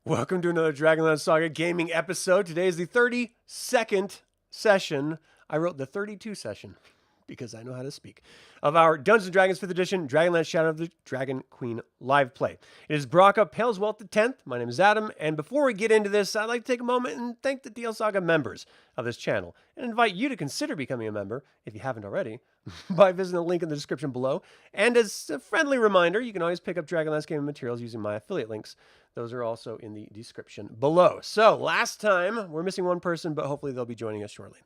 Welcome to another DragonLance Saga gaming episode. Today is the 32nd session. I wrote the 32 session because I know how to speak. Of our Dungeons & Dragons 5th edition DragonLance Shadow of the Dragon Queen live play. It is Brocka Paleswelt X. My name is Adam, and before we get into this, I'd like to take a moment and thank the DL Saga members of this channel and invite you to consider becoming a member, if you haven't already, by visiting the link in the description below. And as a friendly reminder, you can always pick up DragonLance gaming materials using my affiliate links. Those are also in the description below. So last time, we're missing one person, but hopefully they'll be joining us shortly.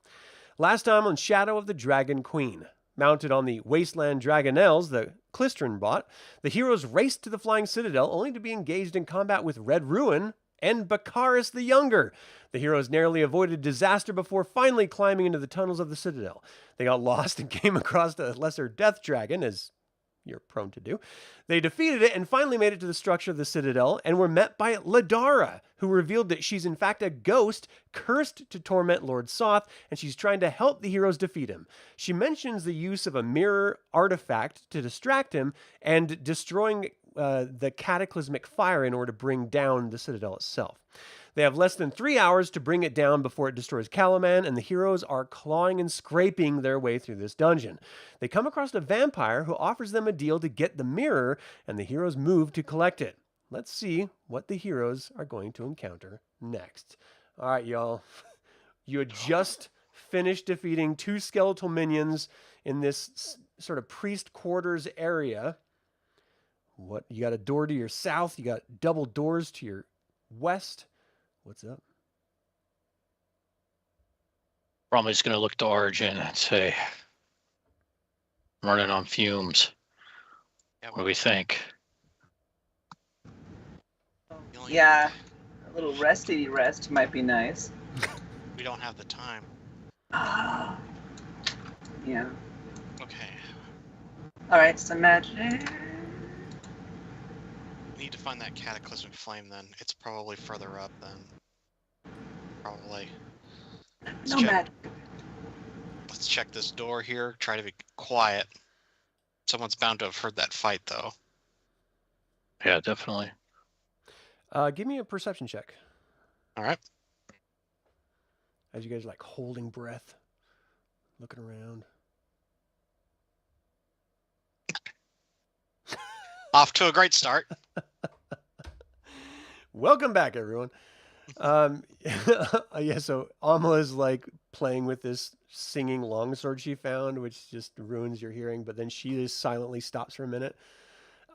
Last time on Shadow of the Dragon Queen. Mounted on the wasteland dragonels that Krynn brought, the heroes raced to the Flying Citadel only to be engaged in combat with Red Ruin and Bakaris the Younger. The heroes narrowly avoided disaster before finally climbing into the tunnels of the Citadel. They got lost and came across a lesser death dragon, as you're prone to do. They defeated it and finally made it to the structure of the Citadel and were met by Ladara, who revealed that she's in fact a ghost cursed to torment Lord Soth, and she's trying to help the heroes defeat him. She mentions the use of a mirror artifact to distract him and destroying the cataclysmic fire in order to bring down the Citadel itself. They have less than 3 hours to bring it down before it destroys Kalaman, and the heroes are clawing and scraping their way through this dungeon. They come across a vampire who offers them a deal to get the mirror, and the heroes move to collect it. Let's see what the heroes are going to encounter next. All right, y'all. You had just finished defeating 2 skeletal minions in this sort of priest quarters area. What? You got a door to your south. You got double doors to your west. What's up? Bromly's going to look to Arjan and say, I'm running on fumes. Yeah, What do we think? Yeah, a little resty rest might be nice. We don't have the time. Ah, yeah. Okay. Alright, so magic. We need to find that cataclysmic flame then. It's probably further up than... Probably. No magic. Let's check this door here. Try to be quiet. Someone's bound to have heard that fight though. Yeah, definitely. Give me a perception check. Alright. As you guys are like holding breath, looking around. Off to a great start. Welcome back, everyone. Yeah, so Aamela is like playing with this singing longsword she found, which just ruins your hearing, but then she just silently stops for a minute.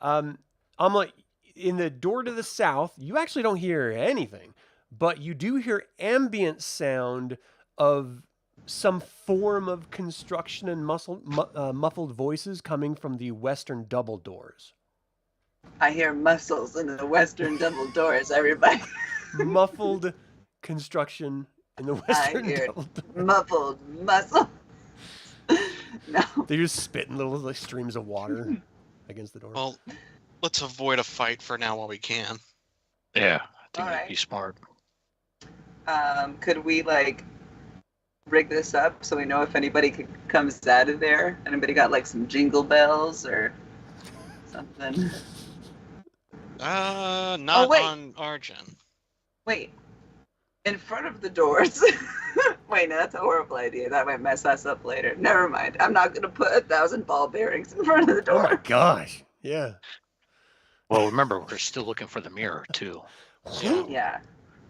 Aamela, in the door to the south, you actually don't hear anything, but you do hear ambient sound of some form of construction and muffled voices coming from the western double doors. I hear muscles in the western double doors, everybody. Muffled construction in the western I hear double doors. muffled muscle. No. They're just spitting little like streams of water against the door. Well, let's avoid a fight for now while we can. Yeah, I think that'd Alright. be smart. Could we like rig this up so we know if anybody comes out of there? Anybody got like some jingle bells or something? Not wait. on Arjan. Wait, in front of the doors. Wait, no, that's a horrible idea. That might mess us up later. Never mind. I'm not gonna put 1,000 ball bearings in front of the Oh door. my gosh. Yeah. Well, remember, we're still looking for the mirror, too. Yeah.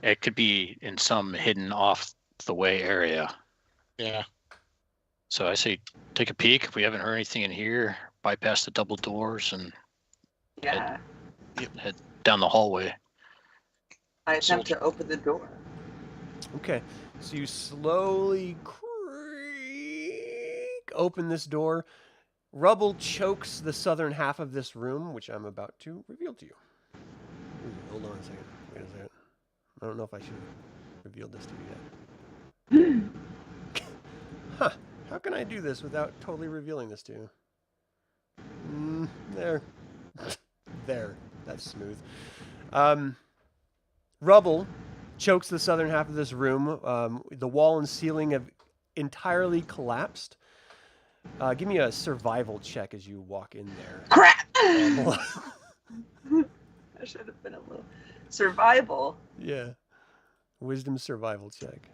It could be in some hidden off the way area. Yeah. So I say take a peek. If we haven't heard anything in here, bypass the double doors and Yeah. head down the hallway. I attempt to open the door. Okay. So you slowly creak open this door. Rubble chokes the southern half of this room, which I'm about to reveal to you. Ooh, hold on a second. Wait a second. I don't know if I should have revealed this to you yet. Huh. How can I do this without totally revealing this to you? There. There. That's smooth. Rubble chokes the southern half of this room. The wall and ceiling have entirely collapsed. Give me a survival check as you walk in there. Crap! Aamela. I should have been a little. Survival. Yeah. Wisdom survival check.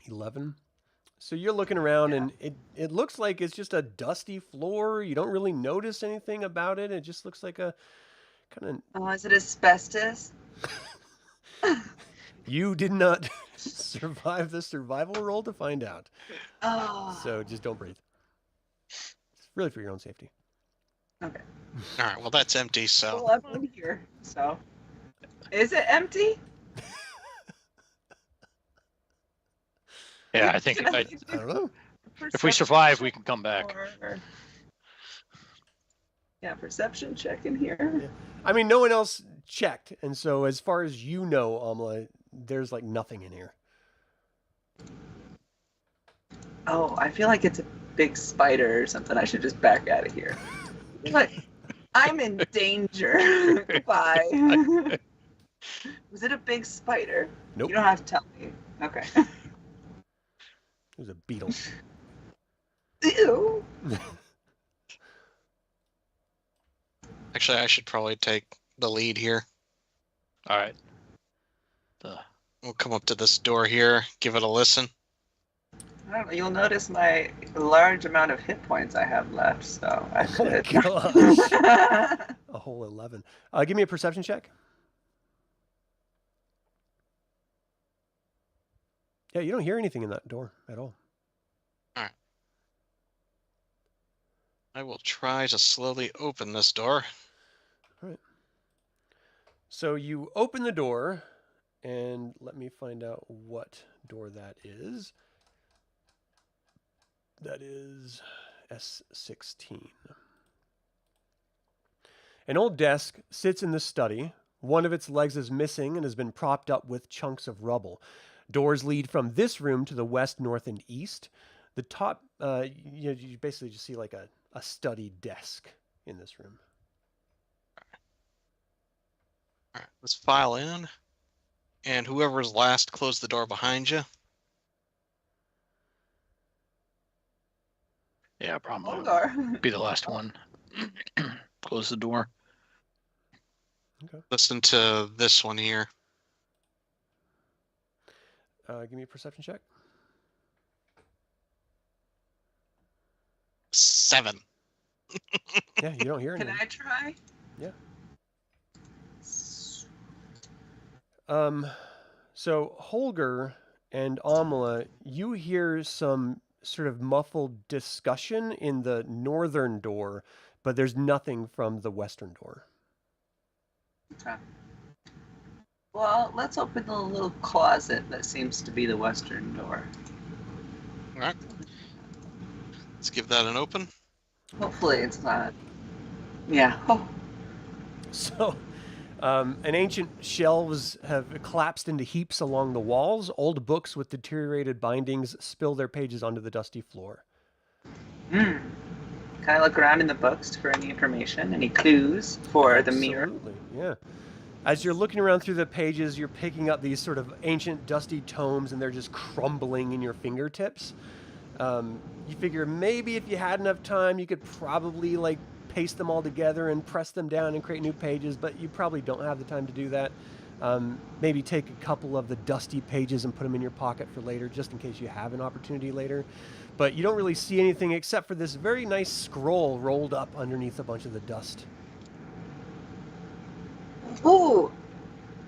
11. So you're looking around and it looks like it's just a dusty floor. You don't really notice anything about it. It just looks like a kind Oh, is it asbestos? You did not survive the survival roll to find out. Oh. So just don't breathe. It's really for your own safety. Okay. All right. Well, that's empty. So Well, I'm in here. So, is it empty? Yeah, I think Can I don't know. if we survive, we can come back. Yeah, perception check in here. Yeah. I mean, no one else checked. And so as far as you know, Aamela, there's like nothing in here. Oh, I feel like it's a big spider or something. I should just back out of here. But I'm in danger. Goodbye. Was it a big spider? Nope. You don't have to tell me. Okay. It was a beetle. Ew. actually, I should probably take the lead here. All right. We'll come up to this door here, give it a listen. I don't know, you'll notice my large amount of hit points I have left, so I Oh my should. gosh. A whole 11. Give me a perception check. Yeah, you don't hear anything in that door at all. I will try to slowly open this door. So you open the door, and let me find out what door that is. That is S16. An old desk sits in the study. One of its legs is missing and has been propped up with chunks of rubble. Doors lead from this room to the west, north, and east. The top, you basically just see like a study desk in this room. All right, let's file in. And whoever's last, close the door behind you. Yeah, probably Holgr. be the last one. Close the door. Okay. Listen to this one here. Give me a perception check. 7. Yeah, you don't hear Can anything. I try? Yeah. So Holgr and Aamela, you hear some sort of muffled discussion in the northern door, but there's nothing from the western door. Okay. Well, let's open the little closet that seems to be the western door. All right. Let's give that an open. Hopefully it's not. Yeah. Oh. So, an ancient shelves have collapsed into heaps along the walls. Old books with deteriorated bindings spill their pages onto the dusty floor. Can I look around in the books for any information, any clues for the mirror? Absolutely, yeah. As you're looking around through the pages, you're picking up these sort of ancient, dusty tomes, and they're just crumbling in your fingertips. You figure maybe if you had enough time, you could probably like paste them all together and press them down and create new pages, but you probably don't have the time to do that. Maybe take a couple of the dusty pages and put them in your pocket for later, just in case you have an opportunity later. But you don't really see anything except for this very nice scroll rolled up underneath a bunch of the dust. Ooh,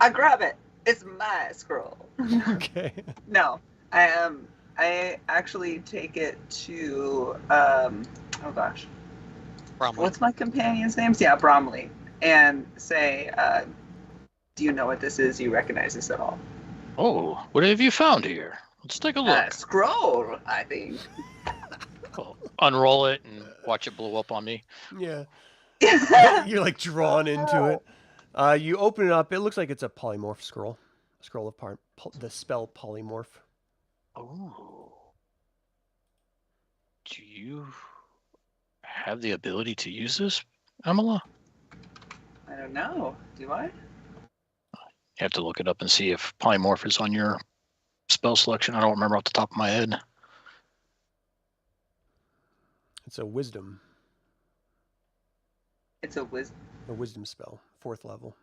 I grab it. It's my scroll. Okay. No, I actually take it to oh gosh, Bromly. what's my companion's name? Yeah, Bromly, and say, do you know what this is? Do you recognize this at all? Oh, what have you found here? Let's take a look. Scroll, I think. Cool. Unroll it and watch it blow up on me. Yeah. You're like drawn into it. You open it up. It looks like it's a polymorph scroll. A scroll of the spell polymorph. Oh. Do you have the ability to use this, Aamela? I don't know. Do I? You have to look it up and see if polymorph is on your spell selection. I don't remember off the top of my head. It's a wisdom. It's a wisdom. A wisdom spell, 4th level.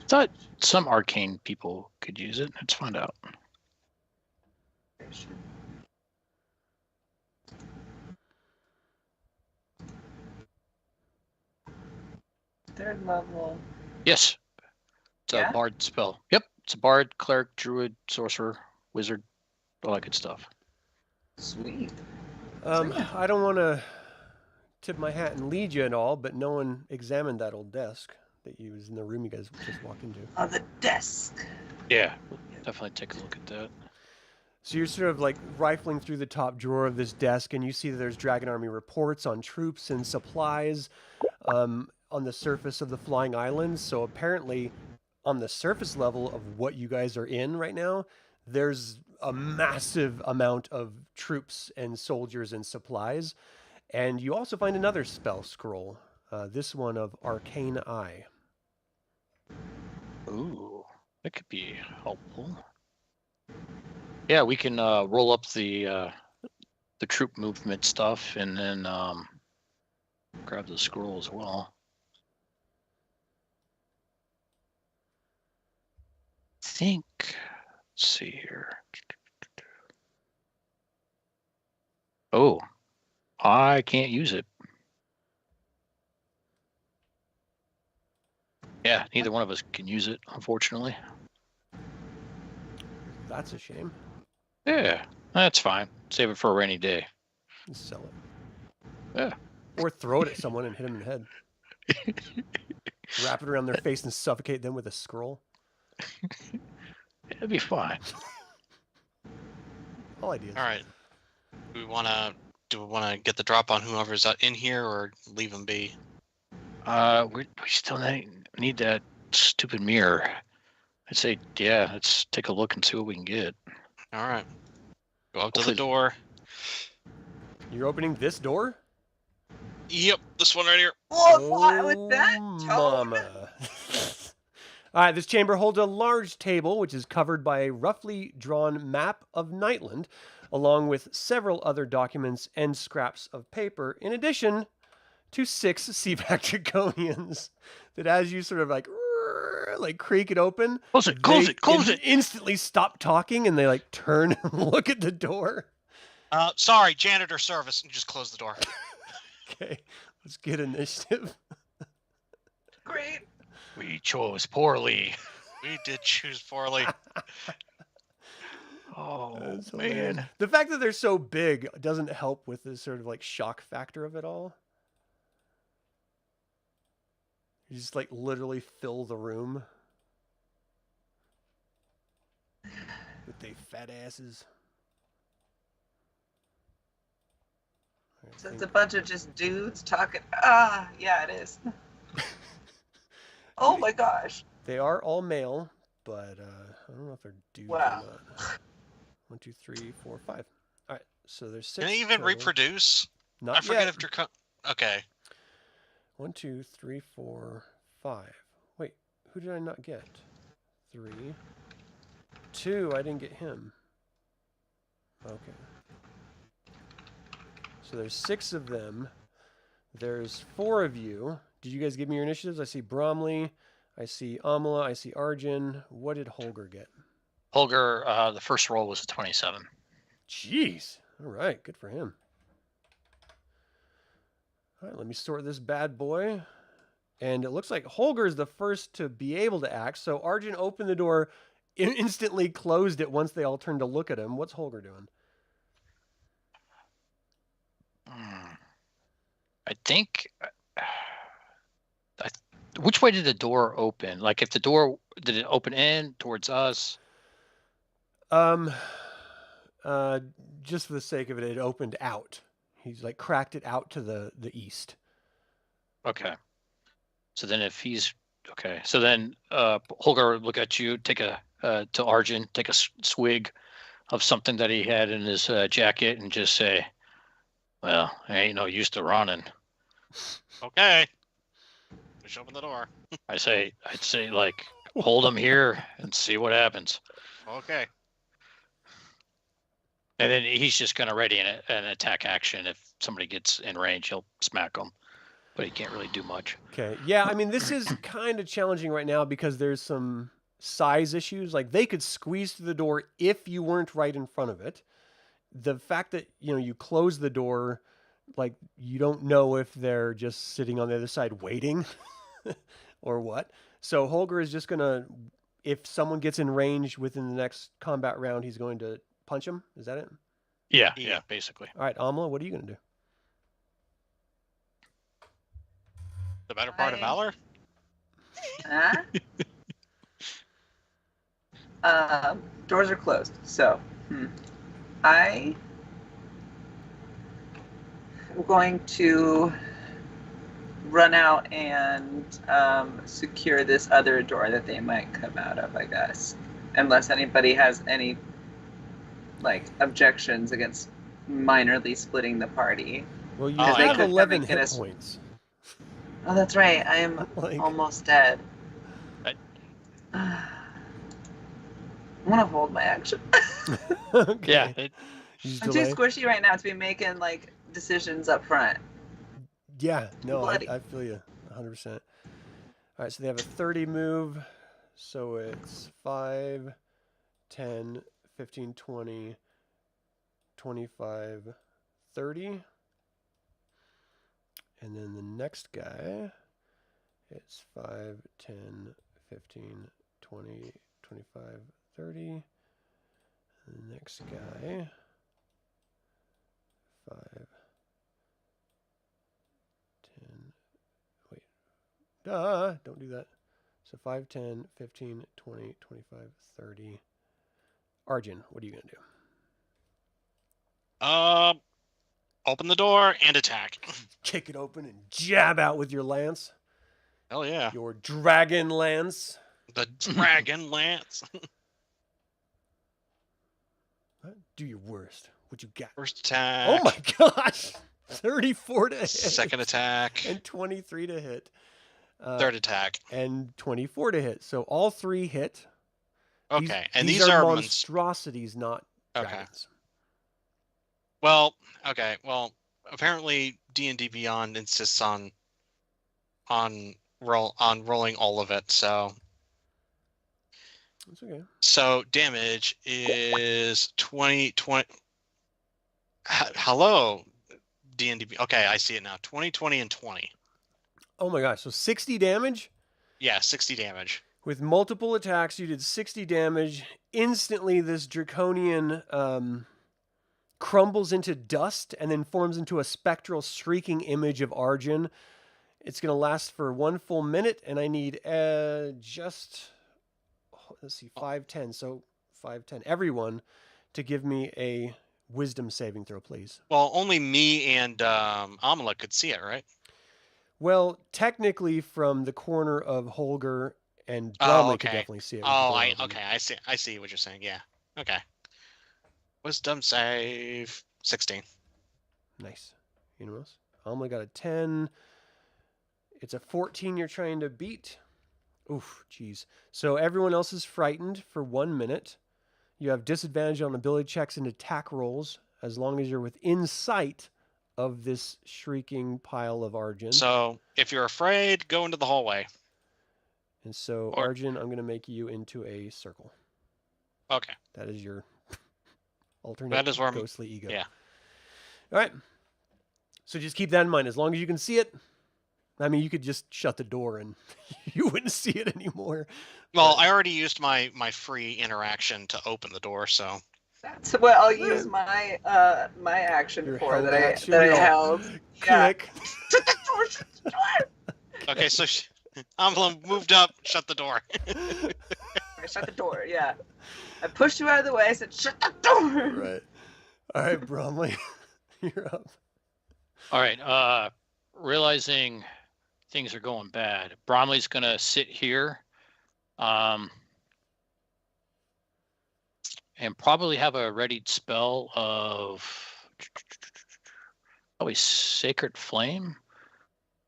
Thought some arcane people could use it. Let's find out. Third level. Yes. It's Yeah? a bard spell. Yep. It's a bard, cleric, druid, sorcerer, wizard, all that good stuff. Sweet. I don't want to tip my hat and lead you and all, but no one examined that old desk that you was in the room you guys just walked into. On the desk. Yeah. We'll definitely take a look at that. So you're sort of like rifling through the top drawer of this desk, and you see that there's Dragon Army reports on troops and supplies on the surface of the flying islands. So apparently, on the surface level of what you guys are in right now, there's a massive amount of troops and soldiers and supplies. And you also find another spell scroll, this one of Arcane Eye. Ooh, that could be helpful. Yeah, we can roll up the troop movement stuff and then grab the scroll as well. Let's see here. Oh, I can't use it. Yeah, neither one of us can use it, unfortunately. That's a shame. Yeah, that's fine. Save it for a rainy day. Just sell it. Yeah. Or throw it at someone and hit them in the head. Wrap it around their face and suffocate them with a scroll. It'll be fine. All ideas. All right. Do we want to get the drop on whoever's in here or leave them be? We still need that stupid mirror. I'd say, yeah, let's take a look and see what we can get. All right. Go up to the Hopefully- door. You're opening this door? Yep, this one right here. Oh, what with that tone? Mama. All right, this chamber holds a large table, which is covered by a roughly drawn map of Nightland, along with several other documents and scraps of paper, in addition to 6 Seaback Draconians that, as you sort of like creak it open, Close it, close they it, close it. instantly stop talking and they like turn and look at the door. Sorry, janitor service. And just close the door. Okay, let's get initiative. Great. We chose poorly. We did choose poorly. Oh, That's hilarious. man. The fact that they're so big doesn't help with this sort of like shock factor of it all. You just like literally fill the room with they fat asses. I So it's think- a bunch of just dudes talking. Yeah, it is. Oh my gosh. They are all male, but I don't know if they're dudes Wow. or not. 1, 2, 3, 4, 5. All right, so there's 6. Can they even total. reproduce? Not I forget yet. if Dracon. Okay. 1, 2, 3, 4, 5. Wait, who did I not get? 3. 2, I didn't get him. Okay. So there's 6 of them. There's 4 of you. Did you guys give me your initiatives? I see Bromly. I see Aamela. I see Arjan. What did Holgr get? Holgr, the first roll was a 27. Jeez. All right, good for him. All right, let me sort this bad boy. And it looks like Holgr is the first to be able to act. So Arjan opened the door, instantly closed it once they all turned to look at him. What's Holgr doing? I think. Which way did the door open? Like, if the door did it open in towards us? Just for the sake of it, it opened out. He's like cracked it out to the east. Okay. So then, if he's okay, so then Holgr look at you, take to Arjan, take a swig of something that he had in his jacket, and just say, "Well, I ain't no use to running." Okay. Just open the door. I'd say, like, hold him here and see what happens. Okay. And then he's just gonna ready an attack action. If somebody gets in range, he'll smack them. but he can't really do much. Okay. Yeah, I mean, this is kind of challenging right now because there's some size issues. Like, they could squeeze through the door if you weren't right in front of it. The fact that, you close the door, like, you don't know if they're just sitting on the other side waiting or what. So Holgr is just going to, if someone gets in range within the next combat round, he's going to punch him. Is that it? Yeah, basically. All right, Aamela, what are you going to do? The better part of Valor? Doors are closed, so I am going to run out and secure this other door that they might come out of, I guess. Unless anybody has any objections against minorly splitting the party. Well, you they have could 11 get hit us- points. Oh, that's right. I am almost dead. I'm gonna hold my action. Okay. Yeah. I'm too squishy right now to be making decisions up front. Yeah, no, Bloody. I feel you 100%. All right, so they have a 30 move. So it's 5, 10, 15, 20, 25, 30. And then the next guy, it's 5, 10, 15, 20, 25, 30. And the next guy, 5, 10, wait, don't do that. So 5, 10, 15, 20, 25, 30. Arjan, what are you going to do? Open the door and attack. Kick it open and jab out with your lance. Hell yeah. Your dragon lance. The Dragon Lance. Do your worst. What you got? First attack. Oh my gosh. 34 to hit. Second attack. And 23 to hit. Third attack. And 24 to hit. So all 3 hit. Okay, these are monstrosities, not dragons. Well, okay. Well, apparently D&D Beyond insists on rolling all of it. So That's okay. So damage is 20. Hello, D&D. Okay, I see it now. 20, 20, and 20. Oh my gosh. So 60 damage? Yeah, 60 damage. With multiple attacks, you did 60 damage. Instantly, this draconian crumbles into dust and then forms into a spectral, shrieking image of Arjan. It's going to last for 1 full minute, and I need let's see, 5, 10. So 5, 10. Everyone to give me a wisdom saving throw, please. Well, only me and Aamela could see it, right? Well, technically, from the corner of Holgr and Bromly could okay. definitely see it. Okay. I see what you're saying. Yeah. Okay. Wisdom save 16. Nice. You know else? Aamela got a 10. It's a 14 you're trying to beat. Oof, jeez. So everyone else is frightened for 1 minute. You have disadvantage on ability checks and attack rolls as long as you're within sight of this shrieking pile of Arjan. So if you're afraid, go into the hallway. And so, Or- Arjan, I'm going to make you into a circle. Okay. That is your alternate That is where I'm- ghostly ego. yeah. All right. So just keep that in mind. As long as you can see it, I mean, you could just shut the door and you wouldn't see it anymore. Well, I already used my free interaction to open the door, so. That's what I'll use my my action Your for held that action, I you'll held. Yeah. Click. Okay, so Aamela moved up, shut the door. I shut the door. Yeah. I pushed you out of the way. I said, "Shut the door." Right. All right, Bromly, you're up. All right. Realizing things are going bad, Bromley's going to sit here and probably have a readied spell of probably Sacred Flame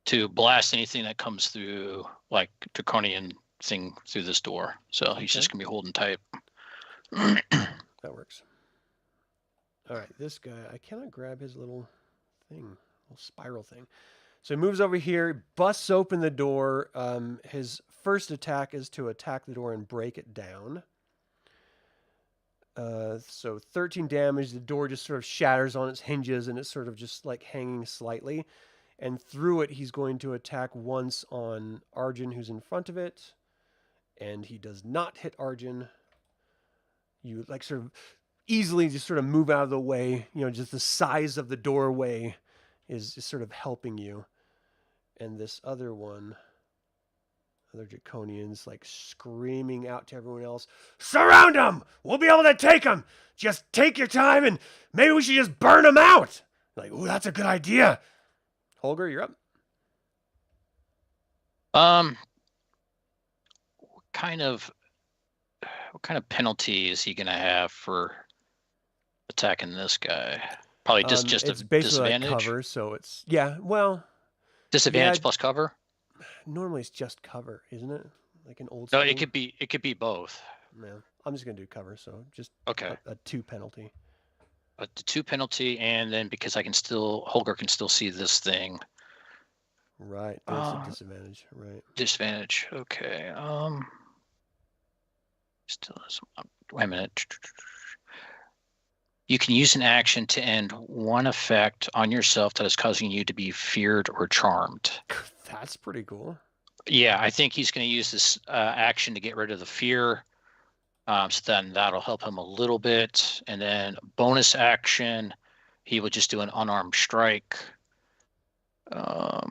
to blast anything that comes through, like draconian thing through this door. So he's just going to be holding tight. That works. All right, this guy, I cannot grab his little thing, little spiral thing. So he moves over here, busts open the door. His first attack is to attack the door and break it down. So 13 damage. The door just sort of shatters on its hinges, and it's sort of just like hanging slightly. And through it, he's going to attack once on Arjan, who's in front of it. And he does not hit Arjan. You like sort of easily just sort of move out of the way. You know, just the size of the doorway is sort of helping you. And this other one, other draconians, like screaming out to everyone else, "Surround them! We'll be able to take them! Just take your time, and maybe we should just burn them out!" Like, "Ooh, that's a good idea." Holgr, you're up. What kind of penalty is he gonna have for attacking this guy? Probably just it's a basically disadvantage. like cover, so it's well. Disadvantage Yeah. plus cover. Normally it's just cover, isn't it? Like an old. No, school? it could be both. Yeah, I'm just gonna do cover, so just Okay. a 2 penalty. But the 2 penalty, and then because Holgr can still see this thing. Right, there's a disadvantage. Right. Disadvantage. Okay. Still has. Wait a minute. You can use an action to end one effect on yourself that is causing you to be feared or charmed. That's pretty cool. Yeah, I think he's going to use this action to get rid of the fear. So then that'll help him a little bit. And then bonus action, he will just do an unarmed strike. Let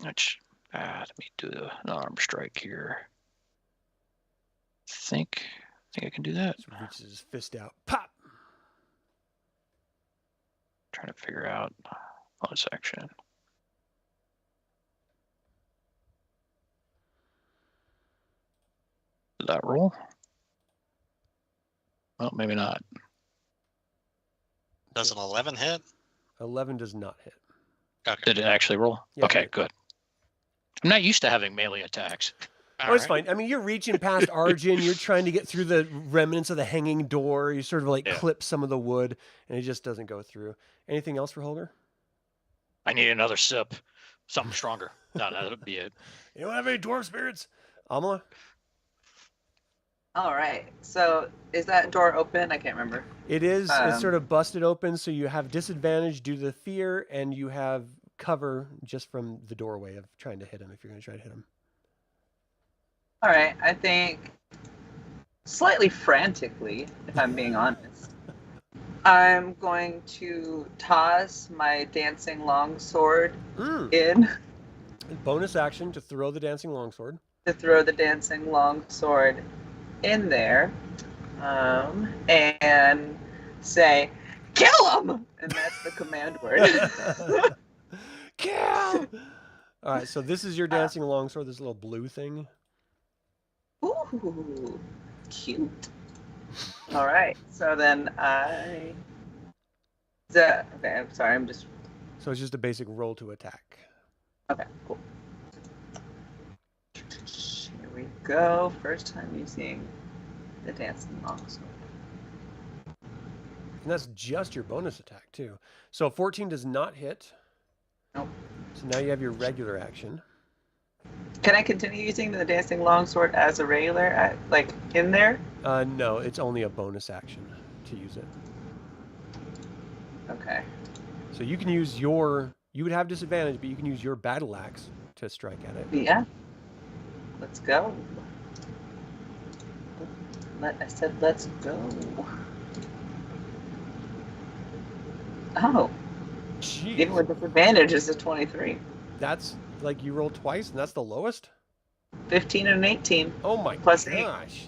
me do an unarmed strike here. I think I can do that. Just reaches his fist out. Pop! Trying to figure out bonus action. Did that roll? Well, maybe not. Does an 11 hit? 11 does not hit. Okay. Did it actually roll? Yeah, Okay, it- good. I'm not used to having melee attacks. Oh, it's fine. I mean, you're reaching past Arjan. You're trying to get through the remnants of the hanging door. You sort of like clip some of the wood, and it just doesn't go through. Anything else for Holgr? I need another sip. Something stronger. No, that'll be it. You don't have any dwarf spirits? Aamela? All right. So is that door open? I can't remember. It is. It's sort of busted open, so you have disadvantage due to the fear, and you have cover just from the doorway of trying to hit him if you're going to try to hit him. All right. I think slightly frantically, if I'm being honest, I'm going to toss my dancing longsword in Bonus action to throw the dancing longsword. to throw the dancing longsword in there, and say, "Kill him!" And that's the command word. Kill! All right, so this is your dancing longsword, this little blue thing. Ooh, cute. All right, so then okay, I'm sorry, I'm just... So it's just a basic roll to attack. Okay, cool. Here we go. First time using the dancing longsword. And that's just your bonus attack, too. So 14 does not hit. Nope. So now you have your regular action. Can I continue using the dancing longsword as a regular, like, in there? No, it's only a bonus action to use it. Okay. So you can use your... You would have disadvantage, but you can use your battle axe to strike at it. Yeah. Let's go. I said let's go. Oh. Jeez. Even with disadvantage, it's a 23. That's like you rolled twice, and that's the lowest? 15 and an 18. Oh my Plus 8. gosh.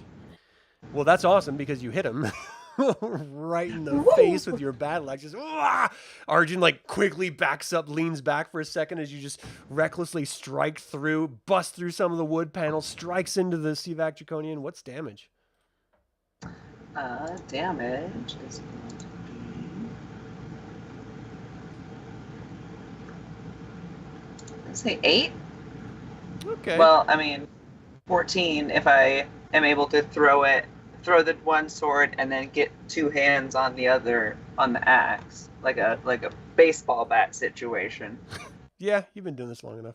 Well, that's awesome because you hit him right in the Woo! face with your battle axe. Just, "Wah!" Arjan like quickly backs up, leans back for a second as you just recklessly strike through, bust through some of the wood panels, strikes into the Seavac Draconian. What's damage? Damage is going to be... Let's say 8? Okay. Well, I mean, 14 if I am able to throw the one sword and then get 2 hands on the other, on the axe, like a baseball bat situation. Yeah, you've been doing this long enough.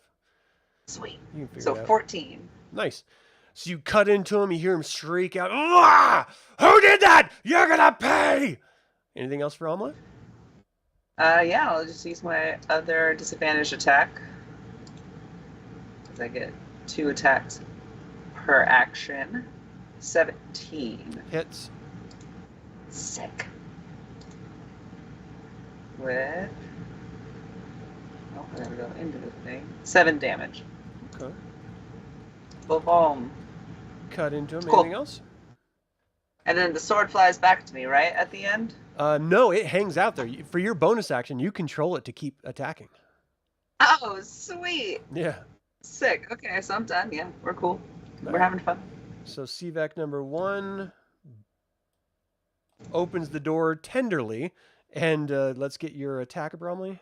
Sweet. You can figure So it out. 14. Nice. So you cut into him, you hear him shriek out, "Ah! Who did that? You're gonna pay!" Anything else for Aamela? Yeah, I'll just use my other disadvantage attack. Because I get 2 attacks per action. 17. Hits. Sick. With... Oh, I gotta go into the thing. 7 damage. Okay. Boom. Cut into him. Cool. Anything else? And then the sword flies back to me, right? At the end? No, it hangs out there. For your bonus action, you control it to keep attacking. Oh, sweet. Yeah. Sick. Okay, so I'm done. Yeah, we're cool. Nice. We're having fun. So CVAC number 1 opens the door tenderly, and let's get your attack, Bromly.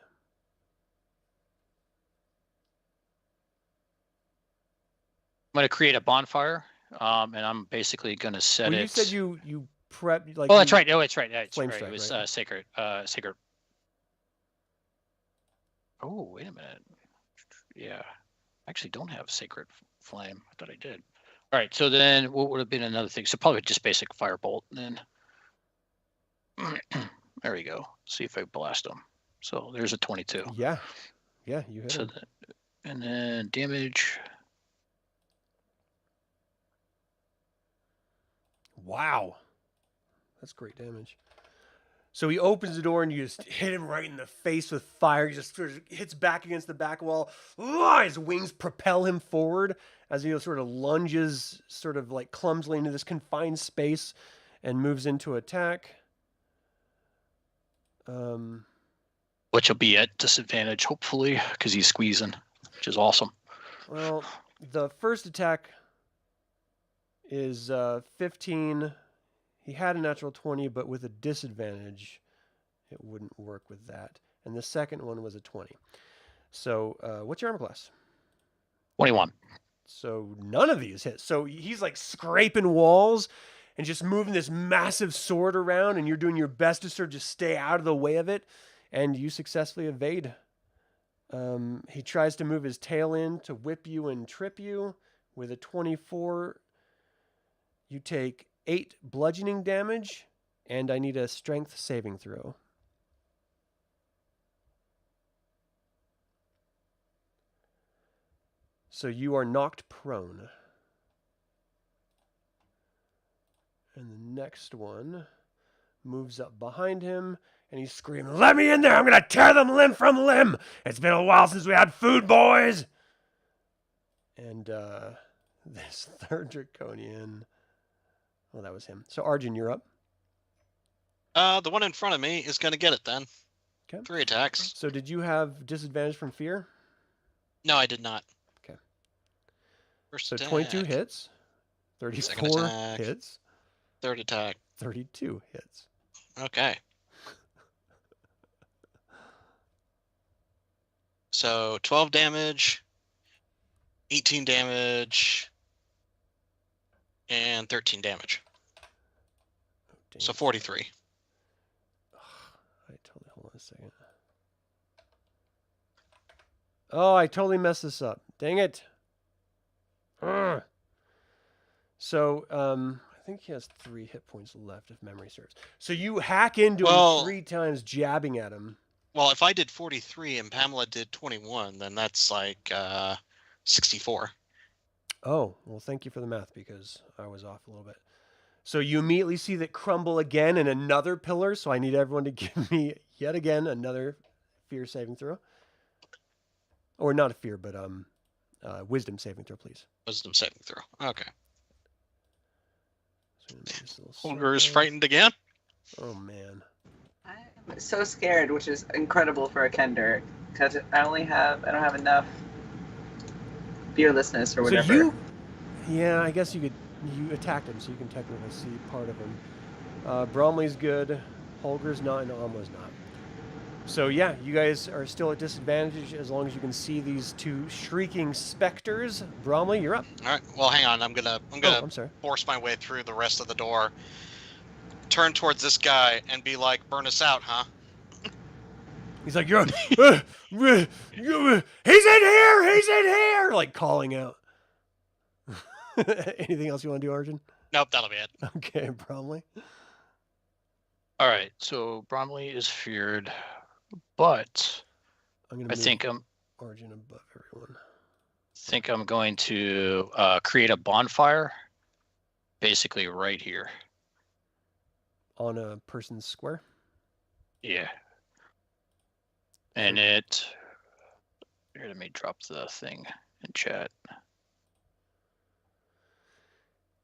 I'm going to create a bonfire, and I'm basically going to set Well, it. you said you prep like. Oh, that's right. Oh, that's right. That's Flame right. strike, It was right? sacred. Sacred. Oh, wait a minute. Yeah, I actually don't have sacred flame. I thought I did. All right. So then, what would have been another thing? So probably just basic firebolt. Then there we go. See if I blast them. So there's a 22. Yeah, you hit So him. and then damage. Wow, that's great damage. So he opens the door and you just hit him right in the face with fire. He just sort of hits back against the back wall. His wings propel him forward as he sort of lunges sort of like clumsily into this confined space and moves into attack. Which will be at disadvantage, hopefully, because he's squeezing, which is awesome. Well, the first attack is 15. He had a natural 20, but with a disadvantage, it wouldn't work with that. And the second one was a 20. So what's your armor class? 21. So none of these hit. So he's like scraping walls and just moving this massive sword around, and you're doing your best to sort of just stay out of the way of it, and you successfully evade. He tries to move his tail in to whip you and trip you. With a 24, you take 8 bludgeoning damage, and I need a strength saving throw. So you are knocked prone. And the next one moves up behind him, and he's screaming, "Let me in there! I'm going to tear them limb from limb! It's been a while since we had food, boys!" And this third draconian... Well, that was him. So, Arjan, you're up. The one in front of me is going to get it then. Okay. 3 attacks. So, did you have disadvantage from fear? No, I did not. Okay. First So, attack. 22 hits. Second 34 attack. hits. Third attack. 32 hits. Okay. So 12 damage, 18 damage, and 13 damage. Oh, dang So it. 43. Hold on a second. Oh, I totally messed this up. Dang it. Ugh. So, I think he has 3 hit points left if memory serves. So you hack into him 3 times, jabbing at him. Well, if I did 43 and Pamela did 21, then that's like 64. Oh, well, thank you for the math because I was off a little bit. So you immediately see that crumble again in another pillar. So I need everyone to give me yet again another fear saving throw. Or not a fear, but wisdom saving throw, please. Wisdom saving throw. Okay. So this little Holgr is circle. frightened again. Oh, man. I'm so scared, which is incredible for a Kender, because I don't have enough fearlessness or whatever. So yeah, I guess you attacked him, so you can technically see part of him. Bromley's good, Holgr's not, and Aamela's not. So yeah, you guys are still at disadvantage as long as you can see these 2 shrieking specters. Bromley, you're up. All right. Well, hang on. I'm gonna I'm sorry. force my way through the rest of the door. Turn towards this guy and be like, "Burn us out, huh?" He's like, he's in here! He's in here! Like calling out. Anything else you want to do, Arjan? Nope, that'll be it. Okay, Bromly. All right, so Bromley is feared, but I'm gonna I move think I'm Arjan above everyone. going to create a bonfire, basically right here. On a person's square? Yeah. And here, let me drop the thing in chat.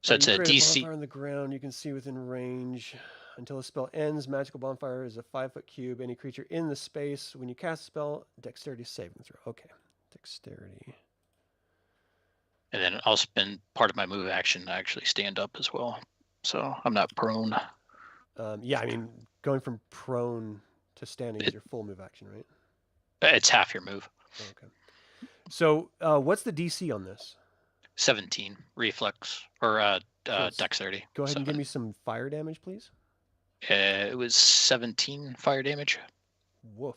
So it's You a create DC. bonfire on the ground you can see within range. Until the spell ends, magical bonfire is a 5-foot cube. Any creature in the space, when you cast a spell, dexterity saving throw. Okay, dexterity. And then I'll spend part of my move action to actually stand up as well. So I'm not prone. Yeah, I mean, going from prone to standing is your full move action, right? It's half your move. Okay. So what's the DC on this? 17 reflex or it's- dexterity. Go ahead and give 7. me some fire damage, please. It was 17 fire damage. Woof.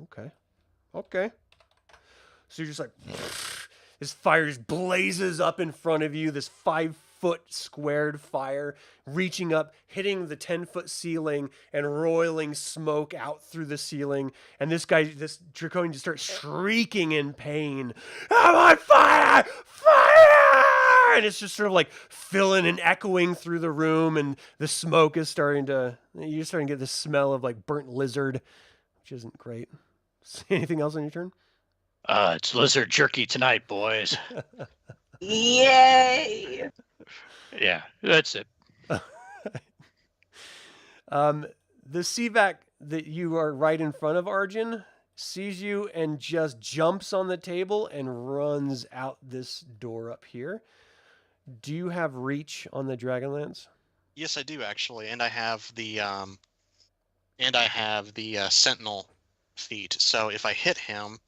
Okay. Okay. So you're just like, this fire just blazes up in front of you, this 5-foot squared fire reaching up, hitting the 10-foot ceiling and roiling smoke out through the ceiling. And this draconian just starts shrieking in pain. I'm on fire! Fire! And it's just sort of like filling and echoing through the room, and the smoke is you're starting to get the smell of like burnt lizard, which isn't great. Anything else on your turn? It's lizard jerky tonight, boys. Yay! Yeah, that's it. The CVAC that you are right in front of, Arjan, sees you and just jumps on the table and runs out this door up here. Do you have reach on the Dragonlance? Yes, I do actually, and I have the sentinel feat. So if I hit him,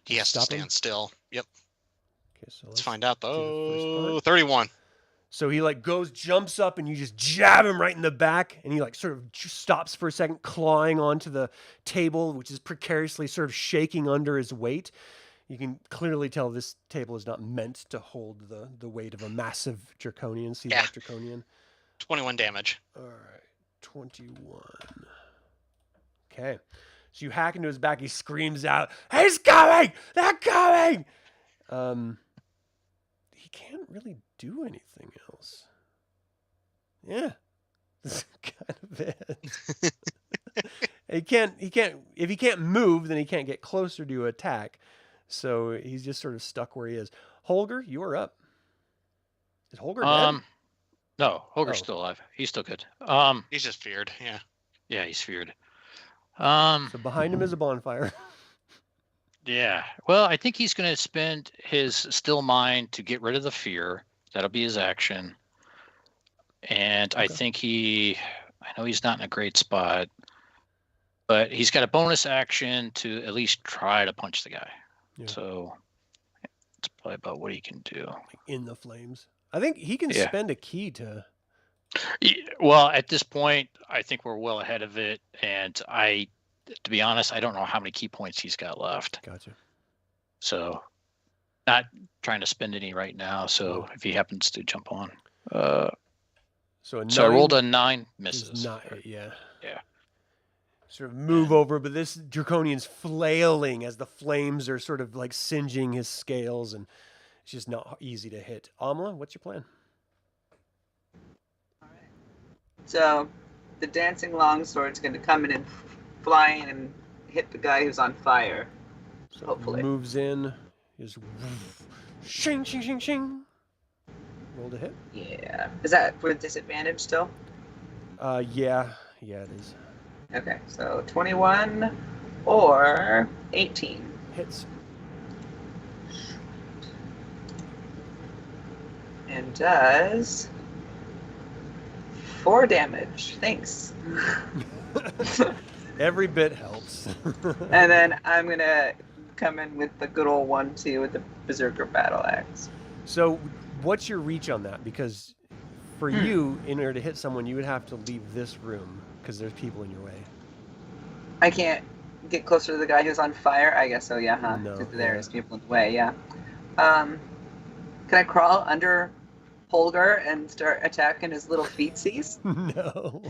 he has to Stop him? stand still. Yep. Okay, so Let's find out do the first though. part. 31. So he like jumps up, and you just jab him right in the back, and he like sort of just stops for a second, clawing onto the table, which is precariously sort of shaking under his weight. You can clearly tell this table is not meant to hold the weight of a massive draconian, Yeah. draconian. 21 damage. All right, 21. Okay. So you hack into his back. He screams out, "He's coming! They're coming!" He can't really do anything else. Yeah. That's kind of it. He can't, if he can't move, then he can't get closer to attack. So he's just sort of stuck where he is. Holgr, you are up. Is Holgr dead? No, Holger's Oh. still alive. He's still good. He's just feared. Yeah. Yeah, he's feared. So behind him is a bonfire. Yeah. Well, I think he's going to spend his still mind to get rid of the fear. That'll be his action. And I Okay. think I know he's not in a great spot, but he's got a bonus action to at least try to punch the guy. Yeah. So it's probably about what he can do. Like in the flames. I think he can Yeah. spend a key to. Well, at this point, I think we're well ahead of it. And to be honest, I don't know how many key points he's got left. Gotcha. So not trying to spend any right now. So if he happens to jump on. So So I rolled a 9, is misses. not, yeah. Yeah. Sort of move over, but this draconian's flailing as the flames are sort of like singeing his scales, and it's just not easy to hit. Aamela, what's your plan? So the dancing longsword's going to come in and fly in and hit the guy who's on fire. So Hopefully. moves in, is shing, shing, shing, shing. Roll to hit. Yeah. Is that with disadvantage still? Yeah, it is. Okay, so 21 or 18. Hits. And does 4 damage. Thanks. Every bit helps. And then I'm going to come in with the good old 1-2 with the Berserker Battle Axe. So, what's your reach on that? Because for you, in order to hit someone, you would have to leave this room because there's people in your way. I can't get closer to the guy who's on fire? I guess so, yeah, huh? No, Because there's yeah. people in the way, yeah. Can I crawl under Holgr and start attacking his little feetsies? No.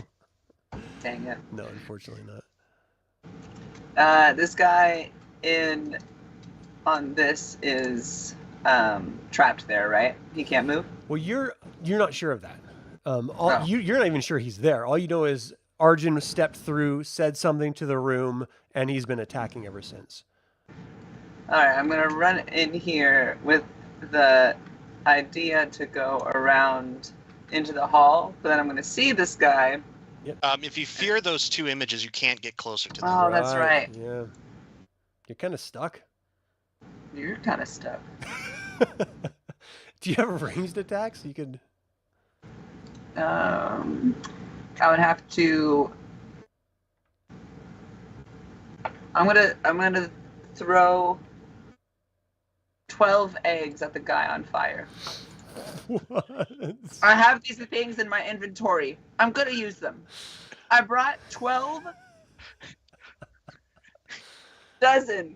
Dang it. No, unfortunately not. This guy on this is trapped there, right? He can't move? Well, you're not sure of that. Oh. You're not even sure he's there. All you know is Arjan stepped through, said something to the room, and he's been attacking ever since. Alright, I'm gonna run in here with the idea to go around into the hall, but then I'm gonna see this guy. If you fear those two images, you can't get closer to them. Oh, that's right. Yeah. You're kind of stuck. You're kind of stuck. Do you have ranged attacks? You could. I would have to. I'm gonna throw 12 eggs at the guy on fire. What? I have these things in my inventory. I'm gonna use them. I brought 12 dozen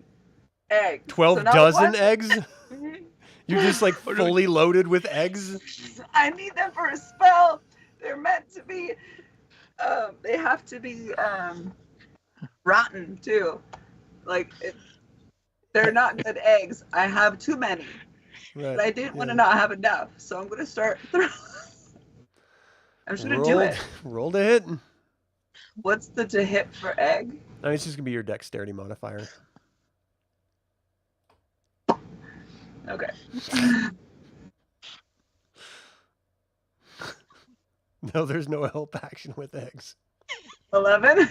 eggs. 12 So now dozen what? eggs? You're just like fully loaded with eggs? I need them for a spell. They're meant to be. They have to be rotten too. Like they're not good eggs. I have too many, Right. but I didn't want to not have enough, so I'm gonna start. I'm just gonna do it. Roll to hit. What's the to hit for egg? I mean, it's just gonna be your dexterity modifier. Okay. No, there's no help action with eggs. 11.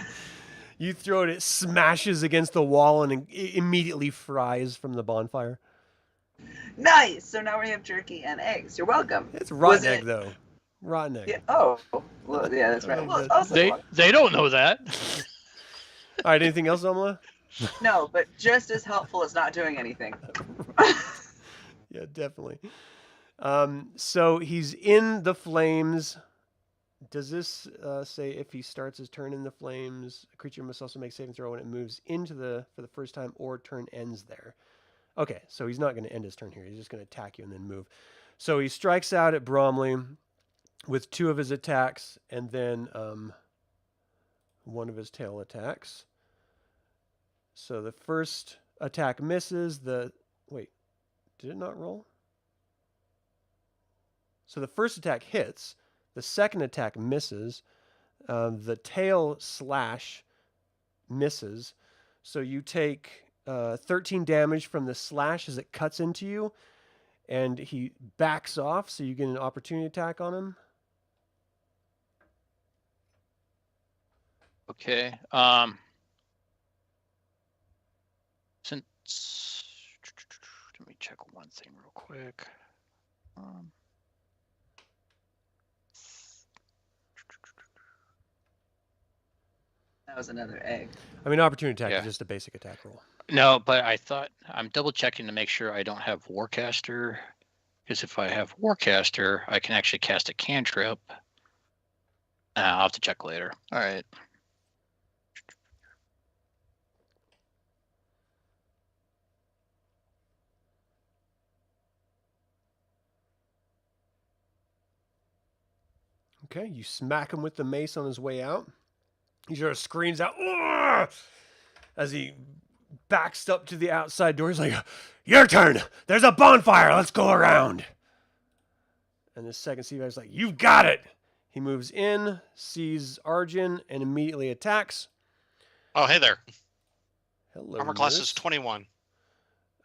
You throw it, it smashes against the wall and it immediately fries from the bonfire. Nice. So now we have jerky and eggs. You're welcome. It's rotten Was egg it- though. Rotten egg. Yeah. Oh. Well, yeah, that's right. Well, it's also They don't know that. All right, anything else, Aamela? no, but just as helpful as not doing anything. Yeah, definitely. So he's in the flames. Does this say if he starts his turn in the flames, a creature must also make a saving throw when it moves into for the first time or turn ends there? Okay, so he's not going to end his turn here. He's just going to attack you and then move. So he strikes out at Bromly with 2 of his attacks and then 1 of his tail attacks. So the first attack misses. Wait, did it not roll? So the first attack hits. The second attack misses. The tail slash misses. So you take 13 damage from the slash as it cuts into you. And he backs off, so you get an opportunity attack on him. Okay. Since let me check one thing real quick. That was another egg. I mean, opportunity attack Yeah. is just a basic attack roll. No, but I thought I'm double checking to make sure I don't have Warcaster. Because if I have Warcaster, I can actually cast a cantrip. I'll have to check later. All right. Okay, you smack him with the mace on his way out. He sort of screams out, "Ugh!" as he backs up to the outside door. He's like, "Your turn! There's a bonfire! Let's go around!" And the second sea guy's like, "You've got it!" He moves in, sees Arjan, and immediately attacks. Oh, hey there. Hello, Armor class nurse. is 21.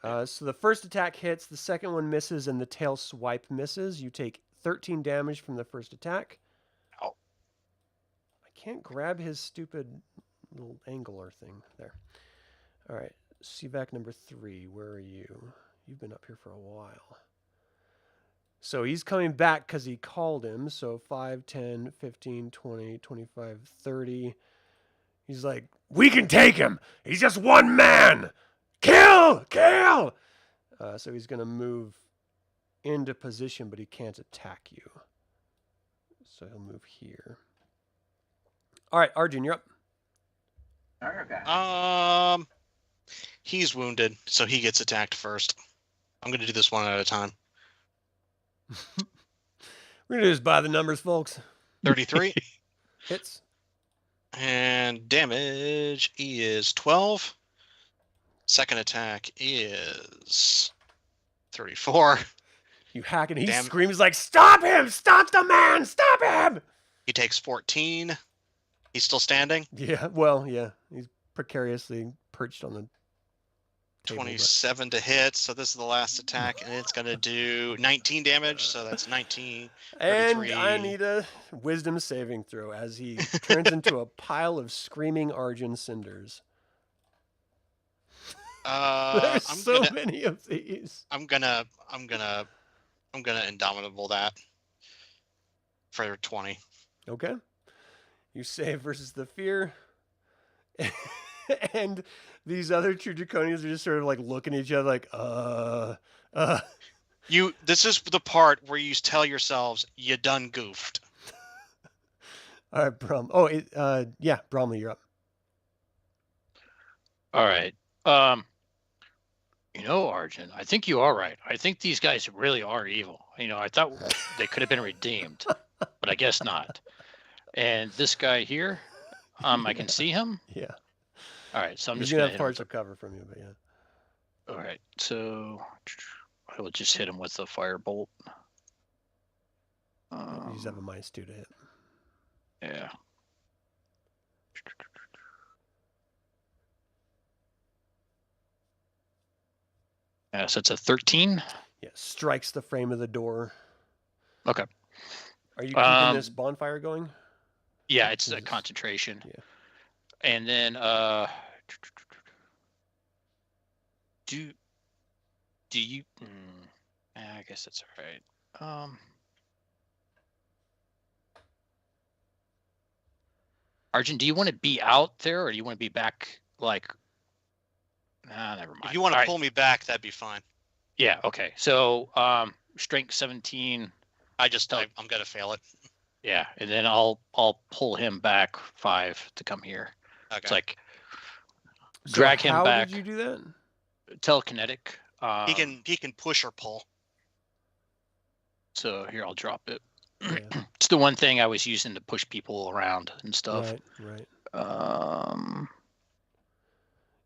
So the first attack hits, the second one misses, and the tail swipe misses. You take 13 damage from the first attack. Ow. I can't grab his stupid little angler thing there. All right, CVAC number 3, where are you? You've been up here for a while. So he's coming back because he called him. So 5, 10, 15, 20, 25, 30. He's like, "We can take him. He's just one man. Kill! Kill!" So he's going to move into position, but he can't attack you. So he'll move here. All right, Arjan, you're up. Okay. He's wounded, so he gets attacked first. I'm gonna do this one at a time. We're gonna just buy the numbers, folks. 33. Hits. And damage is 12. Second attack is 34. You hack and he Damn. screams like, "Stop him! Stop the man! Stop him!" He takes 14. He's still standing. Yeah, well, yeah. He's precariously perched on the table, 27 to hit, so this is the last attack, and it's going to do 19 damage, so that's 19. And 33. I need a wisdom saving throw as he turns into a pile of screaming Arjan cinders. There's so many of these. I'm gonna indomitable that for 20. Okay. You save versus the fear. And these other two draconians are just sort of like looking at each other like, This is the part where you tell yourselves you done goofed. All right, yeah, Bromly, you're up. All right. Arjan, I think you are right. I think these guys really are evil. I thought they could have been redeemed, but I guess not. And this guy here, I can see him. Yeah. All right, so I'm He's just gonna gonna have partial cover from you, but yeah. All right, so I will just hit him with the firebolt. You just have a -2 to hit. Yeah. Yeah, so it's a 13. Yeah, strikes the frame of the door. Okay. Are you keeping this bonfire going? Yeah, it's a concentration. Yeah. And then do you I guess that's all right. Arjan, do you want to be out there or do you want to be back never mind. If you want to pull me back, that'd be fine. Yeah, okay. So strength 17. I'm gonna fail it. Yeah, and then I'll pull him back 5 to come here. Okay. It's like drag him back. How did you do that? Telekinetic. He can push or pull. So here, I'll drop it. Yeah. It's the one thing I was using to push people around and stuff. Right.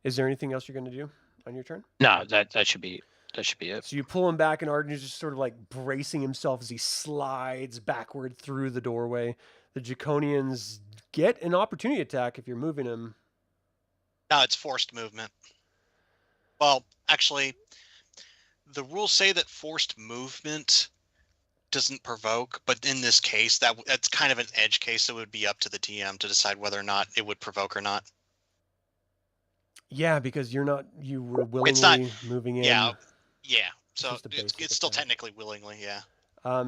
Is there anything else you're going to do on your turn? No, that should be it. So you pull him back, and Arjan's just sort of like bracing himself as he slides backward through the doorway. The draconians get an opportunity attack if you're moving him. No, it's forced movement. Well, actually, the rules say that forced movement doesn't provoke, but in this case, that's kind of an edge case. So it would be up to the TM to decide whether or not it would provoke or not. Yeah, because you were willingly moving in. Yeah. So It's it's still technically willingly, yeah.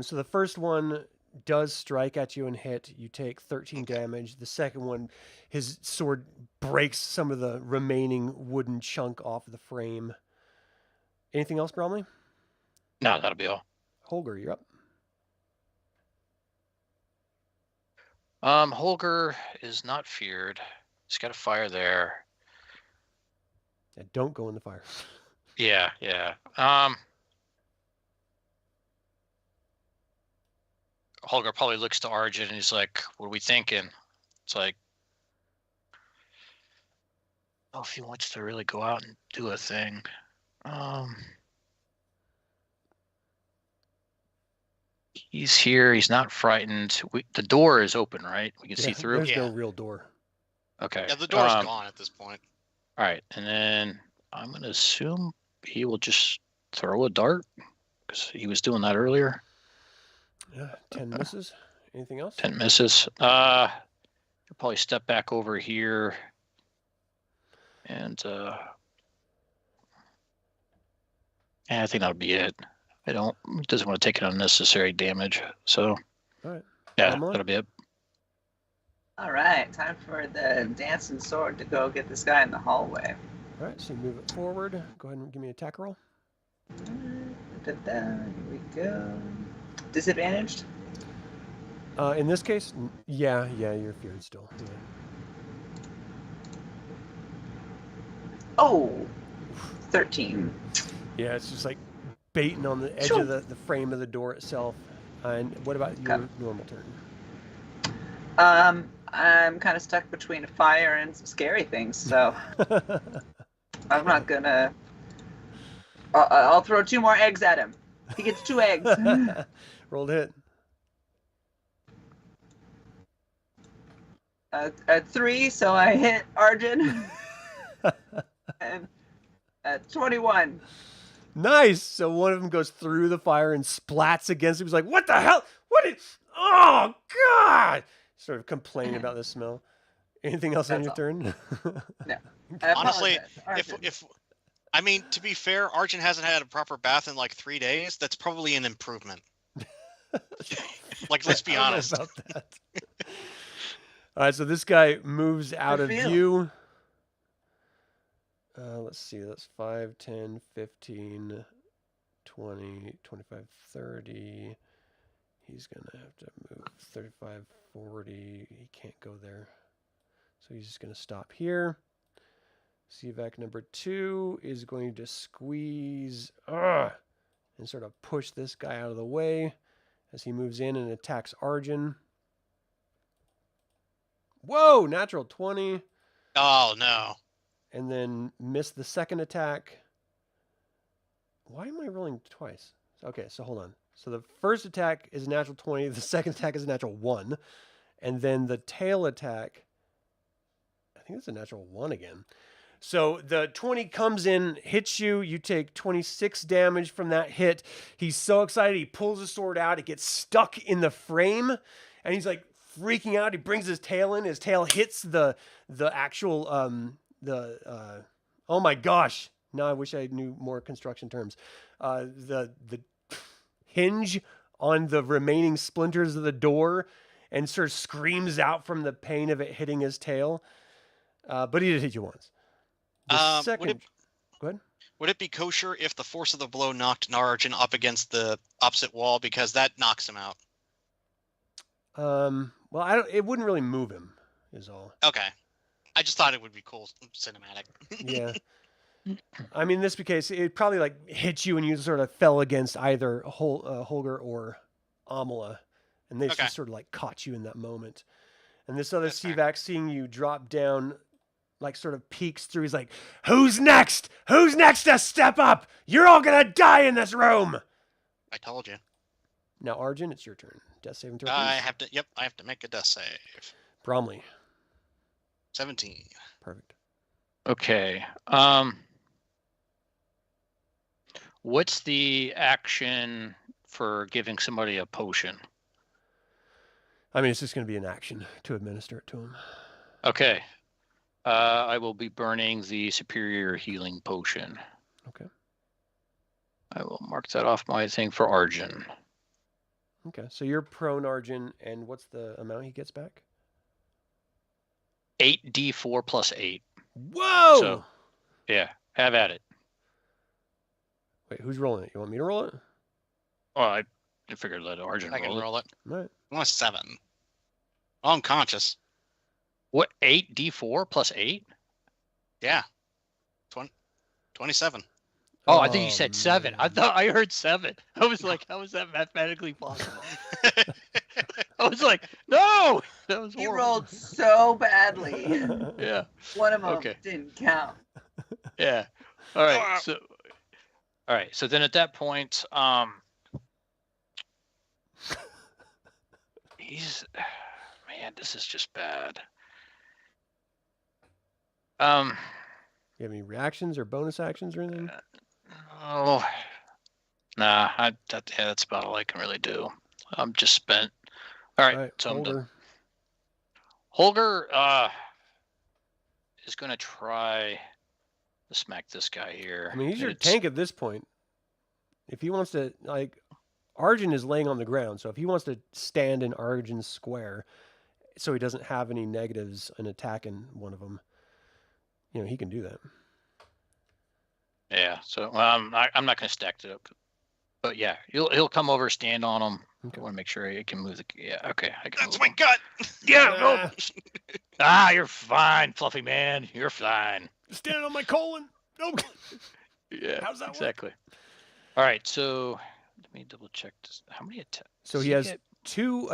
So the first one does strike at you and hit. You take 13 damage. The second one, his sword breaks some of the remaining wooden chunk off of the frame. Anything else, Bromly? No, that'll be all. Holgr, you're up. Holgr is not feared. He's got a fire there. And don't go in the fire. Yeah. Holgr probably looks to Arjan and he's like, "What are we thinking?" It's like, if he wants to really go out and do a thing. He's here. He's not frightened. The door is open, right? We can see through. There's no real door. Okay. Yeah, the door's gone at this point. All right, and then I'm gonna assume he will just throw a dart because he was doing that earlier. Yeah, 10 misses. Anything else? 10 misses. He'll probably step back over here, and I think that'll be it. He doesn't want to take an unnecessary damage, so all right. Yeah, Aamela? that'll be it. All right, time for the dancing sword to go get this guy in the hallway. All right, so you move it forward. Go ahead and give me an attack roll. Here we go. Disadvantaged? In this case, yeah, you're feared still. Oh, 13. Yeah, it's just like baiting on the edge of the frame of the door itself. And what about your normal turn? I'm kind of stuck between a fire and some scary things, so I'm not gonna. I'll throw 2 more eggs at him. He gets 2 eggs. Rolled hit. At 3, so I hit Arjan. And at 21. Nice. So one of them goes through the fire and splats against him. He's like, "What the hell? What is? Oh God!" Sort of complaining about the smell. Anything else on your turn? No. Honestly, if I mean, to be fair, Arjan hasn't had a proper bath in like 3 days. That's probably an improvement. Like, let's be honest about that. All right, so this guy moves out of view. Let's see, that's 5, 10, 15, 20, 25, 30. He's going to have to move 35, 40. He can't go there. So he's just going to stop here. CVAC number 2 is going to squeeze and sort of push this guy out of the way as he moves in and attacks Arjan. Whoa, natural 20. Oh, no. And then miss the second attack. Why am I rolling twice? Okay, so hold on. So the first attack is a natural 20. The second attack is a natural 1. And then the tail attack, I think it's a natural 1 again. So the 20 comes in, hits you. You take 26 damage from that hit. He's so excited. He pulls his sword out. It gets stuck in the frame. And he's like freaking out. He brings his tail in. His tail hits the actual... oh my gosh. Now I wish I knew more construction terms. The hinge on the remaining splinters of the door and sort of screams out from the pain of it hitting his tail. But he did hit you once. The second... Go ahead. Would it be kosher if the force of the blow knocked Arjan up against the opposite wall, because that knocks him out? Well, it wouldn't really move him, is all. Okay. I just thought it would be cool cinematic. Yeah. I mean, in this case, it probably like hit you and you sort of fell against either Holgr or Aamela, and they just sort of like caught you in that moment. And this other CVAC, seeing you drop down, like sort of peeks through. He's like, "Who's next? Who's next to step up? You're all gonna die in this room." I told you. Now, Arjan, it's your turn. Death saving throw. I have to. Yep, I have to make a death save. Bromly. 17. Perfect. Okay. What's the action for giving somebody a potion? I mean, it's just going to be an action to administer it to him. Okay. I will be burning the superior healing potion. Okay. I will mark that off my thing for Arjan. Okay. So you're prone, Arjan, and what's the amount he gets back? 8d4 plus 8. Whoa! So, yeah, have at it. Wait, who's rolling it? You want me to roll it? Well, I figured let Arjan I can roll it. All right. I want a 7. Oh, I'm conscious. What, 8d4 plus 8? Yeah. 27. Oh, I think you said 7. Man. I thought I heard 7. I was like, how is that mathematically possible? I was like, no! That was He horrible. rolled so badly. Yeah. One of them didn't count. Yeah. All right. So then at that point, man, this is just bad. You have any reactions or bonus actions or anything? Oh, nah. That's about all I can really do. I'm just spent. All right. So I'm done. Holgr is going to try to smack this guy here. I mean, he's your tank at this point. If he wants to, like, Arjan is laying on the ground, so if he wants to stand in Arjan's square so he doesn't have any negatives in attacking one of them, you know, he can do that. Yeah, so I'm not going to stack it up. But yeah, he'll come over, stand on him. Okay. I want to make sure he can move the... Yeah, okay. That's my gut! Yeah, go! You're fine, Fluffy man. You're fine. Standing on my colon. Nope. Yeah, How's that work? exactly. All right, so let me double check this. How many attacks? So he has 2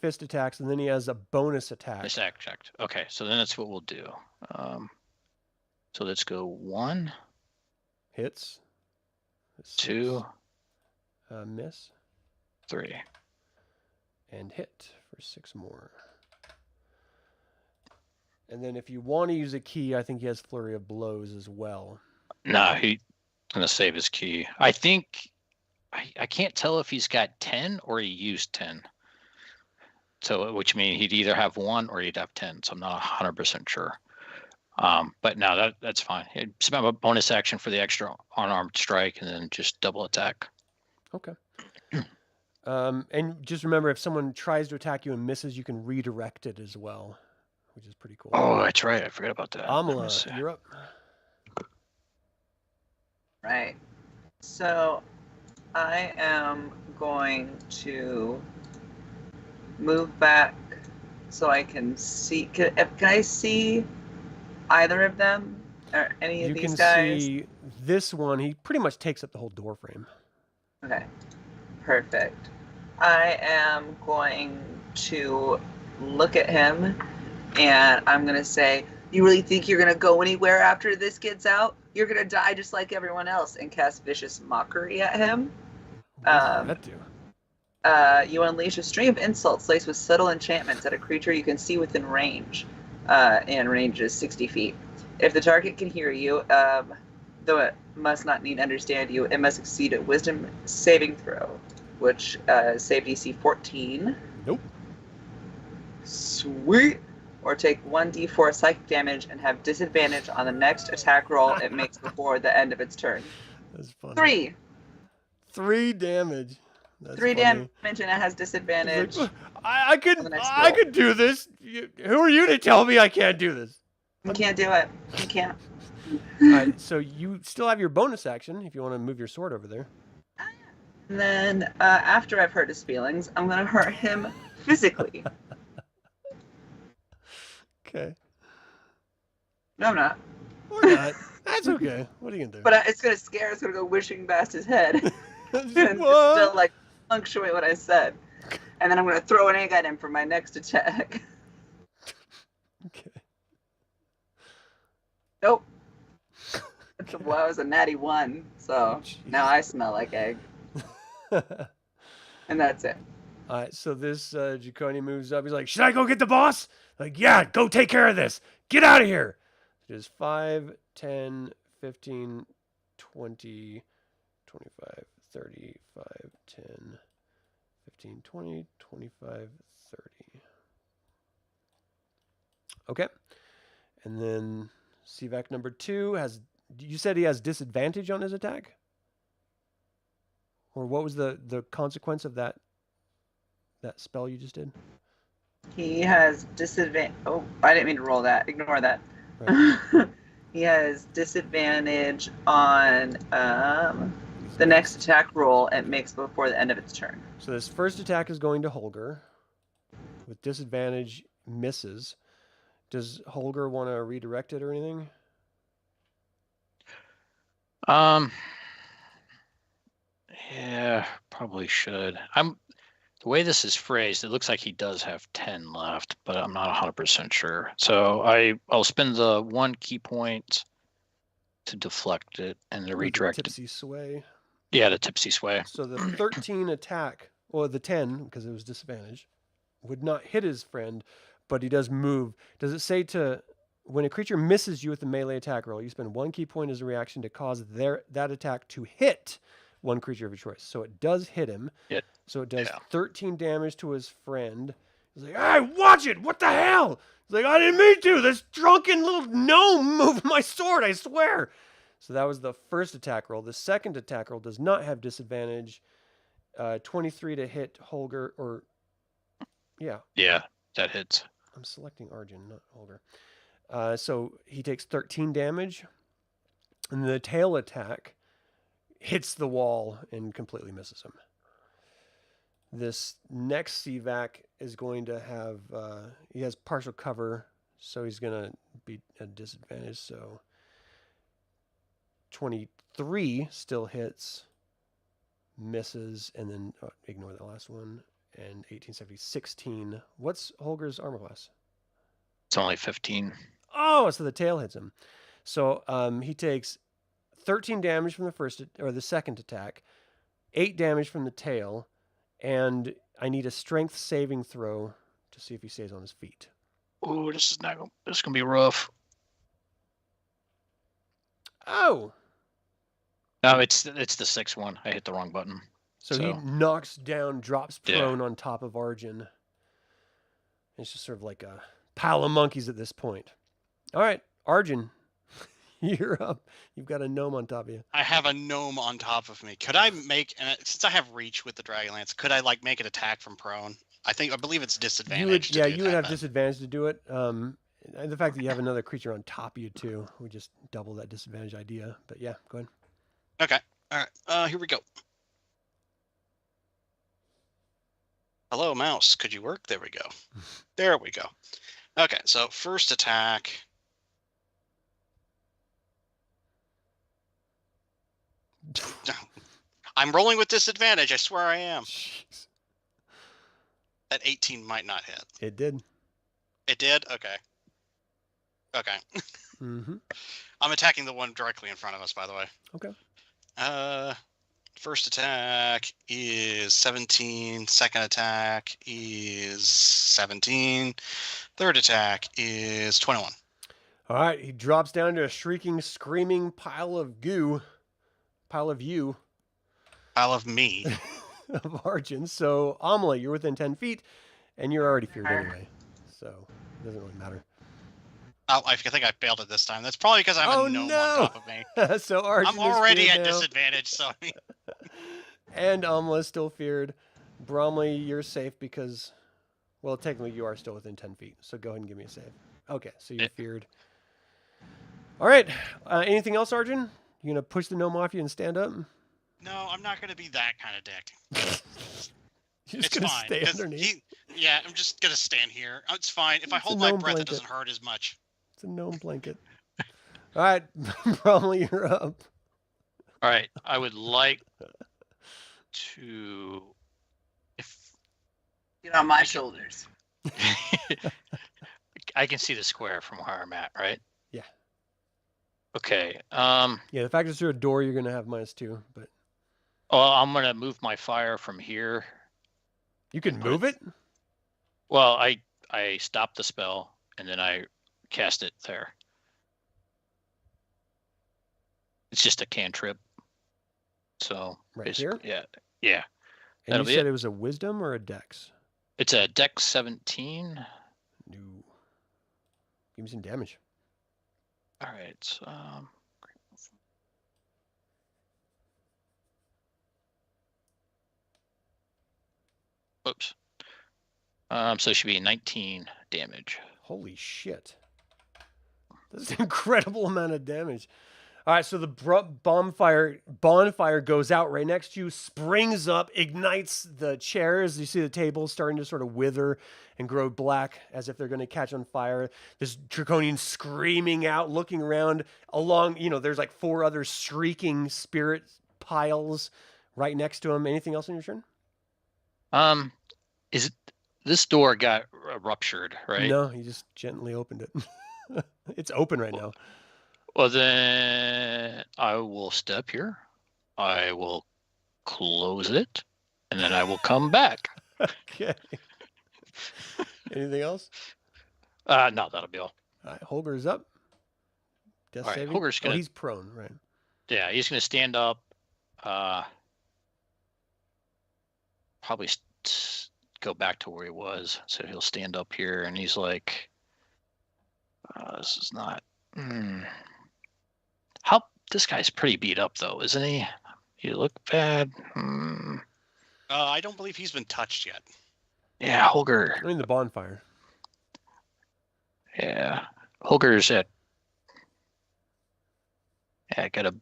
fist attacks, and then he has a bonus attack. This act checked. Okay, so then that's what we'll do. So let's go 1, Hits. 2, Miss. 3. And hit for 6 more. And then if you want to use a key, I think he has Flurry of Blows as well. Nah, he's gonna save his key. I think I can't tell if he's got 10 or he used 10. So which means he'd either have 1 or he'd have 10. So I'm not 100% sure. But no, that's fine. It's about a bonus action for the extra unarmed strike, and then just double attack. Okay. And just remember, if someone tries to attack you and misses, you can redirect it as well, which is pretty cool. Oh, that's right. I forgot about that. Aamela, you're up. Right. So I am going to move back so I can see. Can I see either of them or any of these guys? You can see this one. He pretty much takes up the whole door frame. Okay. Perfect. I am going to look at him and I'm going to say, you really think you're going to go anywhere after this gets out? You're going to die just like everyone else, and cast vicious mockery at him. What does that do? You unleash a string of insults laced with subtle enchantments at a creature you can see within range. And range is 60 feet. If the target can hear you, though it must not need to understand you, it must succeed a wisdom saving throw, which save DC 14. Nope. Sweet. Or take 1d4 psychic damage and have disadvantage on the next attack roll it makes before the end of its turn. That's funny. 3. 3 damage. That's 3 funny. damage and it has disadvantage. Like, I on the next I roll. could do this. Who are you to tell me I can't do this? You can't do it. You can't. All right, so you still have your bonus action if you want to move your sword over there. And then after I've hurt his feelings, I'm going to hurt him physically. Okay. No, I'm not. Or not. That's okay. What are you going to do? But it's going to scare. It's going to go wishing past his head. And it's What? still like punctuate what I said. And then I'm going to throw an egg at him for my next attack. Okay. Nope. Well, that was a natty 1, so now I smell like egg. And that's it. All right, so this Draconian moves up. He's like, should I go get the boss? Like, yeah, go take care of this. Get out of here. It is 5, 10, 15, 20, 25, 30, 5, 10, 15, 20, 25, 30. Okay. And then CVAC number 2 has, you said he has disadvantage on his attack? Or what was the consequence of that spell you just did? He has disadvantage. Oh, I didn't mean to roll that. Ignore that. Right. He has disadvantage on the next attack roll it makes before the end of its turn. So this first attack is going to Holgr. With disadvantage, misses. Does Holgr want to redirect it or anything? Yeah, probably should. The way this is phrased, it looks like he does have 10 left, but I'm not 100% sure. So I'll spend the 1 key point to deflect it and to With the redirect it. Tipsy Sway. Yeah, the tipsy sway. So the 13 attack, or the 10, because it was disadvantage, would not hit his friend, but he does move. Does it say when a creature misses you with a melee attack roll, you spend 1 key point as a reaction to cause that attack to hit one creature of your choice. So it does hit him. So it does 13 damage to his friend. He's like, hey, watch it! What the hell? He's like, I didn't mean to! This drunken little gnome moved my sword, I swear! So that was the first attack roll. The second attack roll does not have disadvantage. 23 to hit Holgr, or... Yeah. Yeah, that hits. I'm selecting Arjan, not Holgr. So he takes 13 damage. And the tail attack hits the wall and completely misses him. This next CVAC is going to have, he has partial cover, so he's going to be at a disadvantage. So 23 still hits, misses, and then ignore the last one. And 1870, 16. What's Holger's armor class? It's only 15. Oh, so the tail hits him. So he takes 13 damage from the second attack, 8 damage from the tail, and I need a strength saving throw to see if he stays on his feet. Ooh, this is gonna be rough. Oh, No, it's the 6th one. I hit the wrong button. so he knocks down, drops prone on top of Arjan. It's just sort of like a pile of monkeys at this point. All right, Arjan, you're up. You've got a gnome on top of you. I have a gnome on top of me. Could I make, since I have reach with the DragonLance, could I like make an attack from prone? I believe it's disadvantage. You would have disadvantage to do it. And the fact that you have another creature on top of you too, we just double that disadvantage idea. But yeah, go ahead. Okay. All right. Here we go. Hello, mouse. Could you work? There we go. There we go. Okay. So first attack. I'm rolling with disadvantage. I swear I am. Jeez. That 18 might not hit. It did. It did? Okay. Okay. Mm-hmm. I'm attacking the one directly in front of us, by the way. Okay. First attack is 17. Second attack is 17. Third attack is 21. All right. He drops down to a shrieking, screaming pile of goo. Pile of you. Pile of me. Of Arjan. So, Aamela, you're within 10 feet, and you're already feared anyway. So, it doesn't really matter. Oh, I think I failed it this time. That's probably because I have a gnome on top of me. So Arjan I'm already at now. disadvantage, so... And Aamela is still feared. Bromly, you're safe because, well, technically you are still within 10 feet. So go ahead and give me a save. Okay, so you're feared. All right. Anything else, Arjan? You gonna push the gnome off you and stand up? No, I'm not going to be that kind of dick. You're just It's gonna fine. stay 'cause underneath. Yeah, I'm just going to stand here. It's fine. If I It's a hold my gnome breath, blanket. it doesn't hurt as much. It's a gnome blanket. All right, Bromly, you're up. All right. I would like to, if Get on my shoulders. I can see the square from where I'm at, right? Yeah. Okay. Yeah, the fact it's through a door, you're gonna have -2, but Well, I'm gonna move my fire from here. you can move it. Well, I stopped the spell and then I cast it there. It's just a cantrip. So Right here? yeah. And That'll you be said it. it was a wisdom or a dex? It's a Dex 17. No. Give me some damage. All right. Oops. So it should be 19 damage. Holy shit. That's an incredible amount of damage. All right, so the bonfire goes out right next to you, springs up, ignites the chairs. You see the tables starting to sort of wither and grow black as if they're going to catch on fire. This draconian screaming out, looking around along, there's like 4 other shrieking spirit piles right next to him. Anything else on your turn? Is it this door got ruptured, right? No, he just gently opened it. It's open right now. Well, then I will step here. I will close it, and then I will come back. Okay. Anything else? No, that'll be all. All right, Holger's up. Death All right, saving. Holger's gonna- he's prone, right? Yeah, he's gonna stand up. Probably go back to where he was. So he'll stand up here, and he's like, "This is not." This guy's pretty beat up though, isn't he? You look bad. I don't believe he's been touched yet. Yeah, Holgr. I mean the bonfire. Yeah, Holger's at. Yeah, I gotta.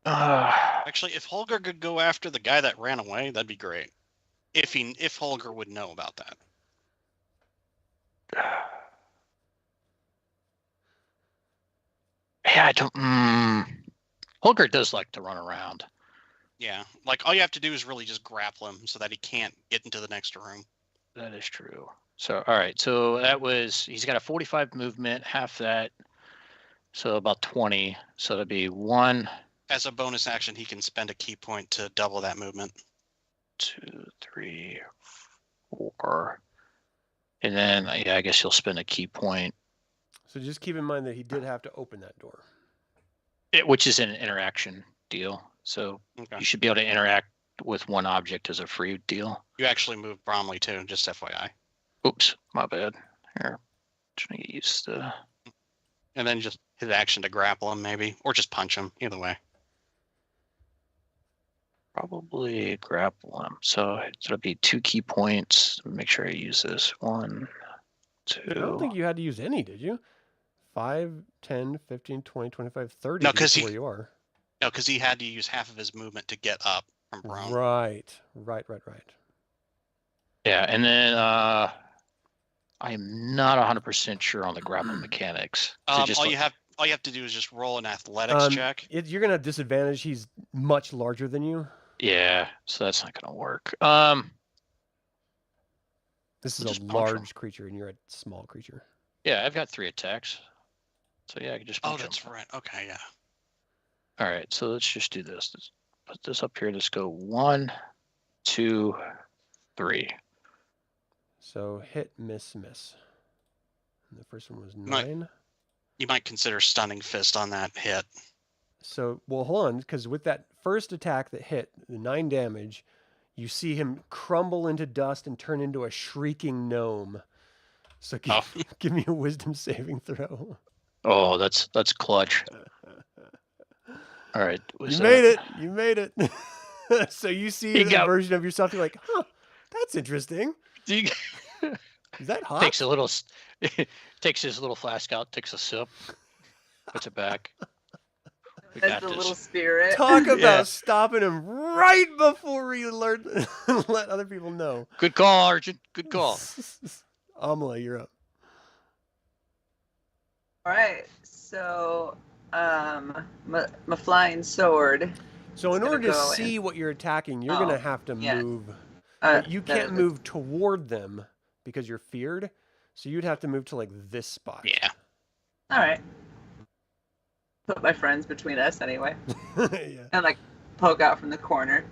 Actually, if Holgr could go after the guy that ran away, that'd be great. If Holgr would know about that. Yeah, I don't. Holgr does like to run around. Yeah, like all you have to do is really just grapple him so that he can't get into the next room. That is true. So, all right. So that was, he's got a 45 movement, half that. So about 20. So that'd be 1, As a bonus action, he can spend a key point to double that movement. 2, 3, 4. And then, yeah, I guess you'll spend a key point. So just keep in mind that he did have to open that door. Which is an interaction deal. So Okay. you should be able to interact with one object as a free deal. You actually moved Bromly too, just FYI. Oops, my bad. Here, trying to get used to. And then just his action to grapple him, maybe, or just punch him. Either way. Probably grapple him. So it'll be 2 key points. Make sure I use this. 1, 2. I don't think you had to use any, did you? 5, 10, 15, 20, 25, 30. No, to 'cause get to he- where you are. No, because he had to use half of his movement to get up from prone. Right. Yeah, and then I'm not 100% sure on the grapple mechanics. So just All you have to do is just roll an athletics check. You're gonna have disadvantage. He's much larger than you. Yeah, so that's not gonna work. This is Just a punch him. large creature, and you're a small creature. Yeah, I've got 3 attacks. So yeah, I can just. Oh, punch him. that's right. Okay, yeah. All right, so let's just do this. Let's put this up here. Let's go 1, 2, 3. So hit, miss, miss. And the first one was Right. 9. You might consider stunning fist on that hit. So, well, hold on, because with that first attack that hit, the 9 damage, you see him crumble into dust and turn into a shrieking gnome. So give me a wisdom saving throw. Oh, that's clutch. All right, You made it. You made it. So you see You that got- version of yourself. You're like, huh, that's interesting. He Is that hot? takes a little, takes his little flask out, takes a sip, puts it back. We That's got the this. little spirit. Talk about Yeah. stopping him right before he let other people know. Good call, Arjan. Good call. Aamela, you're up. All right. So, my flying sword. So in It's order gonna to go see what you're attacking, you're Oh, gonna have to yeah. move. Uh, But you no, can't move toward them because you're feared. So you'd have to move to like this spot. Yeah. All right. Put my friends between us anyway, Yeah. and like poke out from the corner.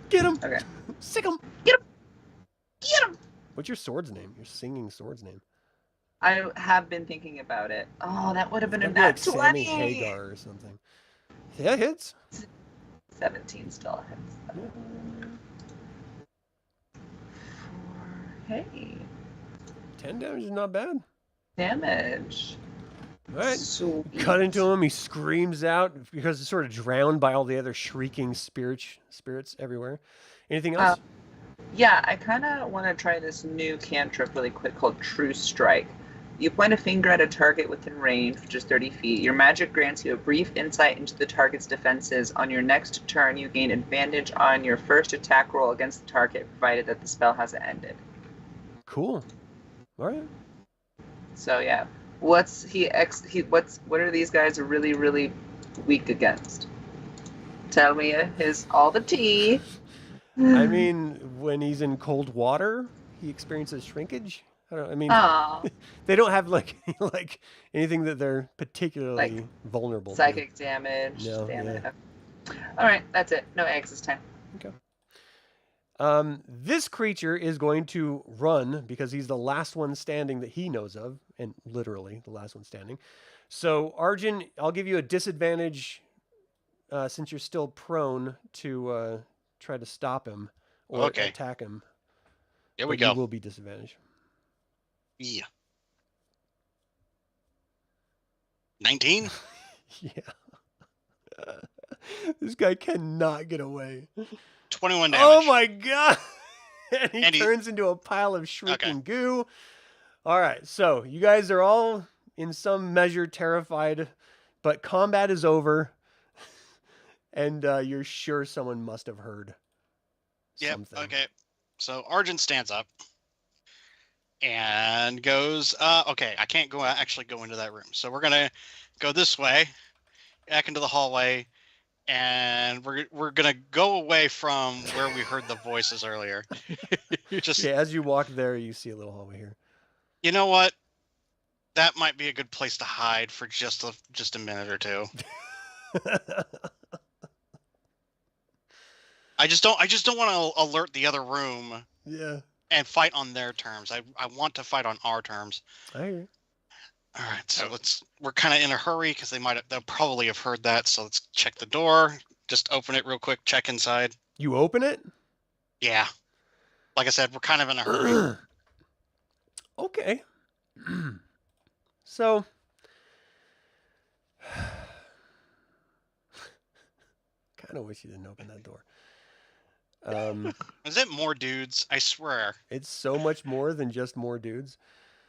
Get him. Okay. Sick him. Get him. What's your sword's name? Your singing sword's name? I have been thinking about it. Oh, that would have been a That'd be like nat Sammy 20. Hagar or something. Yeah, hits. 17 still hits. Hey, 10 damage is not bad. damage. All right. Sweet. Cut into him. He screams out because he's sort of drowned by all the other shrieking spirits everywhere. Anything else? Yeah, I kind of want to try this new cantrip really quick called True Strike. You point a finger at a target within range, which is 30 feet. Your magic grants you a brief insight into the target's defenses. On your next turn, you gain advantage on your first attack roll against the target, provided that the spell hasn't ended. Cool. All right. So yeah, what are these guys really, really weak against? Tell me all the tea. I mean, when he's in cold water, he experiences shrinkage. I don't. I mean, Aw, they don't have like anything that they're particularly vulnerable psychic damage. No, Damn yeah. it. All right, that's it. No eggs this time. to. This creature is going to run because he's the last one standing that he knows of, and literally the last one standing. So, Arjan, I'll give you a disadvantage since you're still prone to try to stop him or Okay. attack him. Here we but you go. will be disadvantaged. Yeah. 19? Yeah. This guy cannot get away. 21 damage. Oh my god! And he And he- turns into a pile of shrieking goo. All right, so you guys are all in some measure terrified, but combat is over, and you're sure someone must have heard Yep. something. Okay. So Arjan stands up and goes, okay, I can't actually go into that room. So we're going to go this way. back into the hallway, and we're gonna go away from where we heard the voices earlier. Just Yeah, as you walk there, you see a little hallway here. you know what? That might be a good place to hide for just a minute or two. I just don't want to alert the other room Yeah, and fight on their terms. I want to fight on our terms. I agree. All right, so we're kind of in a hurry because they'll probably have heard that. So let's check the door. Just open it real quick. Check inside. You open it? Yeah, like I said, we're kind of in a hurry. Okay. So, kind of wish you didn't open that door. Is it more dudes? I swear. It's so much more than just more dudes.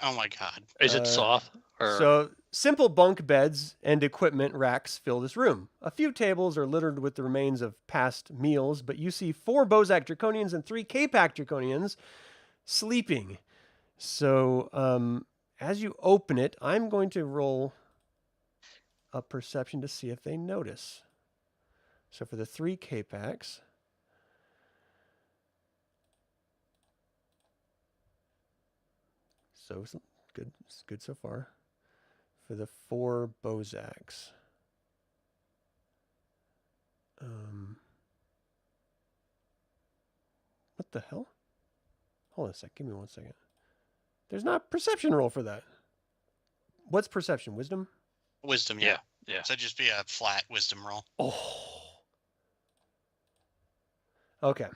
Oh my god. Is it soft? Or... So, simple bunk beds and equipment racks fill this room. A few tables are littered with the remains of past meals, but you see 4 Bozak Draconians and 3 K-Pack Draconians sleeping. So, as you open it, I'm going to roll a perception to see if they notice. So, for the 3 K-Packs... So good, it's good so far. For the 4 Bozaks. What the hell? Hold on a sec. Give me 1 second. There's not a perception roll for that. What's perception? Wisdom? Wisdom, Yeah. Yeah. So just be a flat wisdom roll. Oh. Okay.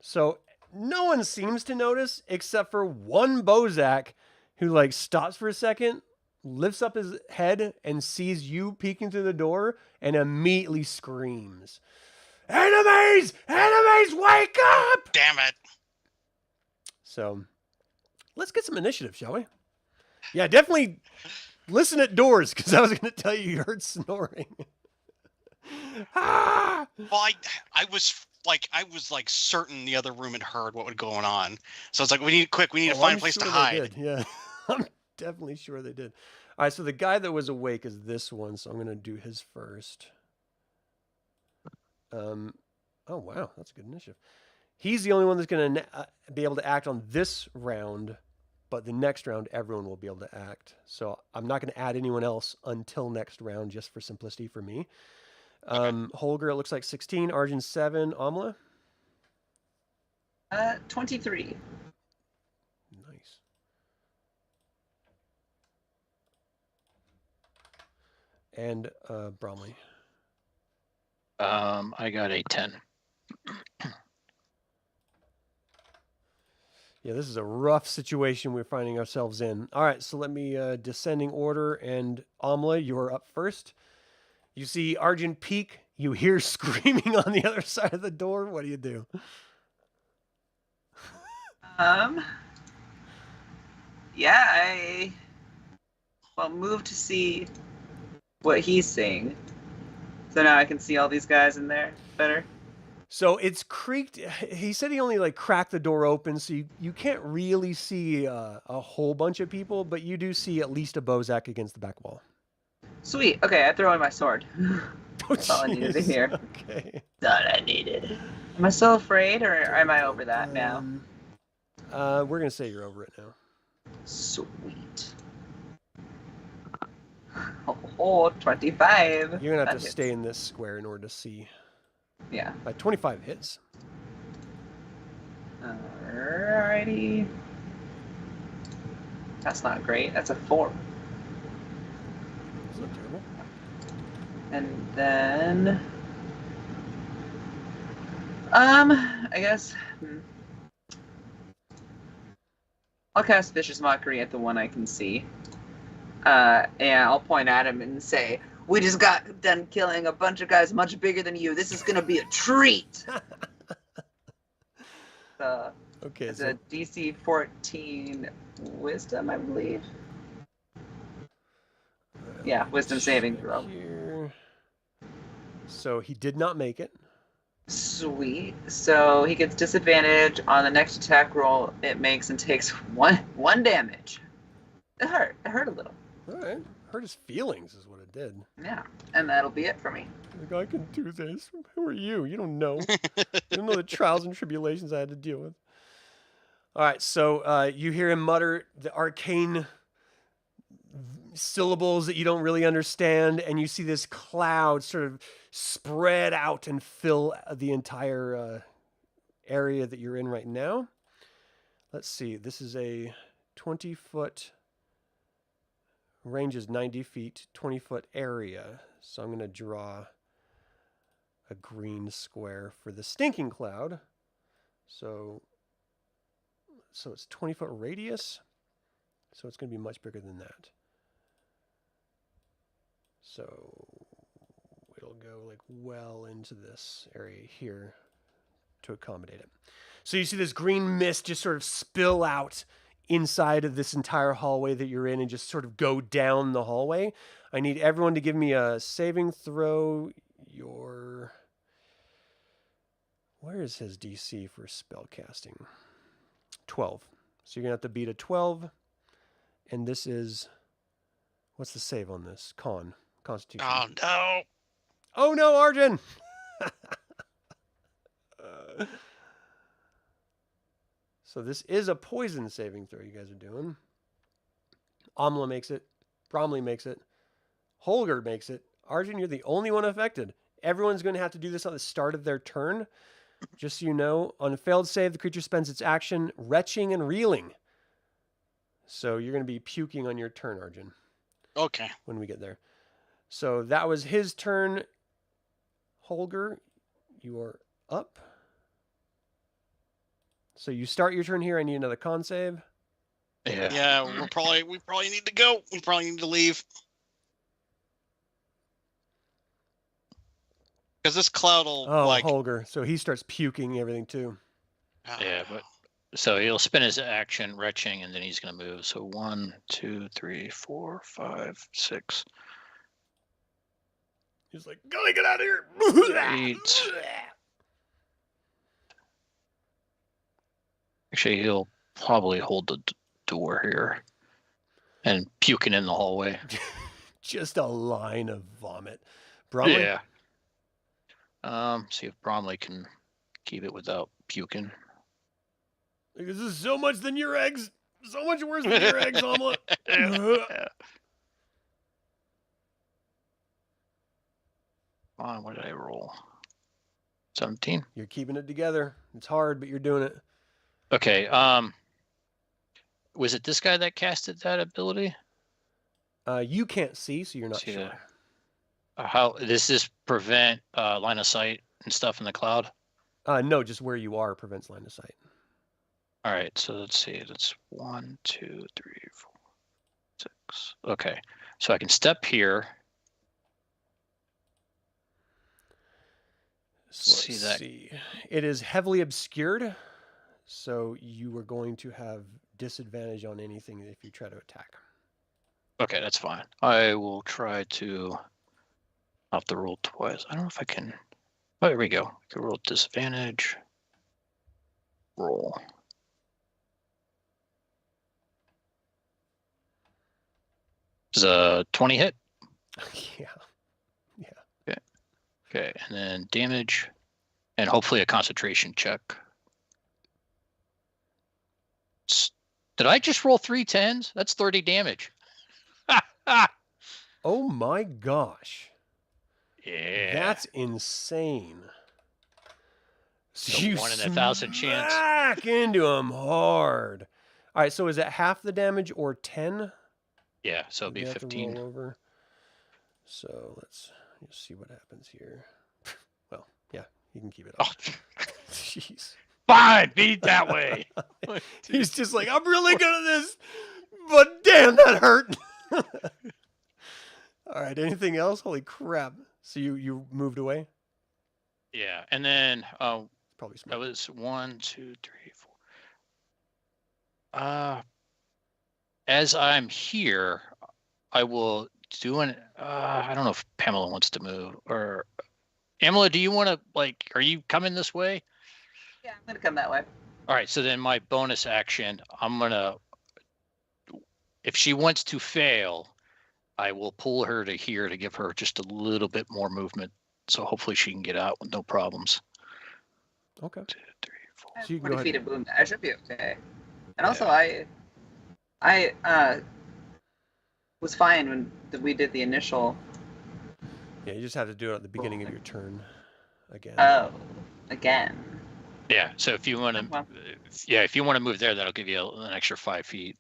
So no one seems to notice except for one Bozak who like stops for a second, lifts up his head and sees you peeking through the door and immediately screams, "Enemies! Enemies, wake up!" Damn it. So let's get some initiative, shall we? Yeah, definitely listen at doors because I was going to tell you heard snoring. Ah! Well, I was certain the other room had heard what was going on. So it's like, we need to find a place to hide. Yeah, I'm definitely sure they did. All right, so the guy that was awake is this one, so I'm going to do his first. Oh, wow, that's a good initiative. He's the only one that's going to be able to act on this round, but the next round, everyone will be able to act. So I'm not going to add anyone else until next round, just for simplicity for me. Holgr, it looks like 16. Arjan, 7. Aamela? 23. Nice. And Bromly? I got a 10. Yeah, this is a rough situation we're finding ourselves in. All right, so let me descending order, and Aamela, you're up first. You see Arjan peek. You hear screaming on the other side of the door. What do you do? Yeah, I move to see what he's seeing. So now I can see all these guys in there better. So it's creaked. He said he only like cracked the door open, so you can't really see a whole bunch of people, but you do see at least a Bozak against the back wall. Sweet. Okay, I throw in my sword. That's all I needed to hear. Okay. That's all I needed. Am I still afraid, or am I over that now? We're gonna say you're over it now. Sweet. Oh, 25. You're gonna have That to hits. stay in this square in order to see. Yeah. 25 hits. Alrighty. That's not great. That's a 4. That's not terrible. And then, I guess I'll cast Vicious Mockery at the one I can see. And I'll point at him and say, "We just got done killing a bunch of guys much bigger than you. This is gonna be a treat." Okay, It's so a DC 14 Wisdom, I believe. Yeah, Wisdom saving throw. here. So he did not make it. Sweet. So he gets disadvantage on the next attack roll it makes and takes one damage. It hurt. It hurt a little. All right. Hurt his feelings is what it did. Yeah, and that'll be it for me. Like, I can do this. Who are you? You don't know. You don't know the trials and tribulations I had to deal with. All right, so you hear him mutter the arcane syllables that you don't really understand, and you see this cloud sort of spread out and fill the entire area that you're in right now. Let's see. This is a 20-foot... Range is 90 feet, 20-foot area. So I'm going to draw a green square for the stinking cloud. So it's 20-foot radius. So it's going to be much bigger than that. So it'll go like well into this area here to accommodate it. So you see this green mist just sort of spill out inside of this entire hallway that you're in and just sort of go down the hallway. I need everyone to give me a saving throw. Where is his DC for spell casting? 12. So you're going to have to beat a 12. And this is... What's the save on this? Constitution. Oh, no. Oh, no, Arjan! So this is a poison saving throw you guys are doing. Aamela makes it. Bromly makes it. Holgr makes it. Arjan, you're the only one affected. Everyone's going to have to do this on the start of their turn. Just so you know, on a failed save, the creature spends its action retching and reeling. So you're going to be puking on your turn, Arjan. Okay. When we get there. So that was his turn. Holgr, you are up. So you start your turn here. I need another con save. Yeah, we probably need to go. We probably need to leave. Because this cloud will Holgr. So he starts puking everything too. Yeah, but so he'll spend his action retching, and then he's going to move. So 1, 2, 3, 4, 5, 6. He's like, gotta get out of here. 8. Actually, he'll probably hold the door here and puking in the hallway. Just a line of vomit. Bromly? Yeah. See if Bromley can keep it without puking. Like, this is so much than your eggs. So much worse than your eggs, Aamela. Yeah. Come on, what did I roll? 17. You're keeping it together. It's hard, but you're doing it. Okay. Was it this guy that casted that ability? You can't see, so you're not See sure. How does this prevent line of sight and stuff in the cloud? No, just where you are prevents line of sight. All right, so let's see. That's 1, 2, 3, 4, 6. Okay, so I can step here. So See let's that? see. It is heavily obscured, so you are going to have disadvantage on anything if you try to attack. Okay, that's fine. I will try to. I'll have to roll twice. I don't know if I can. Oh, there we go. I can roll disadvantage. Roll. Does a 20 hit? Yeah. Okay, and then damage, and hopefully a concentration check. Did I just roll 3 10s? That's 30 damage. Oh my gosh. Yeah. That's insane. So The you 1 in 1,000 chance. smack into him hard. All right, so is it half the damage or 10? Yeah, so it'll be You have to 15. roll over. So let's just see what happens here. Well, yeah, you can keep it up. Oh, Jeez. fine, be it that way. He's just like, I'm really good at this, but damn, that hurt. All right, anything else? Holy crap. So you moved away? Yeah, and then Probably that smart. was 1, 2, 3, 4. As I'm here, I will do an. I don't know if Pamela wants to move or Aamela. Do you want to Are you coming this way? Yeah, I'm gonna come that way. All right. So then my bonus action, I'm gonna. If she wants to fail, I will pull her to here to give her just a little bit more movement. So hopefully she can get out with no problems. Okay. 2, 3, 4. I have So you can 40 go feet ahead. of movement. I should be okay. And Yeah. also, I was fine when we did the initial. Yeah, you just have to do it at the beginning of your turn again. Oh, again. Yeah. So if you want to, Well. if you want to move there, that'll give you an extra 5 feet.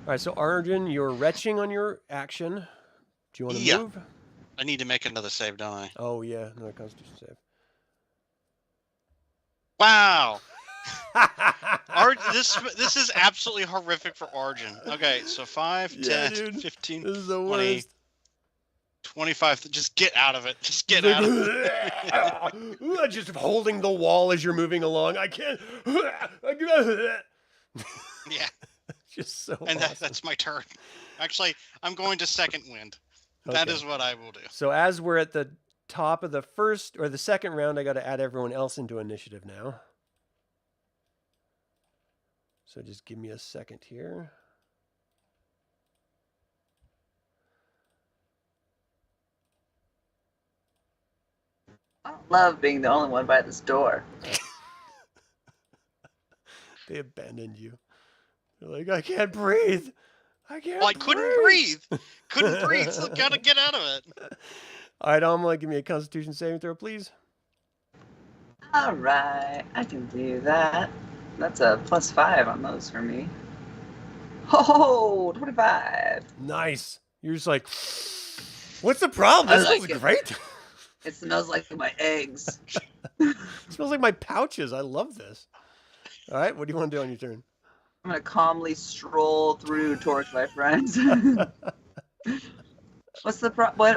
All right, so Arjan, you're retching on your action. Do you want to Yeah. move? I need to make another save, don't I? Oh, yeah, another Constitution save. Wow. This is absolutely horrific for Arjan. Okay, so 5, Yeah, 10, dude. 15, This is the 20, worst. 25. Just get out of it. Just get He's out of it. like, just holding the wall as you're moving along. I can't. Yeah, Just so and awesome. that's my turn. Actually, I'm going to second wind. That Okay. is what I will do. So as we're at the top of the first or the second round, I got to add everyone else into initiative now. So just give me a second here. I don't love being the only one by this door. They abandoned you. They're like, I can't breathe. I can't Well, I couldn't breathe. Couldn't breathe, so gotta get out of it. All right, Aamela, give me a Constitution saving throw, please. All right, I can do that. That's a +5 on those for me. Oh, 25. Nice. You're just like, what's the problem? This I smells like it. great. It smells like my eggs. It smells like my pouches. I love this. All right, what do you want to do on your turn? I'm gonna calmly stroll through towards my friends. What's the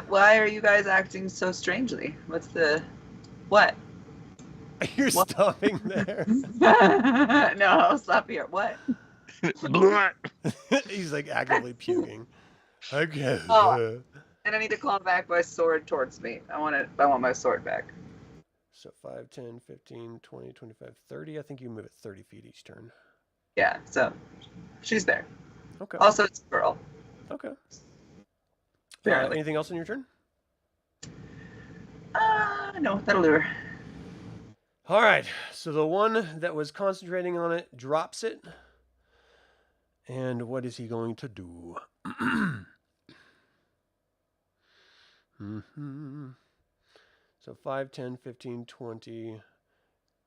Why are you guys acting so strangely? What's the what? You're What? stopping there. No, I'll stop here. What? He's like actively puking. Okay. Oh. And I need to call back my sword towards me. I want my sword back. So 5, 10, 15, 20, 25, 30. I think you move it 30 feet each turn. Yeah, so she's there. Okay. Also, it's a girl. Okay. Apparently. Anything else on your turn? No, that'll do her. All right. So the one that was concentrating on it drops it. And what is he going to do? So 5, 10, 15, 20,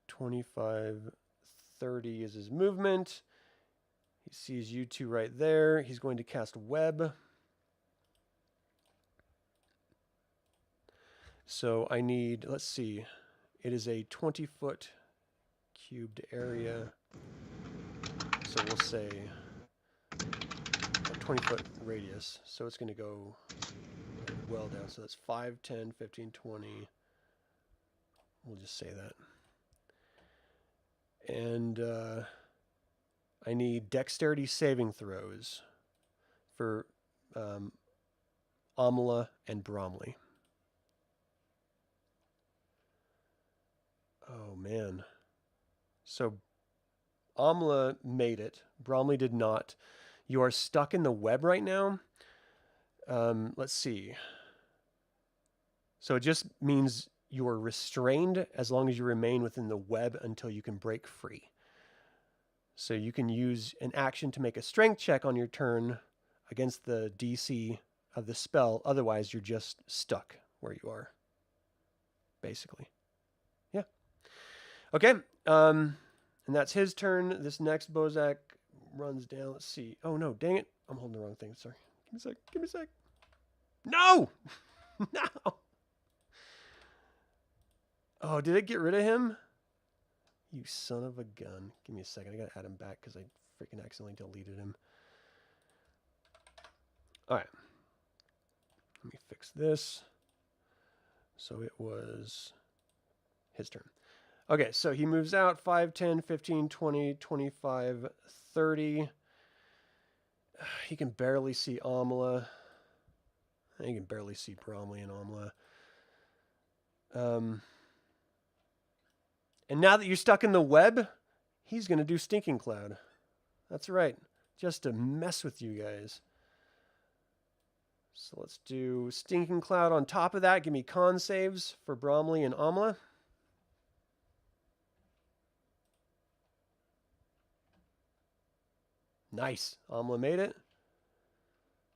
25, 30 is his movement. He sees you two right there. He's going to cast Web. So I need, let's see, it is a 20-foot cubed area. So we'll say a 20-foot radius. So it's going to go well down. So that's 5, 10, 15, 20. We'll just say that. And I need dexterity saving throws for Aamela and Bromly. Oh, man. So Aamela made it. Bromly did not. You are stuck in the web right now. Let's see. So it just means you are restrained as long as you remain within the web until you can break free. So you can use an action to make a strength check on your turn against the DC of the spell. Otherwise, you're just stuck where you are, basically. Yeah. Okay. And that's his turn. This next Bozak runs down. Let's see. Oh, no. Dang it. I'm holding the wrong thing. Sorry. Give me a sec. Give me a sec. No! No! Oh, did it get rid of him? You son of a gun. Give me a second. I gotta add him back because I freaking accidentally deleted him. Alright. Let me fix this. So it was his turn. Okay, so he moves out 5, 10, 15, 20, 25, 30. He can barely see Aamela. He can barely see Bromly and Aamela. And now that you're stuck in the web, he's going to do Stinking Cloud. That's right. Just to mess with you guys. So let's do Stinking Cloud on top of that. Give me con saves for Bromly and Aamela. Nice. Aamela made it.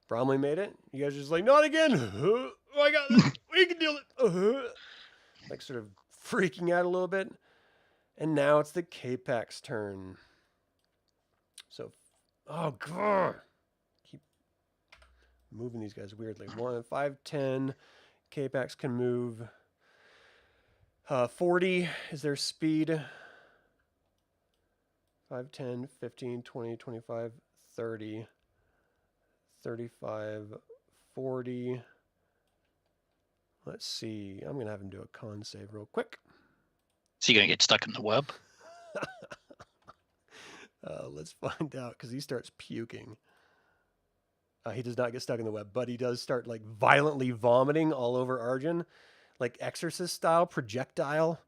Bromly made it. You guys are just like, not again. Oh, I got this. We can deal it. Like sort of freaking out a little bit. And now it's the Capex turn. So, oh god. Keep moving these guys weirdly. 1, 5, 10. Capex can move 40 is their speed. 5, 10, 15, 20, 25, 30, 35, 40. Let's see. I'm going to have him do a con save real quick. Is he going to get stuck in the web? Let's find out because he starts puking. He does not get stuck in the web, but he does start like violently vomiting all over Arjan, like Exorcist style, projectile.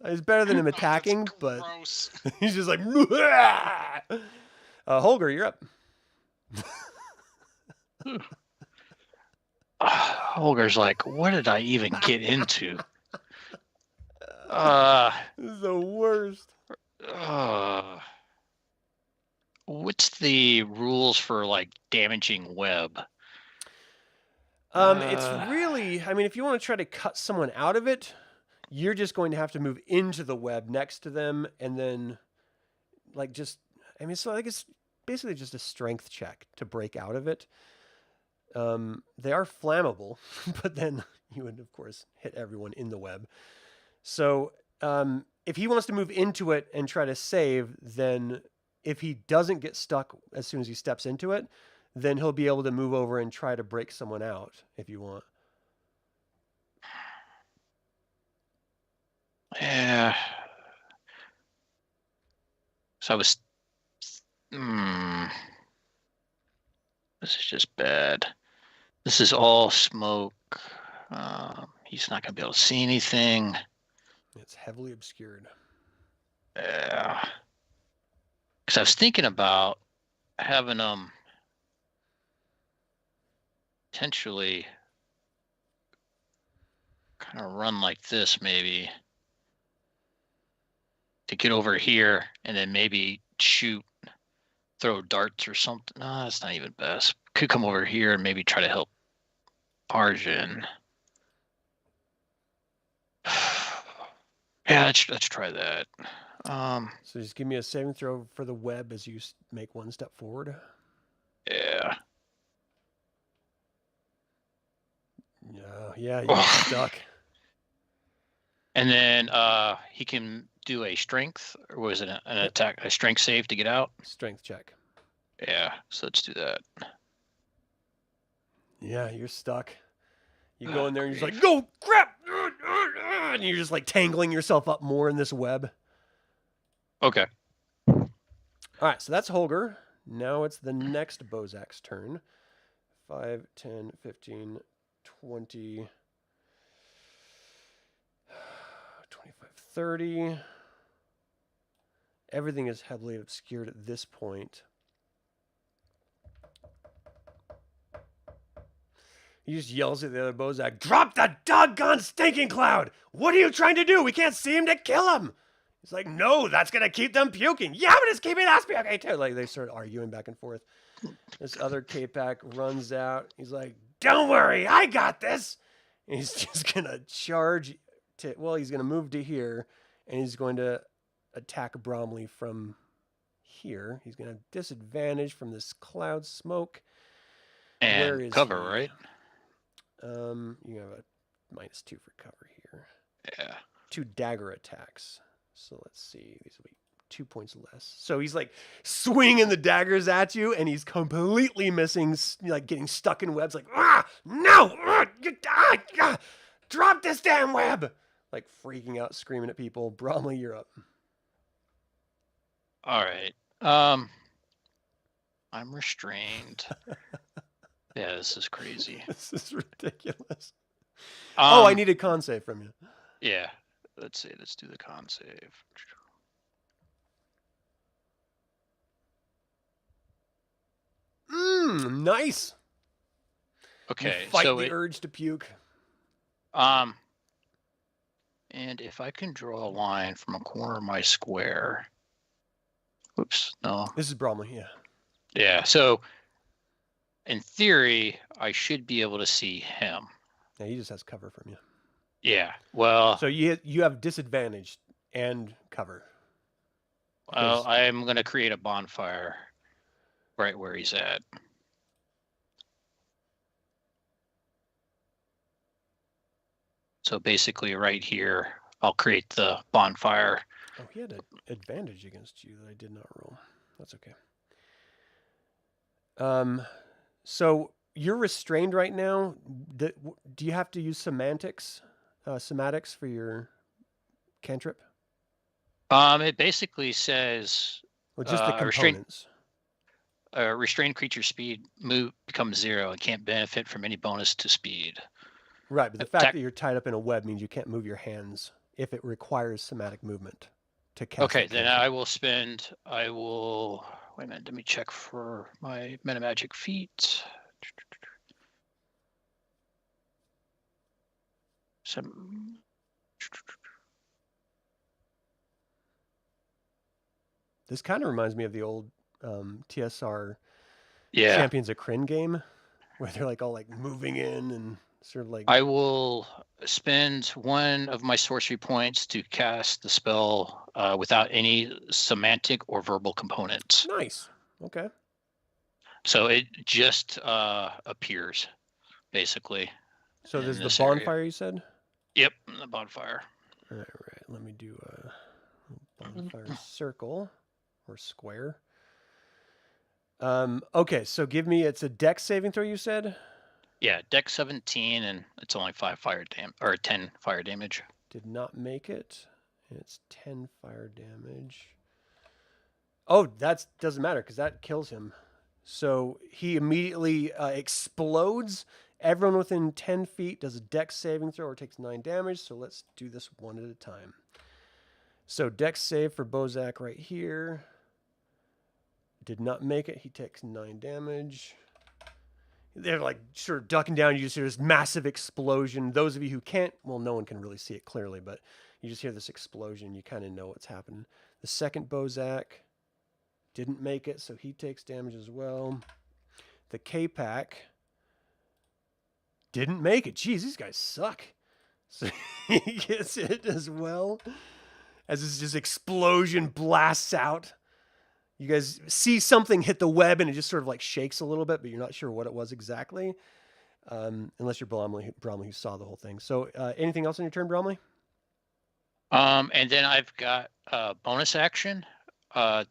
It's better than him attacking, but he's just like, Holgr, you're up. Holger's like, what did I even get into? This is the worst. What's the rules for like damaging web? It's really, I mean, if you want to try to cut someone out of it, you're just going to have to move into the web next to them and then like just, I mean, so like it's basically just a strength check to break out of it. They are flammable, but then you would, of course, hit everyone in the web. So if he wants to move into it and try to save, then if he doesn't get stuck as soon as he steps into it, then he'll be able to move over and try to break someone out if you want. Yeah. So I was... This is just bad. This is all smoke. He's not going to be able to see anything. It's heavily obscured. Yeah. Because I was thinking about having potentially kind of run like this maybe to get over here and then maybe throw darts or something. No, that's not even best. Could come over here and maybe try to help Arjan. Yeah, let's try that. So just give me a saving throw for the web as you make one step forward. Yeah. Yeah, you're stuck. And then he can do a strength, or was it an attack, a strength save to get out? Strength check. Yeah, so let's do that. Yeah, you're stuck. You go in there and you're just like, go, crap! And you're just like tangling yourself up more in this web. Okay. All right, so that's Holgr. Now it's the next Bozak's turn. 5, 10, 15, 20, 25, 30. Everything is heavily obscured at this point. He just yells at the other Bozak, drop the doggone stinking cloud! What are you trying to do? We can't see him to kill him! He's like, no, that's going to keep them puking. Yeah, but it's keeping us puking too. Like, they start arguing back and forth. This other K-Pack runs out. He's like, don't worry, I got this. And he's just going to charge to, well, he's going to move to here, and he's going to attack Bromly from here. He's going to have disadvantage from this cloud smoke. And Where is cover, he? right? You have a -2 for cover here. Yeah. 2 dagger attacks. So let's see. These will be 2 points less. So he's like swinging the daggers at you, and he's completely missing, like getting stuck in webs. Like, no, drop this damn web! Like freaking out, screaming at people. Bromly, you're up. All right. I'm restrained. Yeah, this is crazy. This is ridiculous. I need a con save from you. Yeah. Let's see. Let's do the con save. Nice. Okay, You fight so the urge to puke. and if I can draw a line from a corner of my square. Oops, no. This is Bromly, yeah. Yeah, so in theory, I should be able to see him. Yeah, he just has cover from you. Yeah, well, So you have disadvantage and cover. because- I'm going to create a bonfire right where he's at. So basically right here, I'll create the bonfire. Oh, he had an advantage against you that I did not roll. That's okay. So you're restrained right now. Do you have to use somatics for your cantrip? It basically says Or just the restrained- components? restrained creature speed becomes 0 and can't benefit from any bonus to speed. Right, but the fact Tec- that you're tied up in a web means you can't move your hands if it requires somatic movement to cast. Okay, that then cantrip. wait a minute, let me check for my metamagic feat. This kind of reminds me of the old TSR Yeah, Champions of Krynn game, where they're like all like moving in and sort of like. I will spend one of my sorcery points to cast the spell without any semantic or verbal components. Nice. Okay. So it just appears, basically. So in there's the this area. bonfire you said? Yep, the bonfire. All right. Let me do a bonfire circle or square. Okay, so it's a dex saving throw you said? Yeah, deck 17, and it's only 10 fire damage. Did not make it. It's 10 fire damage. Oh, that doesn't matter because that kills him. So he immediately explodes. Everyone within 10 feet does a dex saving throw or takes 9 damage. So let's do this one at a time. So dex save for Bozak right here. Did not make it. He takes 9 damage. They're like sort of ducking down. You just hear this massive explosion. Those of you who can't, well, no one can really see it clearly, but you just hear this explosion. You kind of know what's happening. The second Bozak didn't make it, so he takes damage as well. The K-Pack didn't make it. Jeez, these guys suck. So he gets it as well. As this just explosion blasts out. You guys see something hit the web and it just sort of like shakes a little bit, but you're not sure what it was exactly. Unless you're Bromly who saw the whole thing. So anything else on your turn, Bromly? And then I've got a bonus action.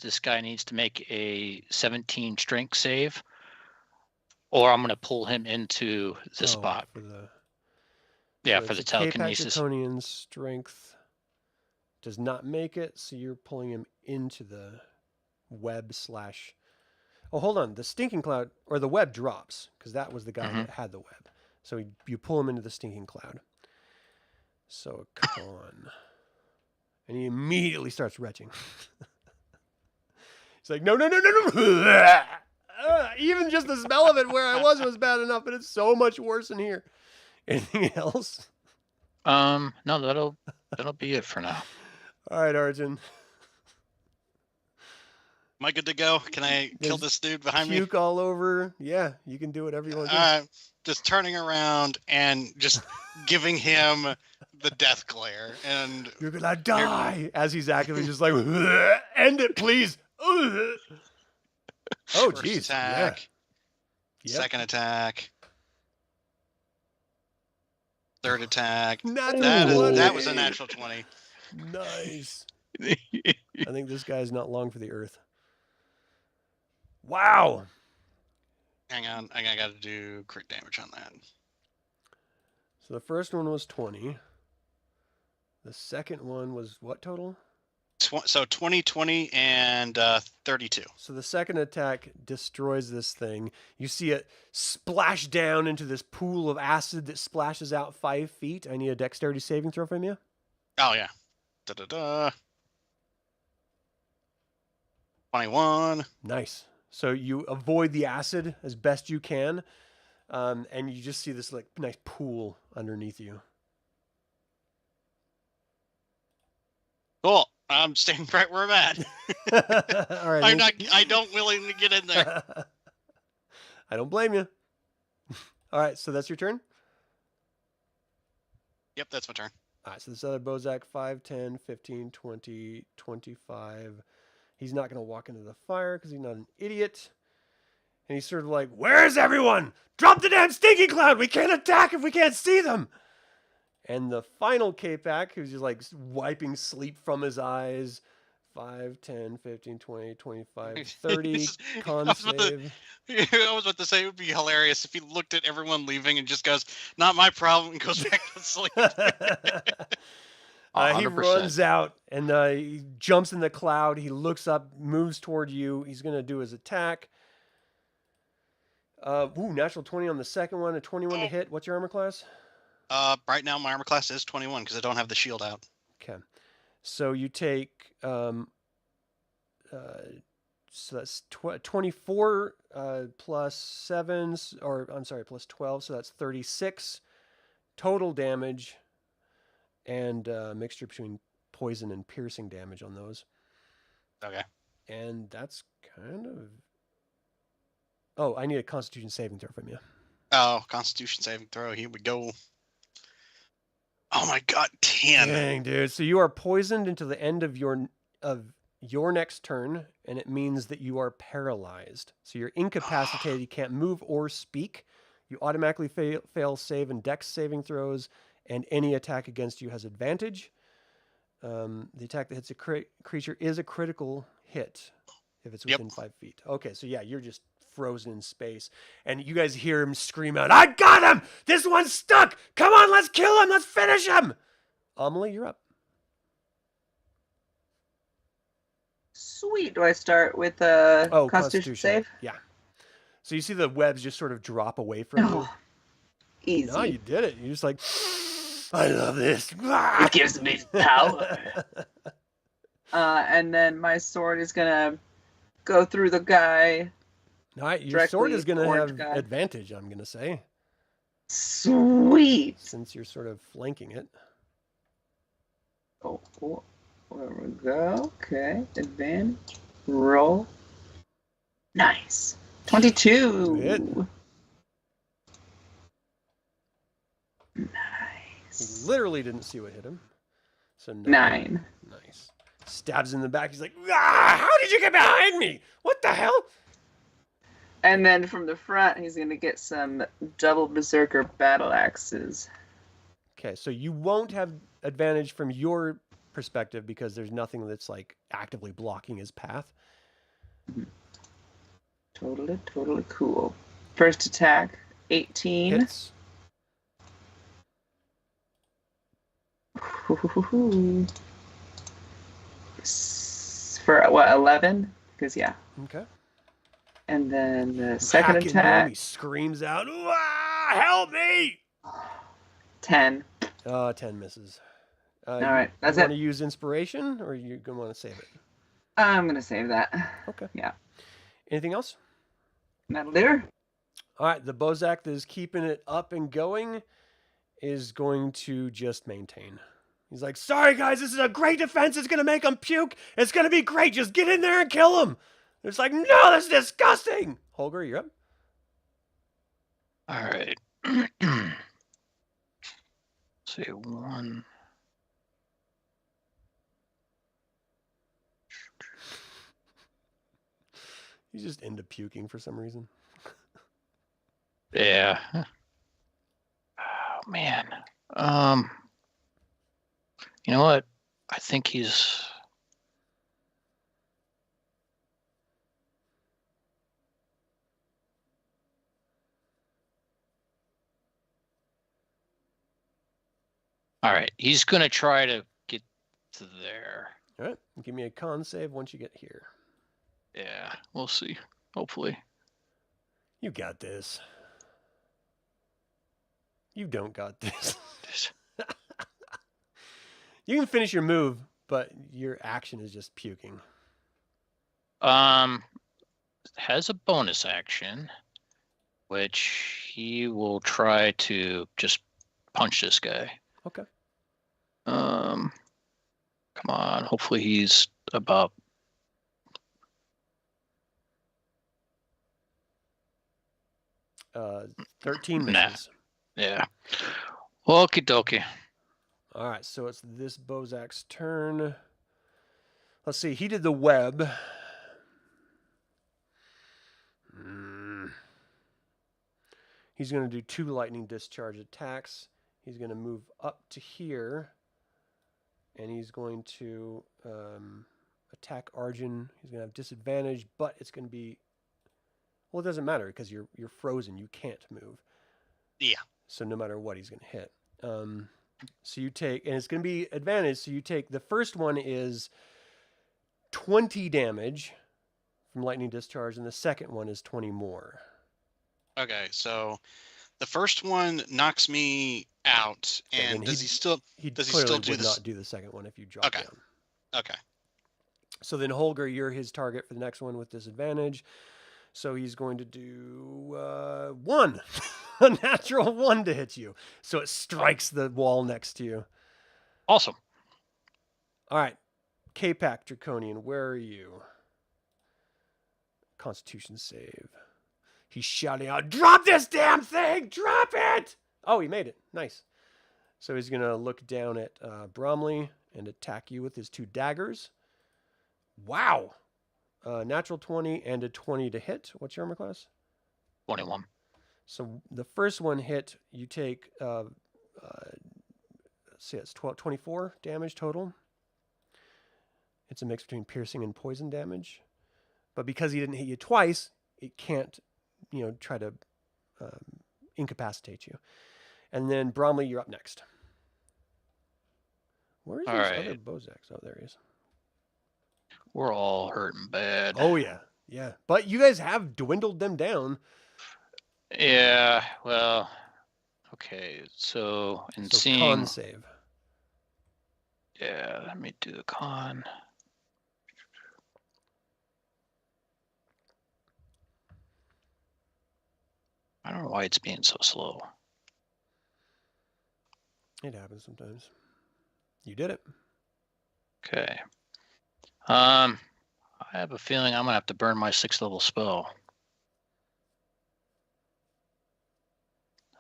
This guy needs to make a 17 strength save, or I'm going to pull him into the spot. For the telekinesis. Draconian strength does not make it, so you're pulling him into the web / Oh, hold on. The stinking cloud or the web drops because that was the guy that had the web. So you pull him into the stinking cloud. So con. And he immediately starts retching. He's like, no. Even just the smell of it where I was bad enough, but it's so much worse in here. Anything else? No, that'll be it for now. All right, Arjan. Am I good to go? Can I kill There's this dude behind me? Puke all over. Yeah, you can do whatever you want to do. Just turning around and just giving him the death glare. And You're gonna die as he's actively just like, end it, please. Oh, first jeez. attack, Yeah. second attack, third attack. Natural That was a 20. natural 20. Nice. I think this guy's not long for the earth. Wow. Hang on, I got to do crit damage on that. So the first one was 20. The second one was what total? So 20, 20, and 32. So the second attack destroys this thing. You see it splash down into this pool of acid that splashes out 5 feet. I need a dexterity saving throw from you. Oh, yeah. Da-da-da. 21. Nice. So you avoid the acid as best you can, and you just see this like nice pool underneath you. Cool. I'm staying right where I'm at. All right. I don't willingly get in there. I don't blame you. All right, so that's your turn? Yep, that's my turn. All right, so this other Bozak, 5, 10, 15, 20, 25. He's not going to walk into the fire because he's not an idiot. And he's sort of like, where's everyone? Drop the damn stinky cloud. We can't attack if we can't see them. And the final K-Pack, who's just like wiping sleep from his eyes. 5, 10, 15, 20, 25, 30. Con save. I was about to say it would be hilarious if he looked at everyone leaving and just goes, not my problem, and goes back to sleep. He runs out and he jumps in the cloud. He looks up, moves toward you. He's going to do his attack. Natural 20 on the second one, a 21 to hit. What's your armor class? Right now my armor class is 21 because I don't have the shield out. Okay. So you take, so that's 24 plus 7, or I'm sorry, plus 12. So that's 36 total damage, and a mixture between poison and piercing damage on those. Okay. And that's kind of... Oh, I need a Constitution saving throw from you. Oh, Constitution saving throw. Here we go. Oh my god, 10. Dang, dude. So you are poisoned until the end of your next turn, and it means that you are paralyzed. So you're incapacitated. You can't move or speak. You automatically fail save and dex saving throws, and any attack against you has advantage. The attack that hits a creature is a critical hit if it's within 5 feet. Okay, so yeah, you're just frozen in space, and you guys hear him scream out, I got him! This one's stuck! Come on, let's kill him! Let's finish him! Aamela, you're up. Sweet. Do I start with a Constitution save? Yeah. So you see the webs just sort of drop away from you. Easy. No, you did it. You're just like, I love this. It gives me power. And then my sword is gonna go through the guy. All right, your sword is going to have advantage, I'm going to say. Sweet. Since you're sort of flanking it. Oh, there we go. Okay, advantage. Roll. Nice. 22. Good. Nice. He literally didn't see what hit him. So 9. Nice. Stabs in the back. He's like, how did you get behind me? What the hell? And then from the front, he's going to get some double berserker battle axes. Okay, so you won't have advantage from your perspective because there's nothing that's like actively blocking his path. Totally cool. First attack, 18. Hits. For what, 11? Because, yeah. Okay. And then the second attack. He screams out, help me! 10. 10 misses. All right, that's you it. Want to use inspiration, or you going to want to save it? I'm going to save that. Okay. Yeah. Anything else? That'll do. All right, the Bozak that is keeping it up and going is going to just maintain. He's like, sorry, guys, this is a great defense. It's going to make them puke. It's going to be great. Just get in there and kill them. It's like, no, that's disgusting. Holgr, you're up. All right. Say 1. He's just into puking for some reason. Yeah. Oh, man. You know what? I think he's... All right, he's going to try to get to there. All right, give me a con save once you get here. Yeah, we'll see. Hopefully. You got this. You don't got this. You can finish your move, but your action is just puking. has a bonus action, which he will try to just punch this guy. Okay. Come on. Hopefully he's about 13 Nah. misses. yeah. Okie dokie. All right, so it's this Bozak's turn. Let's see. He did the web. He's going to do 2 lightning discharge attacks. He's going to move up to here, and he's going to attack Arjan. He's going to have disadvantage, but it's going to be, well, it doesn't matter because you're frozen. You can't move. Yeah. So no matter what, he's going to hit. So you take, and it's going to be advantage. So you take, the first one is 20 damage from lightning discharge, and the second one is 20 more. Okay, so the first one knocks me out, So and then does he still Does he still do would this? not do the second one if you drop Okay. down. Okay. So then Holgr, you're his target for the next one with disadvantage. So he's going to do 1, a natural 1 to hit you. So it strikes the wall next to you. Awesome. All right, K-Pack Draconian, where are you? Constitution save. He's shouting out, "Drop this damn thing! Drop it!" Oh, he made it. Nice. So he's going to look down at Bromly and attack you with his 2 daggers. Wow. Natural 20 and a 20 to hit. What's your armor class? 21. So the first one hit, you take, let's see, it's 24 damage total. It's a mix between piercing and poison damage. But because he didn't hit you twice, it can't, try to incapacitate you. And then Bromly, you're up next. Where's All this right. other Bozak? Oh, there he is. We're all hurting bad. Oh, yeah. Yeah. But you guys have dwindled them down. Yeah, well, okay. So, in So seeing... con save. Yeah, let me do the con. I don't know why it's being so slow. It happens sometimes. You did it. Okay. I have a feeling I'm gonna have to burn my 6th level spell.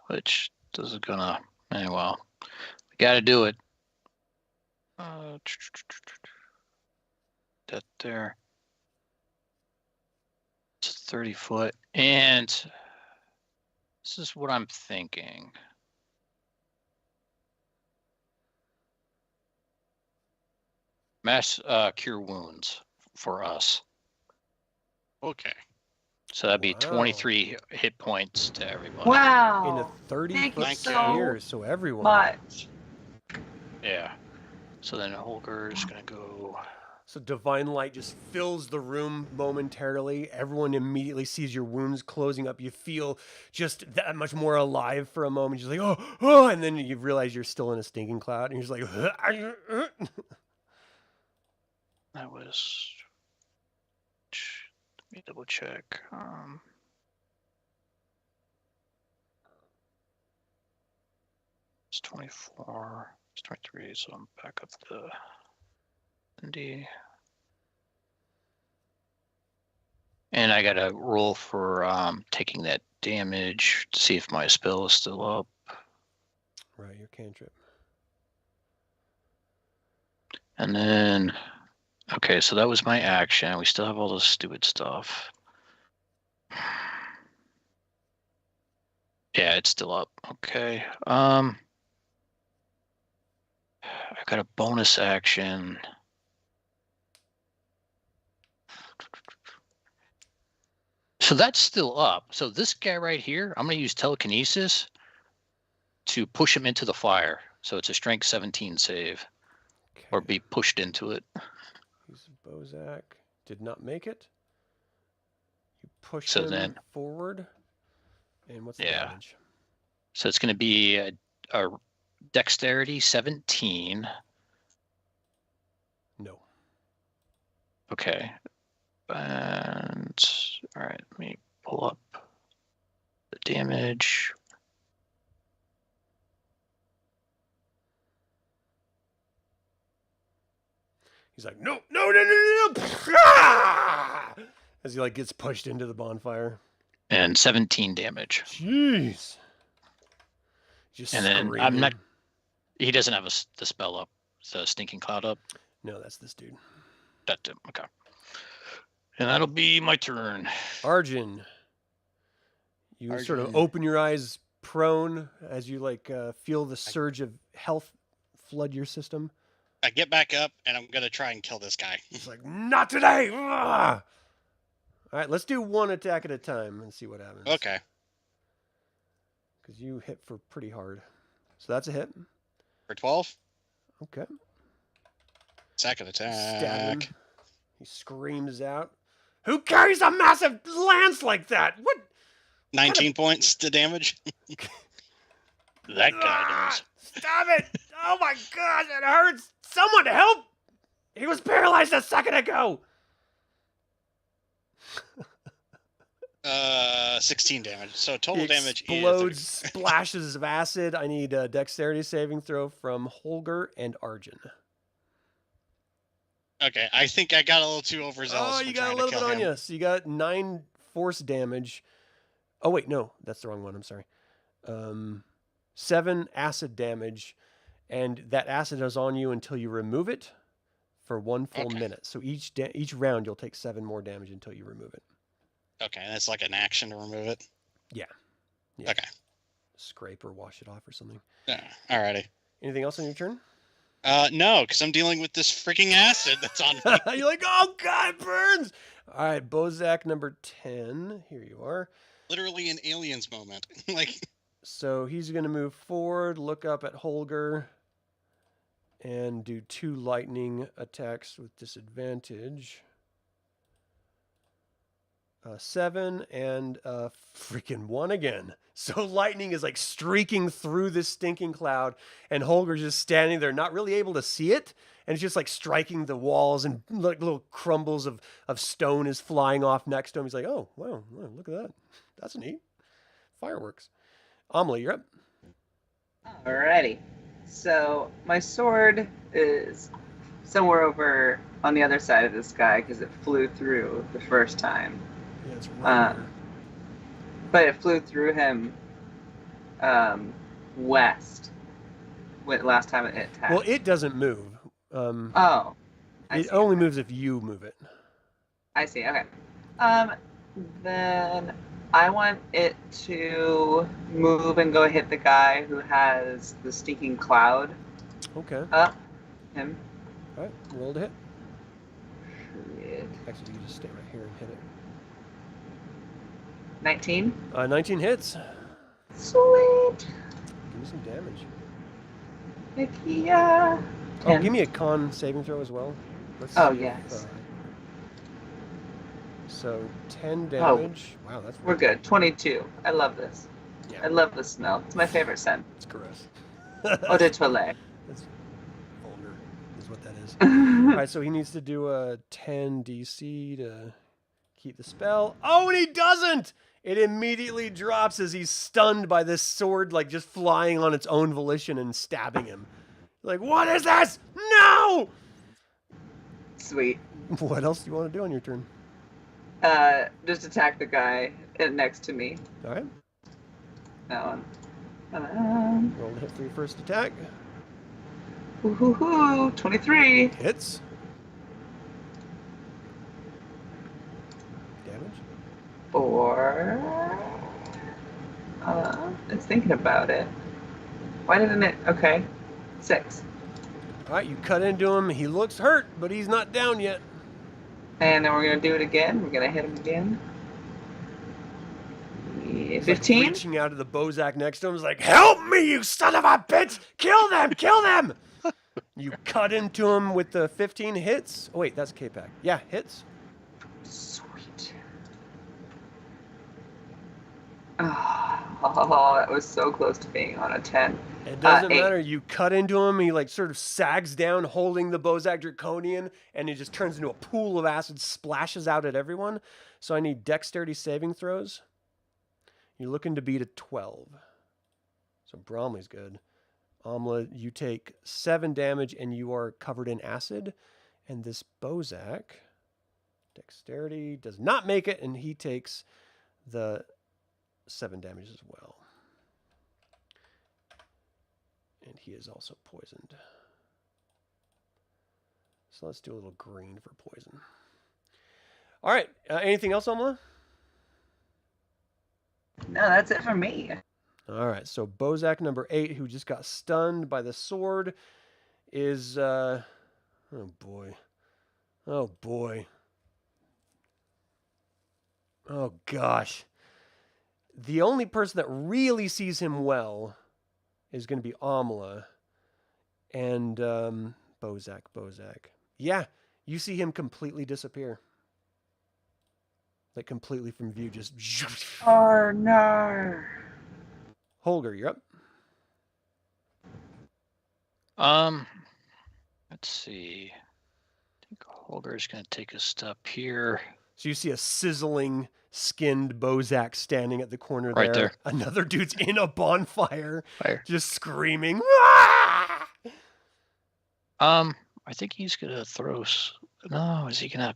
Which is gonna, well, we gotta do it. That there. It's 30 foot. And this is what I'm thinking. Mass cure wounds for us. Okay. So that'd be Wow. 23 hit points to everybody. In a Wow. 30-foot Thank you sphere, so everyone. Much. Yeah. So then Holgr is gonna go. So divine light just fills the room momentarily. Everyone immediately sees your wounds closing up. You feel just that much more alive for a moment. You're just like, oh, and then you realize you're still in a stinking cloud, and you're just like, That was. Let me double check. It's 24. It's 23. So I'm back up to D. And I got to roll for taking that damage to see if my spell is still up. right, your cantrip. And then, okay, so that was my action. We still have all this stupid stuff. Yeah, it's still up. Okay. I got a bonus action. So that's still up. So this guy right here, I'm going to use telekinesis to push him into the fire. So it's a strength 17 save, or Okay. be pushed into it. He's Bozak. Did not make it. You push So him then- forward. And what's the Yeah. damage? So it's going to be a dexterity 17. No. Okay. And points. All right, let me pull up the damage. He's like, no, no, no, no, no, no. Ah! As he like gets pushed into the bonfire. And 17 damage. Jeez. Just And then screaming. I'm not. He doesn't have the spell up. The stinking cloud up. No, that's this dude. That's him. Okay. And that'll be my turn. Arjan. You sort of Arjan. open your eyes prone as you like feel the surge of health flood your system. I get back up and I'm gonna try and kill this guy. It's like, not today. Ah! All right, let's do one attack at a time and see what happens. Okay. Because you hit for pretty hard. So that's a hit. For 12. Okay. Second attack. Stab him. He screams out, "Who carries a massive lance like that? What?" 19 points to damage. That guy does. Stop it! Oh my gosh, it hurts! Someone help! He was paralyzed a second ago! 16 damage. So total He damage explodes, is splashes of acid. I need a dexterity saving throw from Holgr and Arjan. Okay, I think I got a little too overzealous. Oh, for you got a trying little to bit kill on him. you. So you got 9 force damage. Oh wait, no, that's the wrong one. I'm sorry. 7 acid damage, and that acid is on you until you remove it for 1 full Okay. minute. So each round you'll take 7 more damage until you remove it. Okay, that's like an action to remove it. Yeah. Okay. Scrape or wash it off or something. Yeah. Alrighty. Anything else on your turn? No, because I'm dealing with this freaking acid that's on me. You're like, oh god, it burns. All right, Bozak number 10. Here you are. Literally an aliens moment. Like, So he's going to move forward, look up at Holgr, and do 2 lightning attacks with disadvantage. 7 and freaking 1 again. So lightning is like streaking through this stinking cloud, and Holger's just standing there, not really able to see it, and it's just like striking the walls, and like little crumbles of stone is flying off next to him. He's like, oh, wow, look at that. That's neat. Fireworks. Aamela, you're up. Alrighty. So my sword is somewhere over on the other side of this guy because it flew through the first time. Yeah, it's right here. But it flew through him west last time it attacked. Well, it doesn't move. Oh. I It see. only moves if you move it. I see. Okay. Then I want it to move and go hit the guy who has the stinking cloud Okay. up him. All right. Roll to hit. Shit. Actually, you just stay right here and hit it. 19. 19 hits. Sweet. Give me some damage. Heck yeah. Oh, 10. give me a con saving throw as well. Let's Oh, see if, yes. So 10 damage. Wow, that's We're good. 22. I love this. Yeah. I love the smell. It's my favorite scent. It's gross. Eau de toilette. That's vulgar, is what that is. All right, so he needs to do a 10 DC to keep the spell. Oh, and he doesn't! It immediately drops as he's stunned by this sword, like just flying on its own volition and stabbing him. Like, what is this? No! Sweet. What else do you want to do on your turn? Just attack the guy next to me. All right, That one. roll to hit for your first attack. 23. Hits. Damage. Or it's thinking about it. Why didn't it? Okay, 6. All right, you cut into him. He looks hurt, but he's not down yet. And then we're gonna do it again. We're gonna hit him again. He's like 15. reaching out to the Bozak next to him. He's like, "Help me, you son of a bitch! Kill them! Kill them!" You cut into him with the 15 hits. Oh wait, that's K-Pack. Yeah, hits. Sweet. Oh, that was so close to being on a 10. It doesn't 8. matter. You cut into him. He like sort of sags down, holding the Bozak Draconian, and he just turns into a pool of acid, splashes out at everyone. So I need dexterity saving throws. You're looking to beat a 12. So Bromley's good. Aamela, you take 7 damage, and you are covered in acid. And this Bozak, dexterity, does not make it, and he takes the 7 damage as well. And he is also poisoned. So let's do a little green for poison. All right. Anything else, Aamela? No, that's it for me. All right. So Bozak number 8, who just got stunned by the sword, is... oh, boy. Oh, boy. Oh, gosh. The only person that really sees him well is going to be Aamela and Bozak. Yeah, you see him completely disappear. Like completely from view, just... Oh, no. Holgr, you're up. Let's see. I think Holger's going to take a step here. So you see a sizzling, skinned Bozak standing at the corner there. Right there. Another dude's in a bonfire, Fire. just screaming. "Ah!" I think he's going to throw... No, is he going to...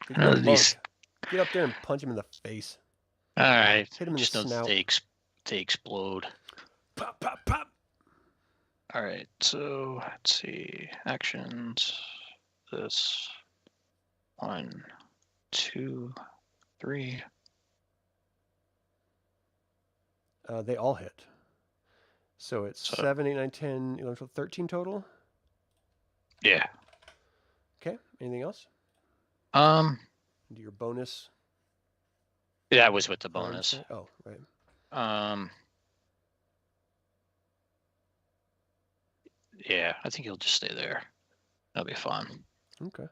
He's a monk. Get up there and punch him in the face. All right. Hit him in the Just know snout. they explode. Pop, pop, pop. All right. So let's see. Actions. This. 1, 2, 3. They all hit. So it's 7, 8, 9, 10, 11, 12, 13 total. Yeah. Okay. Anything else? Do your bonus. That was with the bonus. Oh, right. Yeah, I think he'll just stay there. That'll be fun. Okay.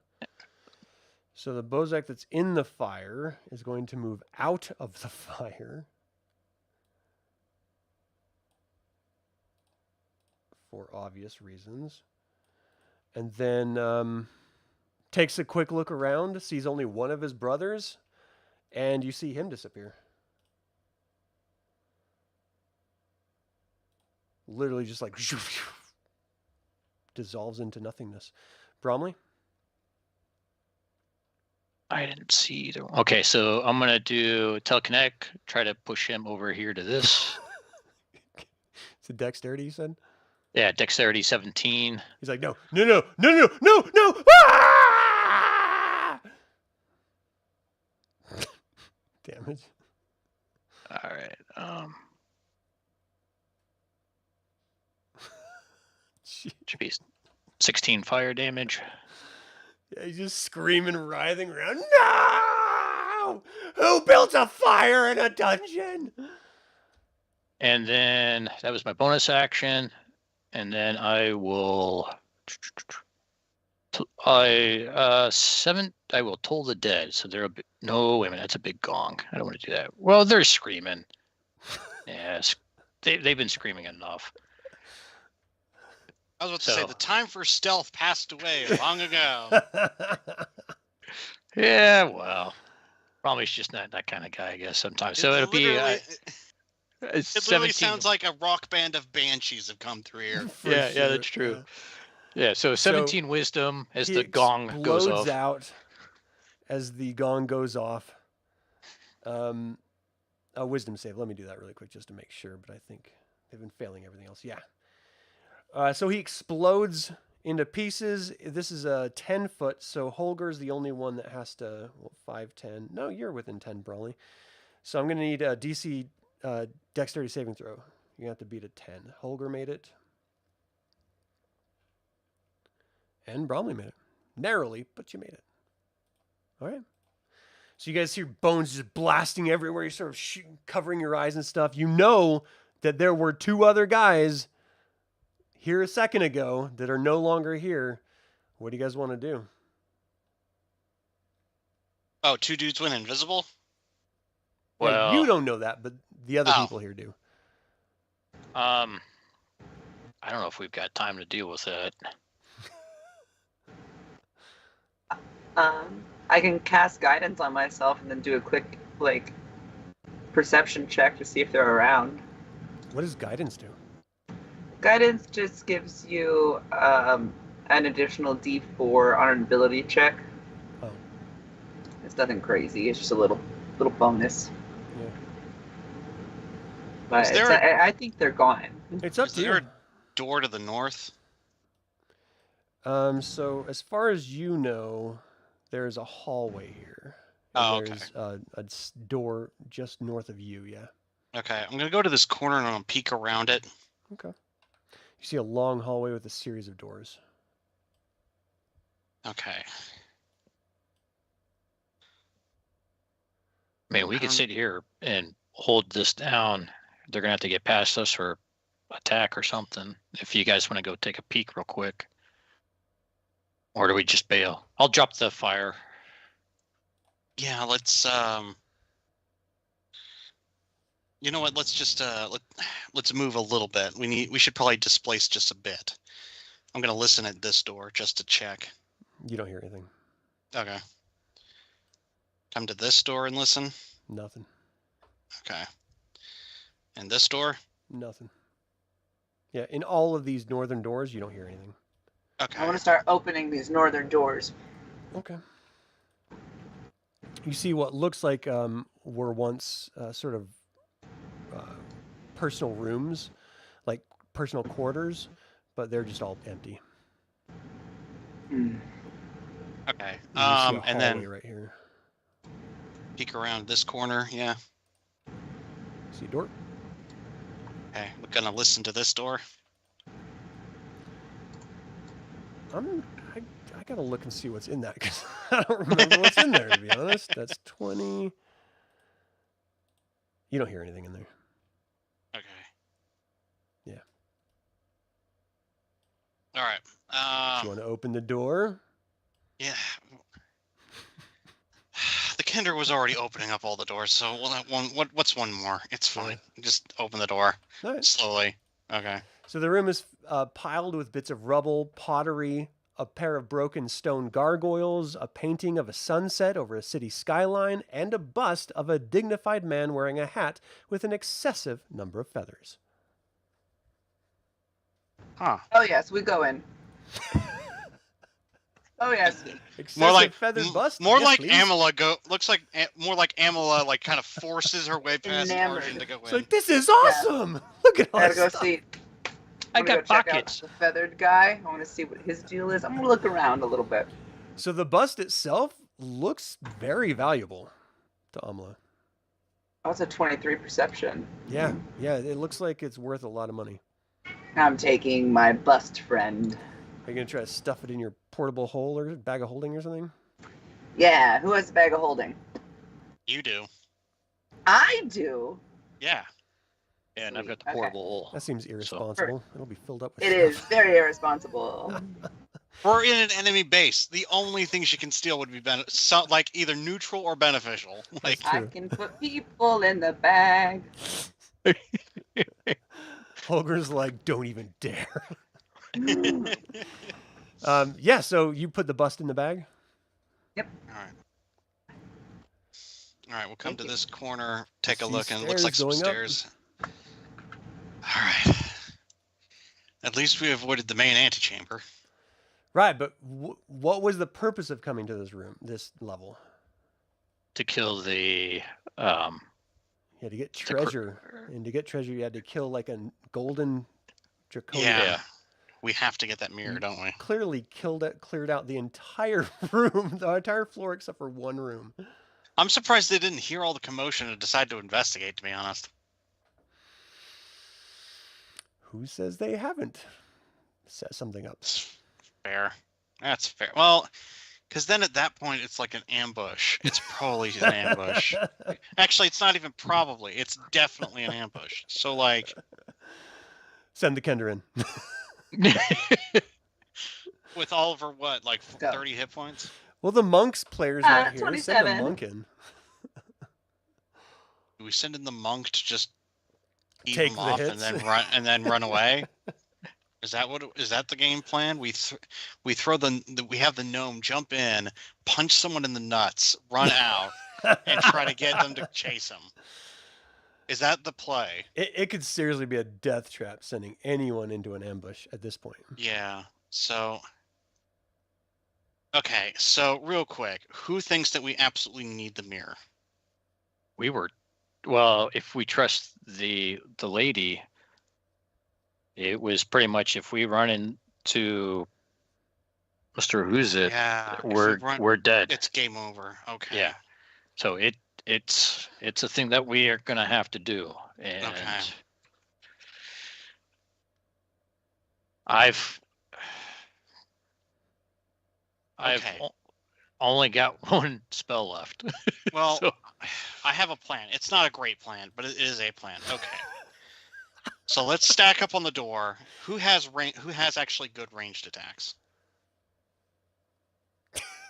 So the Bozak that's in the fire is going to move out of the fire for obvious reasons. And then takes a quick look around, sees only one of his brothers, and you see him disappear. Literally just like dissolves into nothingness. Bromly? I didn't see either one. Okay, so I'm going to do telekinetic, try to push him over here to this. It's a dexterity, you said? Yeah, dexterity 17. He's like, no. Ah! Damage. All right. Should be 16 fire damage. Yeah, he's just screaming, writhing around. No! Who built a fire in a dungeon? And then that was my bonus action. And then I will... I will toll the dead. So they're a bit... No, wait a minute. That's a big gong. I don't want to do that. Well, they're screaming. Yes. They've been screaming enough. I was about to say the time for stealth passed away long ago. Yeah, well, probably just not that kind of guy, I guess, sometimes. So it'll be... It literally sounds like a rock band of banshees have come through here. Yeah, that's true. Yeah, so 17 wisdom as the gong goes off. Out as the gong goes off. A wisdom save. Let me do that really quick just to make sure, but I think they've been failing everything else. Yeah. So he explodes into pieces. This is a 10-foot, so Holger's the only one that has to, 5, 10. No, you're within 10, Bromly. So I'm going to need a DC dexterity saving throw. You're going to have to beat a 10. Holgr made it. And Bromly made it. Narrowly, but you made it. All right. So you guys hear bones just blasting everywhere. You're sort of covering your eyes and stuff. You know that there were 2 other guys here a second ago that are no longer here. What do you guys want to do? Oh, 2 dudes went invisible? Well, Well, you don't know that, but the other people here do. I don't know if we've got time to deal with that. I can cast guidance on myself and then do a quick perception check to see if they're around. What does guidance do? Guidance just gives you an additional D4 on an ability check. Oh. It's nothing crazy. It's just a little bonus. Yeah. But Is there I think they're gone. It's up Is to there you. a door to the north? So as far as you know, there's a hallway here. And Oh, okay. there's a door just north of you, yeah. Okay, I'm gonna go to this corner and I'm gonna peek around it. Okay. You see a long hallway with a series of doors. Okay. I mean, we could sit here and hold this down. They're gonna have to get past us or attack or something. If you guys want to go take a peek real quick, or do we just bail? I'll drop the fire. Yeah, let's you know what? Let's just let's move a little bit. We should probably displace just a bit. I'm gonna listen at this door just to check. You don't hear anything. Okay. Come to this door and listen. Nothing. Okay. And this door? Nothing. Yeah, in all of these northern doors, you don't hear anything. Okay. I want to start opening these northern doors. Okay. You see what looks like were once sort of personal rooms, like personal quarters, but they're just all empty. Hmm. Okay. You see a And then hallway right here. peek around this corner. Yeah. See a door? Okay. We're gonna listen to this door. I gotta look and see what's in that because I don't remember what's in there, to be honest. That's 20. You don't hear anything in there. Okay. Yeah. All right. Do you want to open the door? Yeah. The Kender was already opening up all the doors, so what's one more? It's fine. Just open the door All right. slowly. Okay. So the room is piled with bits of rubble, pottery, a pair of broken stone gargoyles, a painting of a sunset over a city skyline, and a bust of a dignified man wearing a hat with an excessive number of feathers. Huh. Oh yes, we go in. Oh yes. Excessive feathered bust? More Yes, like please. Aamela looks like more like Aamela kind of forces her way past Enamored. Arjan to go It's in. like, this is awesome! Look at all Gotta this go stuff. see. I I'm gonna got go check out pockets. the feathered guy. I want to see what his deal is. I'm gonna look around a little bit. So the bust itself looks very valuable to Aamela. Oh, it's a 23 perception. Yeah, it looks like it's worth a lot of money. I'm taking my bust friend. Are you gonna try to stuff it in your portable hole or bag of holding or something? Yeah, who has a bag of holding? You do. I do. Yeah. Yeah, and I've got the Okay. portable hole. That seems irresponsible. It'll be filled up with It stuff. is very irresponsible. We're in an enemy base. The only thing she can steal would be like either neutral or beneficial. Like That's I true. can put people in the bag. Holgr's like, don't even dare. Yeah, so you put the bust in the bag? All right. All right, we'll come Thank to you. this corner, take a See look, and it looks like stairs some going up. stairs. All right. At least we avoided the main antechamber. Right, but what was the purpose of coming to this room, this level? To kill the You had to get treasure. And to get treasure, you had to kill like a golden draconian. Yeah. We have to get that mirror, don't we? Clearly cleared out the entire room, the entire floor except for one room. I'm surprised they didn't hear all the commotion and decide to investigate, to be honest. Who says they haven't set something up? It's fair. That's fair. Well, because then at that point, it's like an ambush. It's probably an ambush. Actually, it's not even probably. It's definitely an ambush. So, like, Send the Kender in. with Oliver, what, like Go. 30 hit points? Well, the monk's player's not here. Send the 27. monk in. Do we send in the monk to just heave Take them the off hits. and then run away. Is that the game plan? We throw we have the gnome jump in, punch someone in the nuts, run out, and try to get them to chase him. Is that the play? It could seriously be a death trap sending anyone into an ambush at this point. Yeah. So. Okay. So real quick, who thinks that we absolutely need the mirror? Well, if we trust the lady, it was pretty much if we run into Mr. Who's It, Yeah. we're dead. It's game over. Okay. Yeah. So it's a thing that we are gonna have to do. And Okay. I've Okay. only got one spell left. Well, So- I have a plan. It's not a great plan, but it is a plan. Okay. So let's stack up on the door. Who has actually good ranged attacks?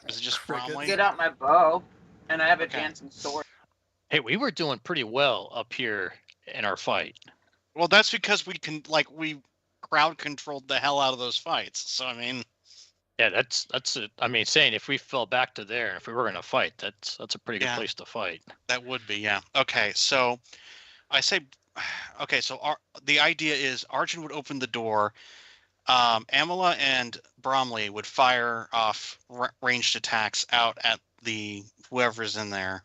Is it just Crickets. Bromly? Get out my bow, and I have a Okay. dancing sword. Hey, we were doing pretty well up here in our fight. Well, that's because we crowd controlled the hell out of those fights. So I mean, Yeah, that's it. I mean, saying if we fell back to there, if we were gonna fight, that's a pretty good Yeah. place to fight. that would be, yeah. Okay, so I say, okay, so the idea is Arjan would open the door. Aamela and Bromly would fire off ranged attacks out at whoever's in there.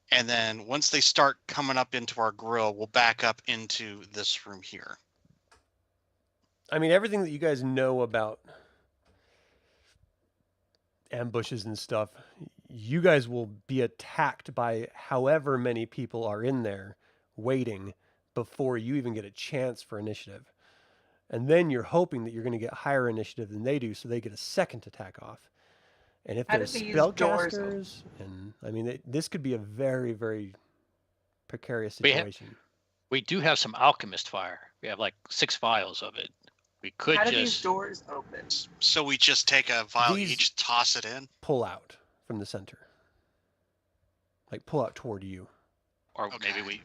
And then once they start coming up into our grill, we'll back up into this room here. I mean, everything that you guys know about ambushes and stuff, you guys will be attacked by however many people are in there waiting before you even get a chance for initiative. And then you're hoping that you're going to get higher initiative than they do, so they get a second attack off. And if How they're do they use doors? spellcasters, and I mean, this could be a very, very precarious We have- situation. We do have some alchemist fire. We have like 6 vials of it. We could How do these just doors open? So we just take a vial These- each, toss it in. Pull out from the center. Like, pull out toward you. or Okay. maybe we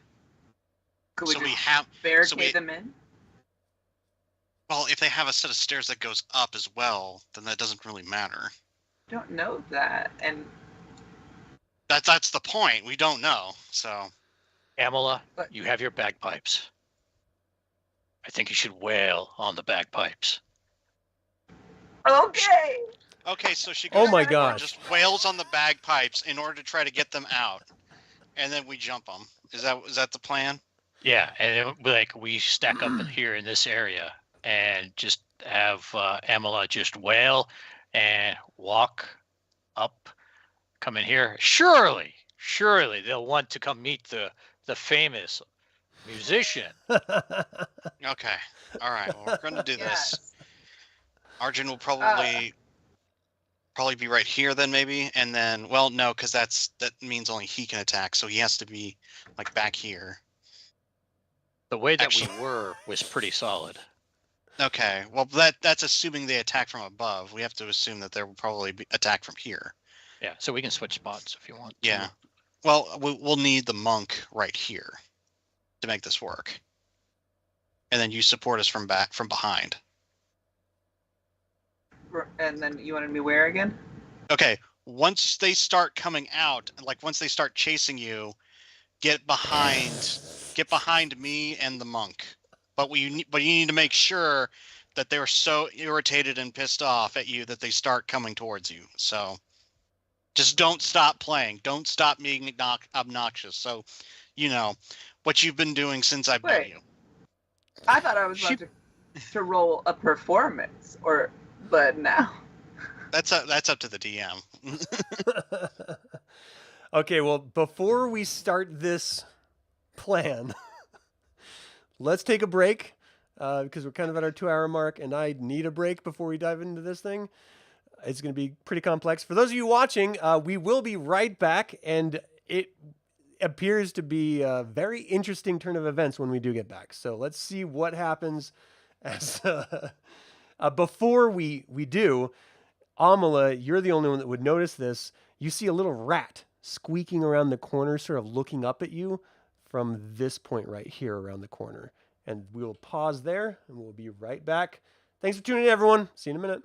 Could we So just we have, barricade them in? well, if they have a set of stairs that goes up as well, then that doesn't really matter. I don't know that. And That's the point. We don't know. So Aamela, But- you have your bagpipes. I think you should wail on the bagpipes. okay. okay, so she Oh goes my to the door and gosh. just wails on the bagpipes in order to try to get them out, and then we jump them. Is that the plan? Yeah, and we stack up in here in this area and just have Aamela just wail and walk up, come in here. Surely they'll want to come meet the famous musician. Okay. All right. Well, we're going to do this. Yes. Arjun will probably be right here then, maybe, and then, well, no, because that means only he can attack, so he has to be like back here. The way that Actually- we were was pretty solid. Okay. Well, that's assuming they attack from above. We have to assume that there will probably be attack from here. Yeah, so we can switch spots if you want. to. Yeah. Well, we'll need the monk right here to make this work, and then you support us from behind. And then you wanted me where again? Okay. Once they start coming out, like once they start chasing you, get behind me and the monk. But you need to make sure that they're so irritated and pissed off at you that they start coming towards you. So just don't stop playing. Don't stop being obnoxious. So, what you've been doing since I've known Wait. you. I thought I was about to roll a performance, but now. That's up to the DM. Okay, well, before we start this plan, let's take a break because we're kind of at our 2-hour mark, and I need a break before we dive into this thing. It's going to be pretty complex. For those of you watching, we will be right back, and it appears to be a very interesting turn of events when we do get back. So let's see what happens as before we do. Aamela, you're the only one that would notice this. You see a little rat squeaking around the corner, sort of looking up at you from this point right here around the corner. And we will pause there, and we'll be right back. Thanks for tuning in, everyone. See you in a minute.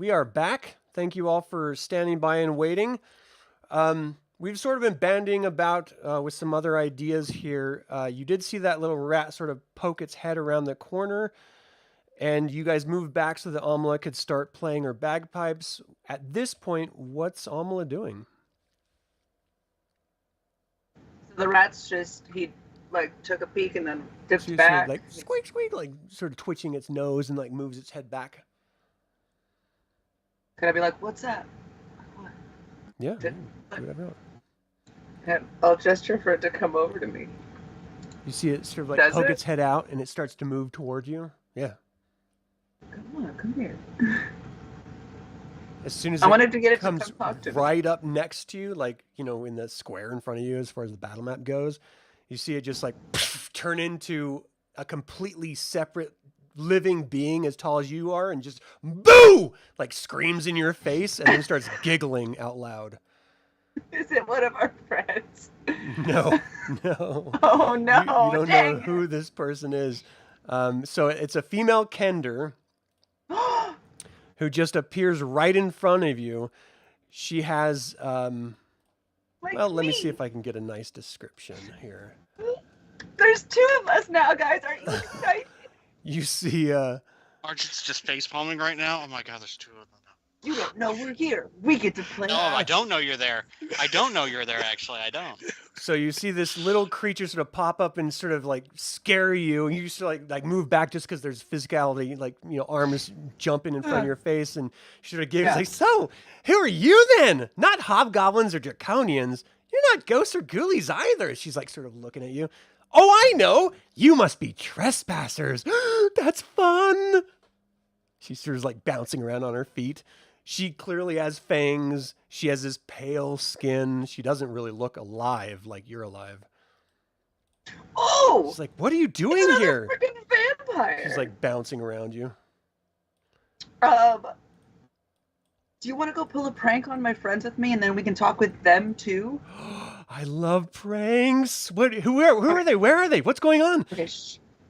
we are back. Thank you all for standing by and waiting. We've sort of been bandying about with some other ideas here. You did see that little rat sort of poke its head around the corner, and you guys moved back so that Aamela could start playing her bagpipes. At this point, what's Aamela doing? So the rat's just, he like took a peek and then dipped She's back. sort of like squeak, squeak, like sort of twitching its nose and like moves its head back. Could I be like, what's that? What? Yeah, Did- do whatever you want. And I'll gesture for it to come over to me. You see it sort of like Does poke it? its head out and it starts to move toward you. Yeah. Come on, come here. As soon as I it wanted to get it to comes come talk to me. right up next to you, like, you know, in the square in front of you as far as the battle map goes, you see it just like turn into a completely separate living being as tall as you are and just boo! Like screams in your face and then starts giggling out loud. Is it one of our friends? No, no. Oh no! You don't dang know who this person is. So it's a female Kender it. who just appears right in front of you. She has, Like well, let me see if I can get a nice description here. There's two of us now, guys. Aren't you excited? You see, Arjan's just face palming right now. Oh my god, there's two of them. You don't know we're here. We get to play. No, I don't know you're there. I don't know you're there, actually. I don't. so you see this little creature sort of pop up and sort of like scare you, and you just like move back just because there's physicality, like, you know, arms jumping in front of your face, and she sort of gives Yeah. like, so who are you then? Not hobgoblins or draconians. You're not ghosts or ghoulies either. She's like sort of looking at you. Oh, I know. You must be trespassers. That's fun. She's sort of like bouncing around on her feet. She clearly has fangs. She has this pale skin. She doesn't really look alive like you're alive. Oh, She's like, what are you it's doing another here? freaking vampire. She's like bouncing around you. Do you want to go pull a prank on my friends with me, and then we can talk with them too? I love pranks. What? Who are they? Where are they? What's going on? Okay.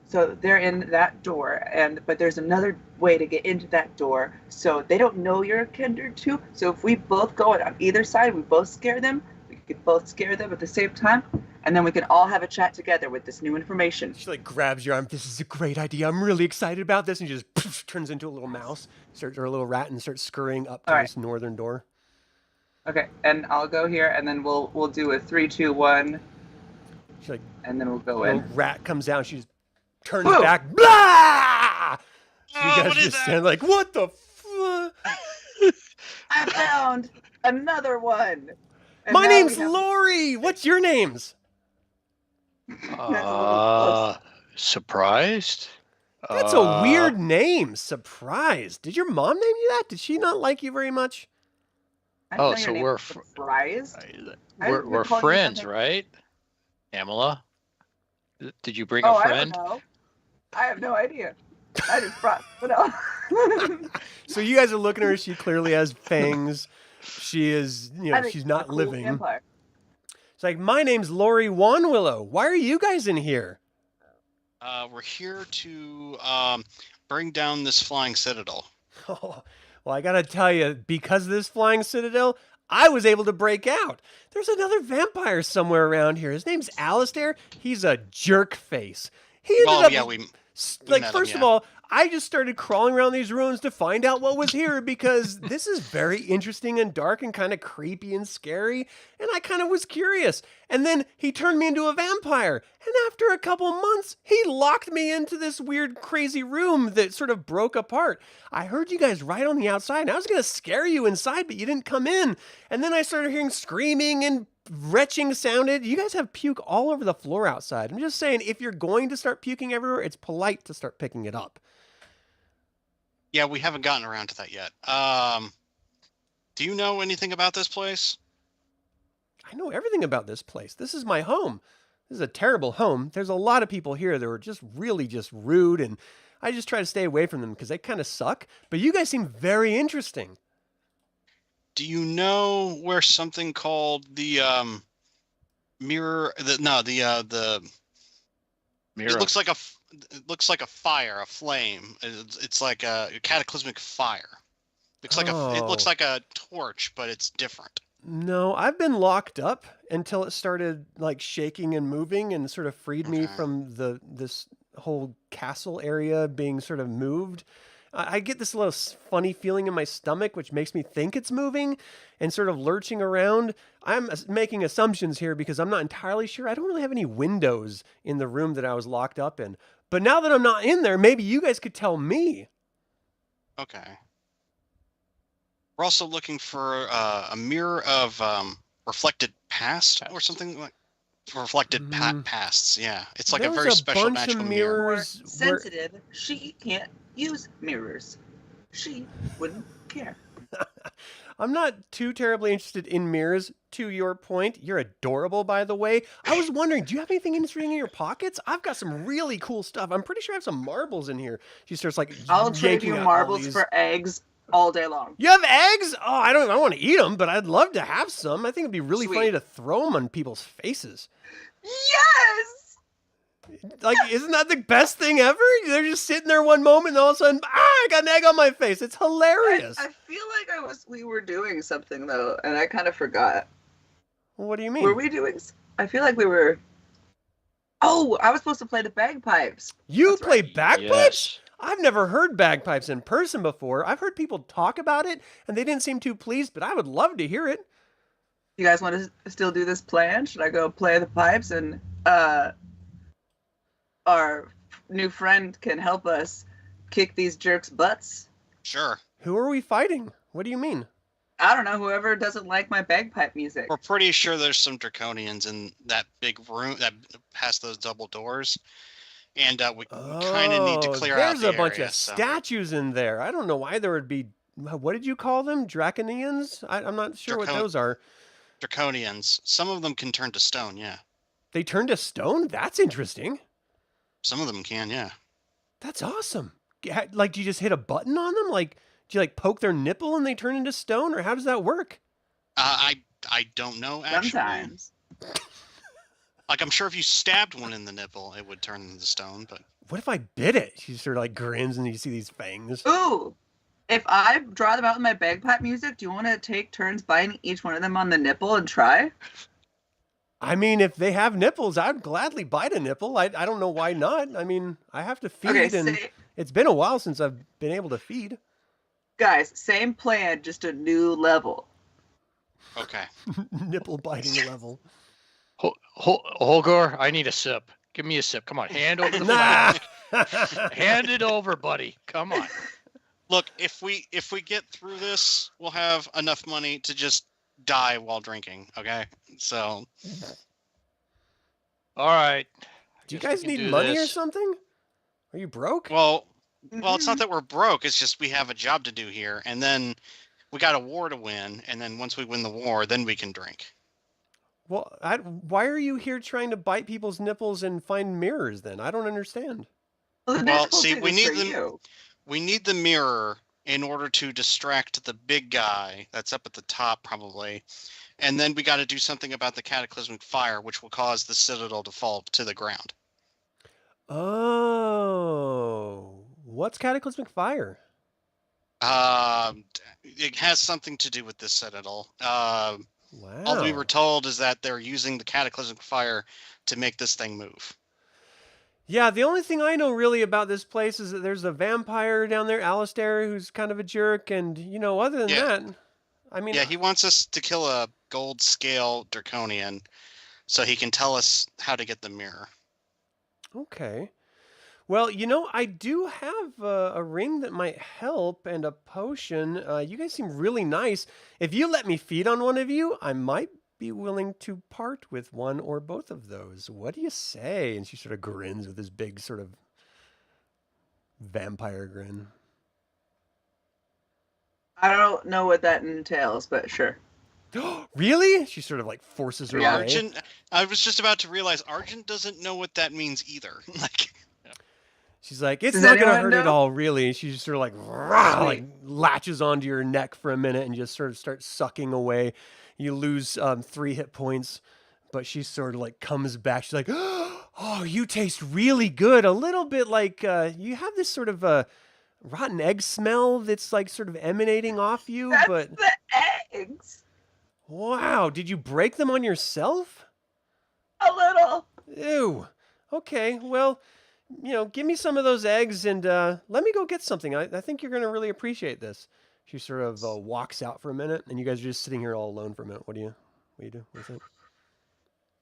So they're in that door, but there's another way to get into that door. So they don't know you're a Kender too. So if we both go on either side, we both scare them. We could both scare them at the same time, and then we can all have a chat together with this new information. She like grabs your arm. This is a great idea. I'm really excited about this. And she just turns into a little mouse, or a little rat, and starts scurrying up to All right. this northern door. Okay, and I'll go here, and then we'll do a 3, 2, 1, She like and then we'll go little in. rat comes out. She just turns Whoa. back. Blah! So you Oh, guys what is just that? stand like, what the fuck? I found another one. And My now name's we have- Lori. What's your names? Surprised? That's a weird name. Surprised. Did your mom name you that? Did she not like you very much? I didn't Oh, know your so name we're was surprised. We're I've been calling you friends, something- right? Aamela? Did you bring Oh, a I friend? don't know. I have no idea. I just brought what else? So you guys are looking at her. She clearly has fangs. She is, you I know, think she's she's not a cool living. vampire. It's like, my name's Lori Wanwillow. Why are you guys in here? We're here to bring down this flying citadel. Oh, well, I gotta tell you, because of this flying citadel, I was able to break out. There's another vampire somewhere around here. His name's Alistair. He's a jerk face. He ended Well, up yeah, we like, met him, first of yeah. all, I just started crawling around these ruins to find out what was here because this is very interesting and dark and kind of creepy and scary. And I kind of was curious. And then he turned me into a vampire. And after a couple months, he locked me into this weird, crazy room that sort of broke apart. I heard you guys right on the outside, and I was going to scare you inside, but you didn't come in. And then I started hearing screaming and retching sounded. You guys have puke all over the floor outside. I'm just saying, if you're going to start puking everywhere, it's polite to start picking it up. Yeah, we haven't gotten around to that yet. Do you know anything about this place? I know everything about this place. This is my home. This is a terrible home. There's a lot of people here that are just really just rude, and I just try to stay away from them because they kind of suck. But you guys seem very interesting. Do you know where something called the mirror? The Mira. It looks like a fire, a flame. It's like a cataclysmic fire. It looks Oh. like a torch, but it's different. No, I've been locked up until it started like shaking and moving and sort of freed me Okay. from this whole castle area being sort of moved. I get this little funny feeling in my stomach, which makes me think it's moving and sort of lurching around. I'm making assumptions here because I'm not entirely sure. I don't really have any windows in the room that I was locked up in. But now that I'm not in there, maybe you guys could tell me. Okay. We're also looking for a mirror of reflected past or something like reflected pasts. Yeah, it's like There a was very special bunch of magical mirror. More mirrors. sensitive, she can't use mirrors. She wouldn't care. I'm not too terribly interested in mirrors. To your point, you're adorable, by the way. I was wondering, do you have anything interesting in your pockets? I've got some really cool stuff. I'm pretty sure I have some marbles in here. She starts like I'll trade yanking you out all marbles these. for eggs all day long. You have eggs? Oh, I don't want to eat them, but I'd love to have some. I think it'd be really Sweet. funny to throw them on people's faces. Yes! Like, isn't that the best thing ever? They're just sitting there one moment, and all of a sudden, I got an egg on my face. It's hilarious. I feel like we were doing something though, and I kind of forgot. What do you mean? Were we doing? I feel like we were. Oh, I was supposed to play the bagpipes. You That's play right. bagpipes? Yes. I've never heard bagpipes in person before. I've heard people talk about it, and they didn't seem too pleased, but I would love to hear it. You guys want to still do this plan? Should I go play the pipes and our new friend can help us kick these jerks' butts? Sure. Who are we fighting? What do you mean? I don't know. Whoever doesn't like my bagpipe music. We're pretty sure there's some draconians in that big room that past those double doors, and we kind of need to clear out the There's a bunch area, of so- statues in there. I don't know why there would be. What did you call them? Draconians? I'm not sure what those are. Draconians. Some of them can turn to stone. Yeah. They turned to stone? That's interesting. Some of them can. Yeah. That's awesome. Like, do you just hit a button on them? Like, do you like poke their nipple and they turn into stone, or how does that work? I don't know actually. Sometimes. Like, I'm sure if you stabbed one in the nipple, it would turn into stone. But What if I bit it? She sort of like grins and you see these fangs. Ooh, if I draw them out with my bagpipe music, do you want to take turns biting each one of them on the nipple and try? I mean, if they have nipples, I'd gladly bite a nipple. I don't know why not. I mean, I have to feed, Okay, and it's been a while since I've been able to feed. guys, same plan, just a new level. okay. Nipple biting level. Holgr, I need a sip. Give me a sip. Come on, hand over the Nah. flask. Hand it over, buddy. Come on. Look, if we get through this, we'll have enough money to just die while drinking. Okay. So All right. Do you Guess we guys can need do money or this. something? Are you broke? well, it's not that we're broke. It's just we have a job to do here, and then we got a war to win, and then once we win the war, then we can drink. Well, why are you here trying to bite people's nipples and find mirrors then? I don't understand. The Well, difficult see, thing we is need for them- you. We need the mirror in order to distract the big guy that's up at the top, probably. And then we got to do something about the cataclysmic fire, which will cause the citadel to fall to the ground. Oh, what's cataclysmic fire? It has something to do with this citadel. Wow. All we were told is that they're using the cataclysmic fire to make this thing move. Yeah, the only thing I know really about this place is that there's a vampire down there, Alistair, who's kind of a jerk, and other than Yeah. that, I mean, Yeah, he wants us to kill a gold scale draconian so he can tell us how to get the mirror. okay. Well, I do have a ring that might help and a potion. You guys seem really nice. If you let me feed on one of you, I might be willing to part with one or both of those. What do you say? And she sort of grins with this big sort of vampire grin. I don't know what that entails, but sure. Really? She sort of like forces her Yeah. away. Arjan, I was just about to realize Arjan doesn't know what that means either. Like, She's like, it's Does not gonna anyone hurt at know? all, really. She just sort of like, rah, like Sweet. latches onto your neck for a minute and just sort of starts sucking away. You lose 3 hit points, but she sort of like comes back. She's like, oh, you taste really good. A little bit like you have this sort of rotten egg smell that's like sort of emanating off you. That's But the eggs. wow, did you break them on yourself? A little. Ew. Okay, well, give me some of those eggs and let me go get something. I think you're going to really appreciate this. She sort of walks out for a minute, and you guys are just sitting here all alone for a minute. What do you do? What do you think?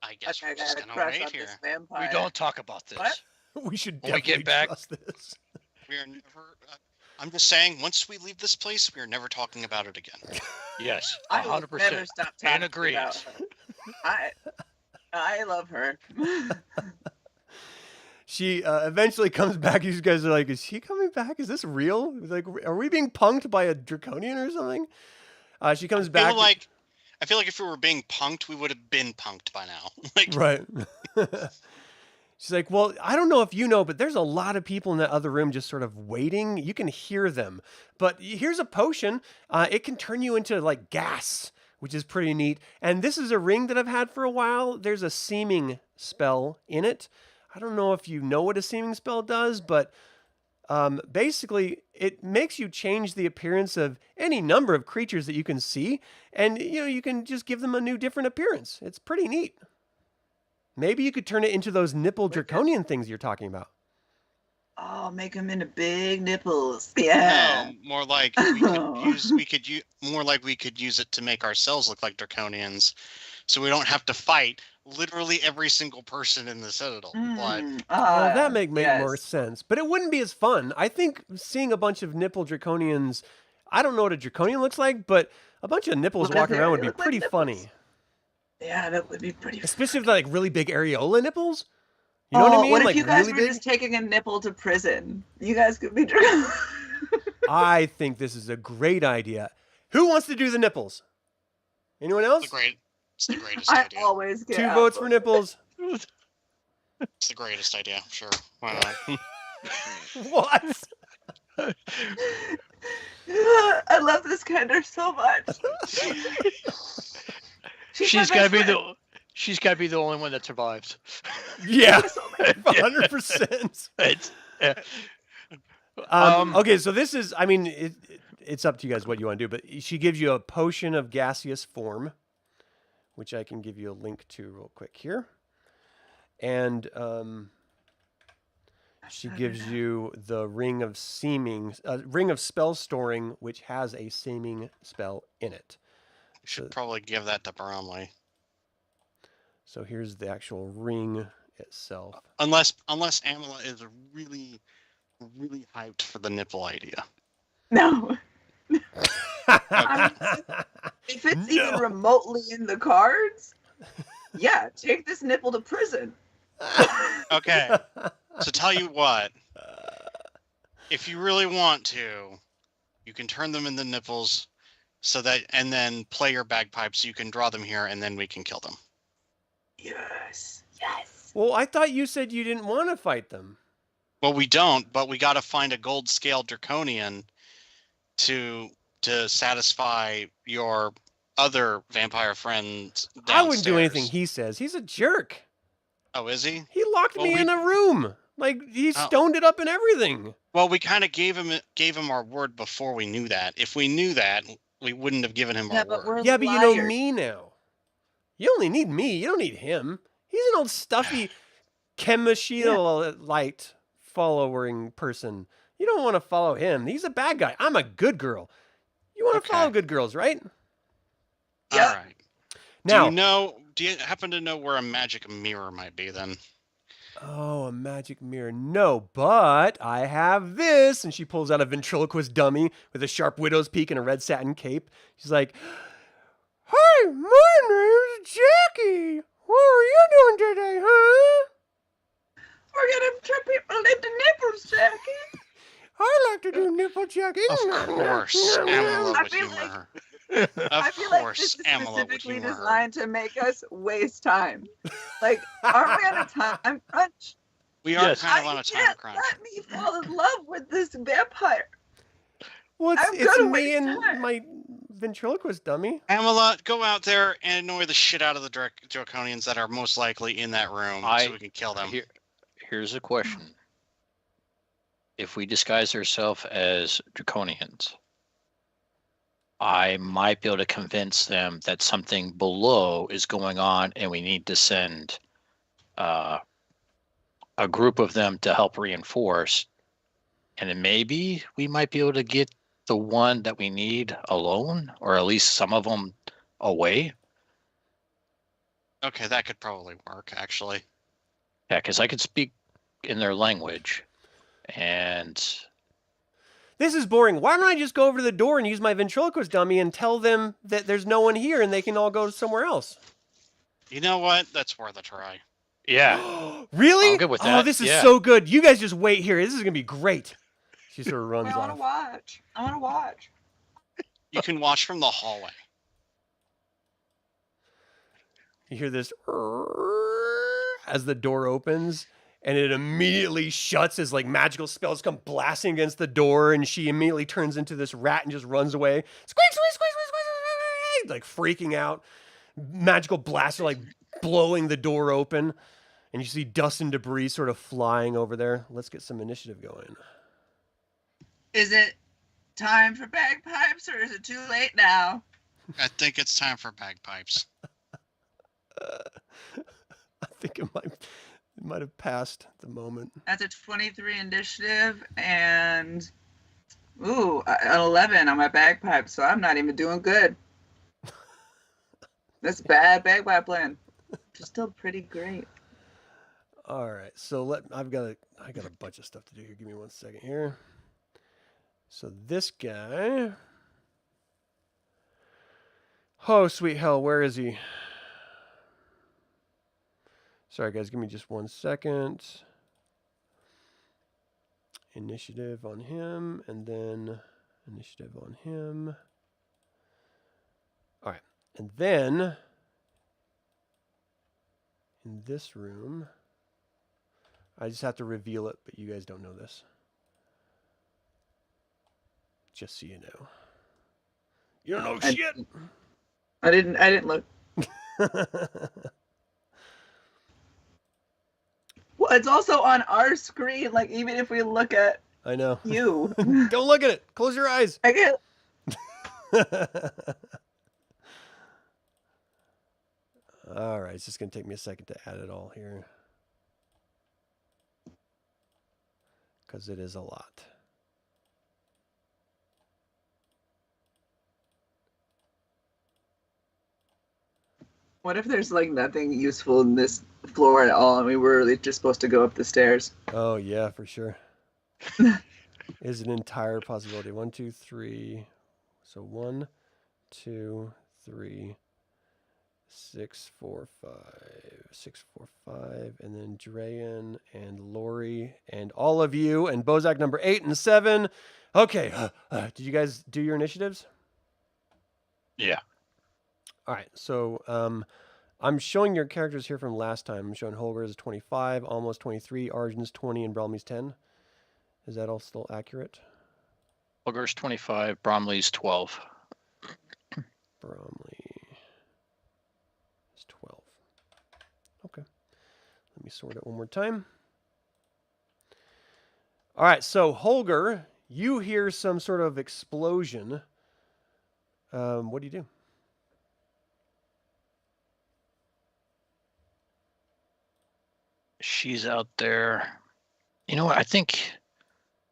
I guess Okay, we're I just got a gonna crush wait on here. this vampire. We don't talk about this. What? We should When we definitely get back- trust this. We are never. I'm just saying, once we leave this place, we are never talking about it again. Yes, I will 100%. never stop talking And agrees. about her. I love her. She eventually comes back. You guys are like, is she coming back? Is this real? Like, are we being punked by a draconian or something? She comes back. I feel like if we were being punked, we would have been punked by now. Like, Right. She's like, well, I don't know if you know, but there's a lot of people in that other room just sort of waiting. You can hear them. But here's a potion. It can turn you into like gas, which is pretty neat. And this is a ring that I've had for a while. There's a seeming spell in it. I don't know if you know what a seeming spell does, but basically it makes you change the appearance of any number of creatures that you can see. And, you can just give them a new different appearance. It's pretty neat. Maybe you could turn it into those nipple draconian things you're talking about. Oh, make them into big nipples. Yeah. no, more like we could use it to make ourselves look like draconians, so we don't have to fight literally every single person in the Citadel. But Well, that make yes. more sense. But it wouldn't be as fun. I think seeing a bunch of nipple draconians, I don't know what a draconian looks like, but a bunch of nipples Well, walking they around would be look like pretty nipples. funny. Yeah, that would be pretty. Especially if they're like really big areola nipples. You know what I mean? What if Like you guys really were big. just taking a nipple to prison? You guys could be. I think this is a great idea. Who wants to do the nipples? Anyone else? it's the greatest I idea. always get 2 out votes of for nipples. It's the greatest idea. Sure, why not? What? I love this Kender so much. She's got to be the only one that survives. Yeah, 100%. It's, Okay, so this is, I mean, it's up to you guys what you want to do, but she gives you a potion of gaseous form, which I can give you a link to real quick here. And she gives you the ring of spell storing, which has a seeming spell in it. We should probably give that to Bromly. So here's the actual ring itself. Unless Aamela is really, really hyped for the nipple idea. No. If it's even remotely in the cards, yeah, take this nipple to prison. Okay, so tell you what, if you really want to, you can turn them into nipples, and then play your bagpipes. So you can draw them here, and then we can kill them. Yes. Well, I thought you said you didn't want to fight them. Well, we don't, but we got to find a gold scale draconian to satisfy your other vampire friends downstairs. I wouldn't do anything he says. He's a jerk. Oh, is he? He locked me in a room. Like, he stoned it up and everything. Well, we kind of gave him our word before we knew that. If we knew that, we wouldn't have given him our but word. Yeah, but you know liars. me now. You only need me. You don't need him. He's an old stuffy light following person. You don't want to follow him. He's a bad guy. I'm a good girl. You want to follow good girls, right? Yep. All right. Now, Do you happen to know where a magic mirror might be then? oh, a magic mirror. No, but I have this. And she pulls out a ventriloquist dummy with a sharp widow's peak and a red satin cape. She's like, "Hi, my name's Jackie. What are you doing today, huh? We're gonna turn people into nipples, Jackie. I like to do nipple checking." Of course, Aamela I would feel humor like- her. I Of feel like course, this is Aamela would specifically humor her. designed to make us waste time. Like, aren't we on a time crunch? We are Yes. kind of on a You time can't crunch. let me fall in love with this vampire. Well, I'm it's gonna me waste and time. my ventriloquist dummy. Aamela, go out there and annoy the shit out of the draconians that are most likely in that room, so we can kill them. Here's a question. if we disguise ourselves as draconians, I might be able to convince them that something below is going on and we need to send a group of them to help reinforce. And then maybe we might be able to get the one that we need alone, or at least some of them away. Okay, that could probably work, actually. Yeah, because I could speak in their language. And This is boring. Why don't I just go over to the door and use my ventriloquist dummy and tell them that there's no one here and they can all go somewhere else? You know what? That's worth a try. yeah, Really? I'm good with Oh, that, this is yeah. so good. You guys just wait here. This is going to be great. She sort of runs I want to off. watch. I want to watch. You can watch from the hallway. You hear this as the door opens, and it immediately shuts as like magical spells come blasting against the door, and she immediately turns into this rat and just runs away. Squeak, squeak, squeak, squeak, squeak, squeak, like freaking out. Magical blasts are like blowing the door open, and you see dust and debris sort of flying over there. Let's get some initiative going. Is it time for bagpipes, or is it too late now? I think it's time for bagpipes. I think it might have passed the moment. That's a 23 initiative and an 11 on my bagpipes, so I'm not even doing good. That's bad bagpipe playing. Which is still pretty great. All right, so I got a bunch of stuff to do here. Give me 1 second here. So this guy, oh sweet hell, where is he? Sorry guys, give me just 1 second. Initiative on him, and then initiative on him. All right, and then in this room, I just have to reveal it, but you guys don't know this. Just so you know. You don't know shit. I didn't look. Well, it's also on our screen. Like, even if we look at I know. you, Don't look at it. Close your eyes. I get. All right, it's just going to take me a second to add it all here. Because it is a lot. What if there's like nothing useful in this floor at all, and we were really just supposed to go up the stairs? Oh, yeah, for sure. Is an entire possibility. 1, 2, 3. So 1, 2, 3, 6, 4, 5, 6, 4, 5, and then Drayan and Lori and all of you and Bozak number 8 and 7. Okay, did you guys do your initiatives? yeah. All right, so I'm showing your characters here from last time. I'm showing Holgr is 25, almost 23, Arjan's 20, and Bromly's 10. Is that all still accurate? Holgr's 25, Bromley's 12. Bromly is 12. Okay. Let me sort it one more time. All right, so Holgr, you hear some sort of explosion. What do you do? She's out there. You know what? I think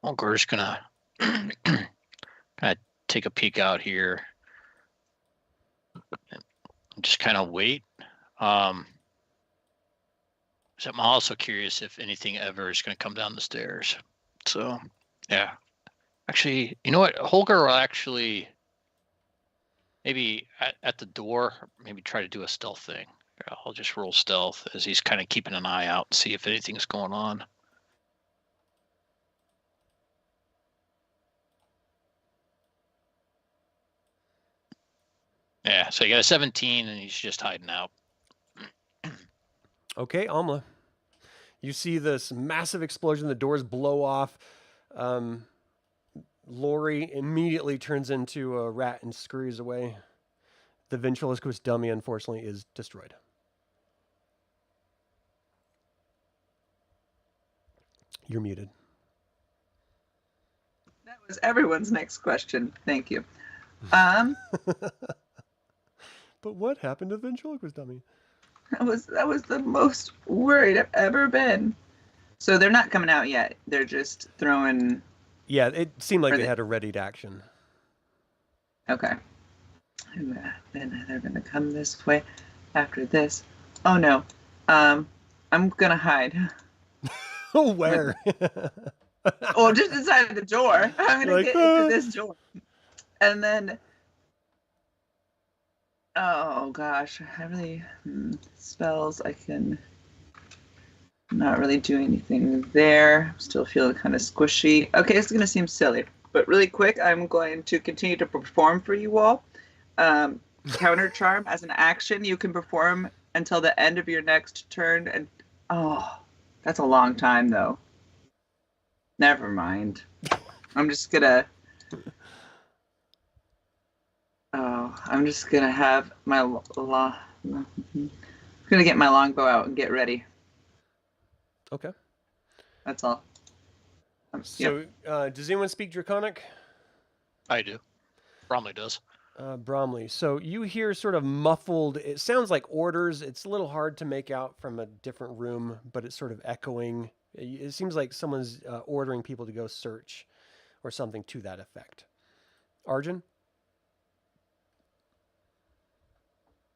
Holgr's gonna take a peek out here and just kind of wait. So I'm also curious if anything ever is going to come down the stairs. So, yeah. Actually, you know what? Holgr will actually maybe at the door, maybe try to do a stealth thing. I'll just roll stealth as he's kind of keeping an eye out and see if anything's going on. Yeah, so you got a 17 and he's just hiding out. Okay, Aamela. You see this massive explosion. The doors blow off. Lori immediately turns into a rat and scurries away. The ventriloquist dummy, unfortunately, is destroyed. You're muted. was everyone's next question. Thank you. But what happened to the ventriloquist dummy? That was the most worried I've ever been. So they're not coming out yet. They're just throwing. Yeah, it seemed like Are they they- had a readied action. Okay. And then they're gonna come this way after this. Oh no. I'm gonna hide. Oh, where? Well, just inside the door. I'm gonna Like, get into this door. And then oh gosh, I really spells I can not really do anything there. I'm still feeling kind of squishy. Okay, this is gonna seem silly, but really quick, I'm going to continue to perform for you all. Counter charm as an action you can perform until the end of your next turn, and oh, that's a long time though. Never mind. I'm just gonna have my I'm gonna get my longbow out and get ready. Okay. That's all. So, does anyone speak Draconic? I do. Bromly does. Bromly. So you hear sort of muffled, it sounds like orders. It's a little hard to make out from a different room, but it's sort of echoing. It seems like someone's ordering people to go search or something to that effect. Arjan?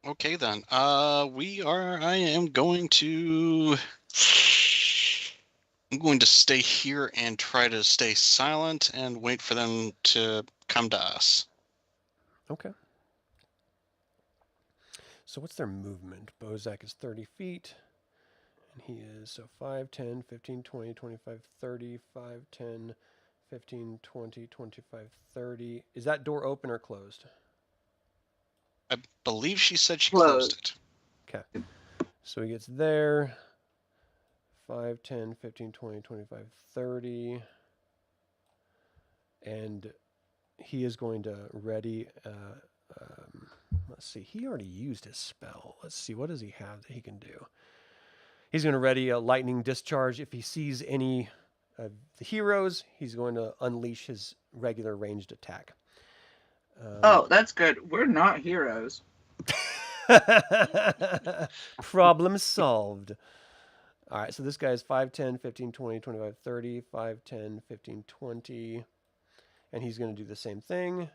Okay then. I am going to. I'm going to stay here and try to stay silent and wait for them to come to us. Okay. So what's their movement? Bozak is 30 feet. And he is, so 5, 10, 15, 20, 25, 30, 5, 10, 15, 20, 25, 30. Is that door open or closed? I believe she said she Closed. closed it. Okay. So he gets there. 5, 10, 15, 20, 25, 30. And he is going to ready. Let's see. He already used his spell. Let's see. What does he have that he can do? He's going to ready a lightning discharge. If he sees any of the heroes, he's going to unleash his regular ranged attack. Oh, that's good. We're not heroes. Problem solved. All right, so this guy is 5, 10, 15, 20, 25, 30, 5, 10, 15, 20. And he's going to do the same thing.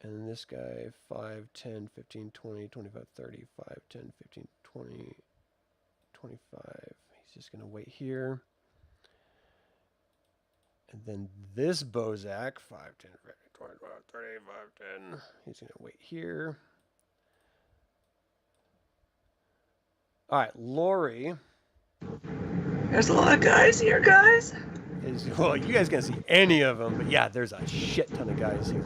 And then this guy, 5, 10, 15, 20, 25, 30, 5, 10, 15, 20, 25. He's just going to wait here. And then this Bozak, 5, 10, 15, 25, 30, 5, 10. He's going to wait here. All right, Lori. There's a lot of guys here, guys. Well, you guys can't see any of them, but yeah, there's a shit ton of guys here.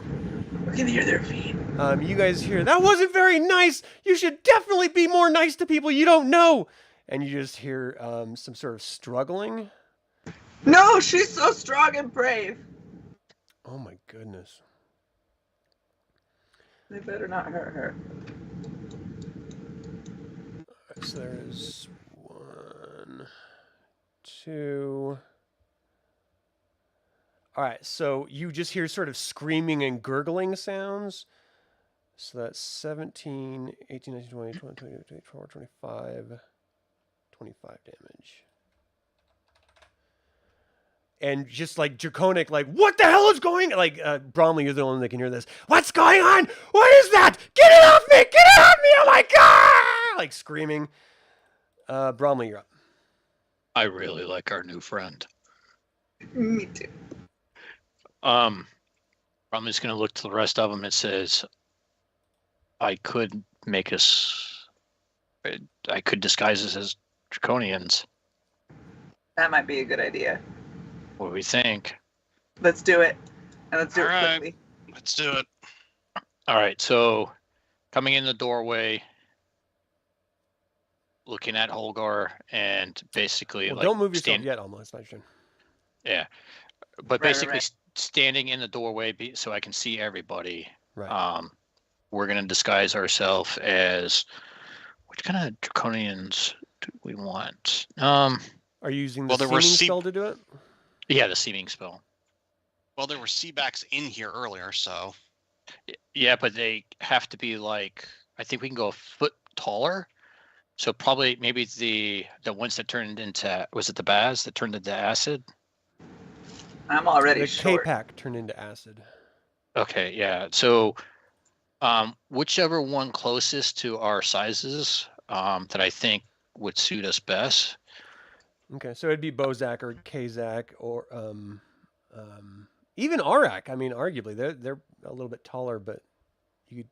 We can hear their feet. You guys hear, that wasn't very nice. You should definitely be more nice to people you don't know. And you just hear some sort of struggling. No, she's so strong and brave. Oh my goodness. They better not hurt her. All right, so there's 1, 2. All right, so you just hear sort of screaming and gurgling sounds. So that's 17, 18, 19, 20, 21, 22, 24, 25, 25 damage. And just like draconic, like, what the hell is going on? Like, Bromly, you're the only one that can hear this. What's going on? What is that? Get it off me! Get it off me! Oh my God! Like screaming. Bromly, you're up. I really like our new friend. Me too. Bromly's going to look to the rest of them and says, I could disguise us as draconians. That might be a good idea. What do we think? Let's do it. And let's do All it right. quickly. Let's do it. All right, so coming in the doorway, looking at Holgr, and basically Well, don't move yourself stand- yet, Aamela. It's not your turn. Yeah, but Right, basically right. Standing in the doorway so I can see everybody. Right. We're gonna disguise ourselves as which kind of draconians do we want? Are you using the well, there were seeming spell to do it? Yeah, the seeming spell. Well, there were seabacks in here earlier, so Yeah, but they have to be like, I think we can go a foot taller. So probably maybe the ones that turned into, was it the Baz that turned into acid? I'm already The short. K-Pack turned into acid. Okay, yeah. So whichever one closest to our sizes that I think would suit us best. Okay, so it'd be Bozak or Kazak or even Arak. I mean, arguably they're a little bit taller, but you could.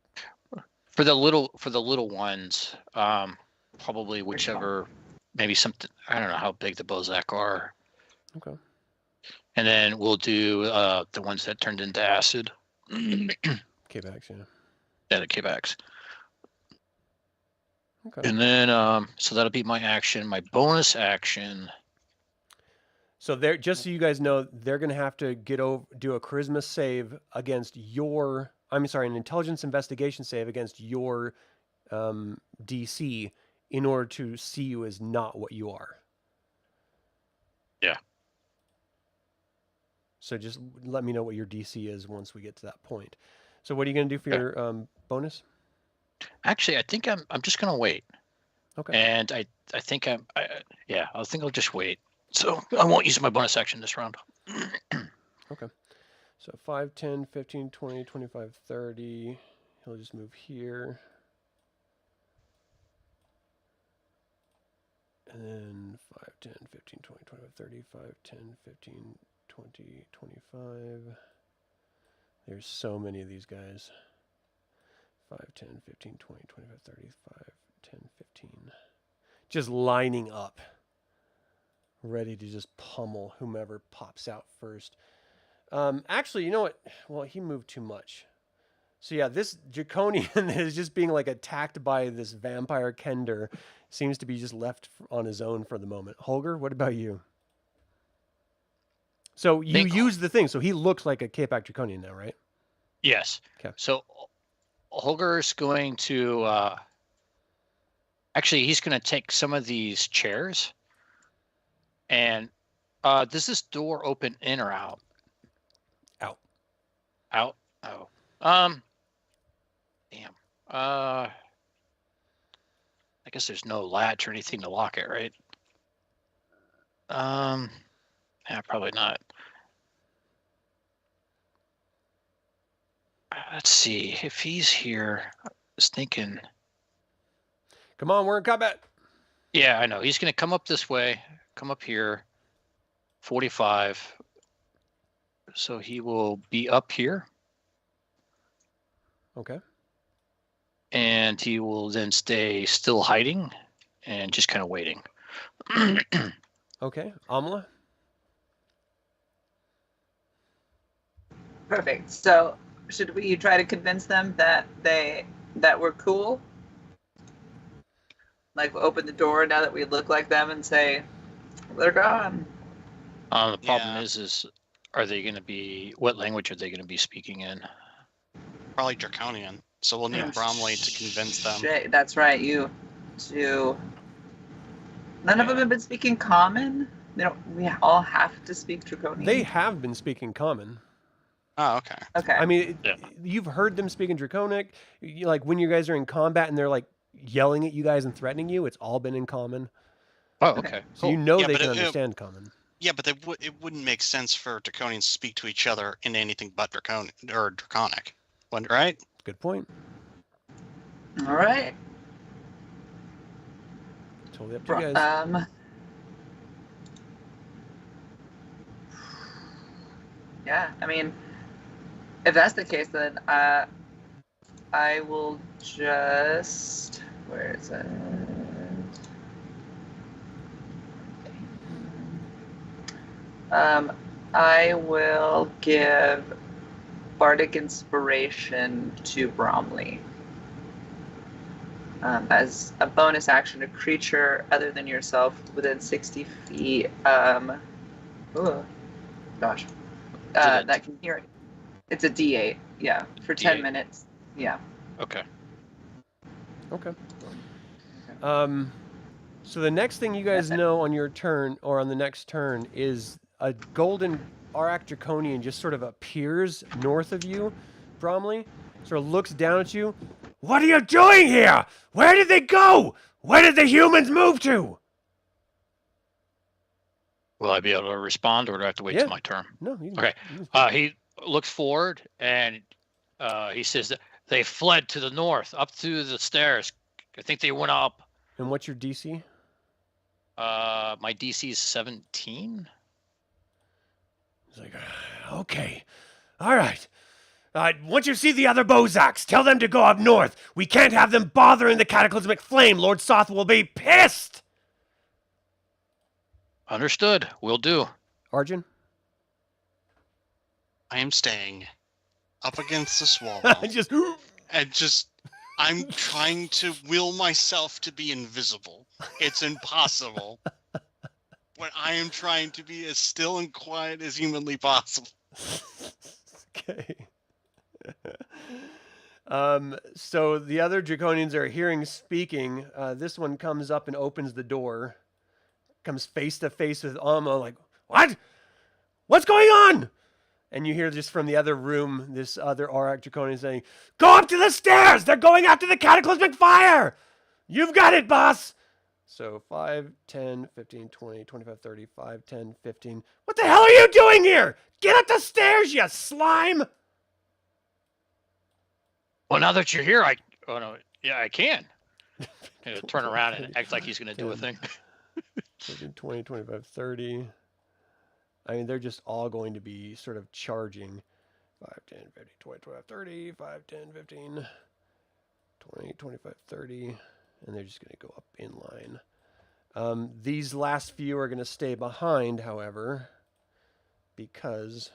For the little ones, probably whichever, maybe something. I don't know how big the Bozak are. Okay. And then we'll do the ones that turned into acid. K-Packs, yeah. Yeah, the K-Backs. Okay. And then, so that'll be my action. My bonus action. So they're just so you guys know, they're gonna have to do a charisma save against your. I'm sorry, an intelligence investigation save against your DC in order to see you as not what you are. Yeah. So just let me know what your DC is once we get to that point. So what are you gonna do for your bonus? Actually, I think I'm just gonna wait. Okay. And I think I think I'll just wait. So I won't use my bonus action this round. Okay. So 5, 10, 15, 20, 25, 30. He'll just move here. And then 5, 10, 15, 20, 25, 30, 5, 10, 15, 20, 25. There's so many of these guys. 5, 10, 15, 20, 25, 30, 5, 10, 15. Just lining up. Ready to just pummel whomever pops out first. Actually, you know what? Well, he moved too much. So yeah, this draconian that is just being like attacked by this vampire Kender seems to be just left on his own for the moment. Holgr, what about you? So you use the thing. So he looks like a K-Pack draconian now, right? Yes. Okay. So Holger's going to actually he's going to take some of these chairs. And does this door open in or out? Out. Out. Oh. Damn. I guess there's no latch or anything to lock it, right? Yeah, probably not. Let's see if he's here. I was thinking. Come on, we're in combat. Yeah, I know. He's going to come up this way, come up here, 45. So he will be up here. Okay. And he will then stay still hiding and just kind of waiting. Okay. Aamela? Perfect. So, should we try to convince them that we're cool? Like, open the door now that we look like them and say, they're gone. The problem is are they going to be, what language are they going to be speaking in? probably draconian. So we'll need Bromly to convince them. Shit, that's right. You two. None of them have been speaking common. They don't. We all have to speak draconian. They have been speaking common. Oh, okay. Okay. I mean, you've heard them speaking draconic. Like when you guys are in combat and they're like yelling at you guys and threatening you, it's all been in common. Oh, okay. So you know Yeah, they but can understand common. Yeah, but it wouldn't make sense for draconians to speak to each other in anything but draconic, right? Good point. All right. Totally up to you guys. Yeah, I mean, if that's the case, then I will just. Where is it? I will give Bardic Inspiration to Bromly. As a bonus action, a creature other than yourself within 60 feet. That can hear it. It's a D8, yeah, for 10 minutes. Yeah. Okay. Okay. So the next thing you guys know on your turn or on the next turn is a golden Aurak Draconian just sort of appears north of you, Bromly. Sort of looks down at you. What are you doing here? Where did they go? Where did the humans move to? Will I be able to respond, or do I have to wait till my turn? No, you can. Okay. You can He looks forward and he says that they fled to the north, up through the stairs. I think they went up. And what's your DC? My DC is 17. He's like, okay, all right. Once you see the other Bozaks, tell them to go up north. We can't have them bothering the cataclysmic flame. Lord Soth will be pissed. Understood. Will do. Arjan? I am staying up against this wall. just and just I'm trying to will myself to be invisible. It's impossible. But I am trying to be as still and quiet as humanly possible. Okay. So the other Draconians are hearing speaking. This one comes up and opens the door. Comes face to face with Aamela, like, what? What's going on? And you hear just from the other room, this other Aurak Draconian saying, go up to the stairs! They're going after the cataclysmic fire! You've got it, boss! So 5, 10, 15, 20, 25, 30, 5, 10, 15. What the hell are you doing here? Get up the stairs, you slime! Well, now that you're here, I can. Turn around and act like he's going to do a thing. 15, 20, 25, 30. I mean, they're just all going to be sort of charging. 5, 10, 15, 20, 25, 30, 5, 10, 15, 20, 25, 30. And they're just going to go up in line. These last few are going to stay behind, however, because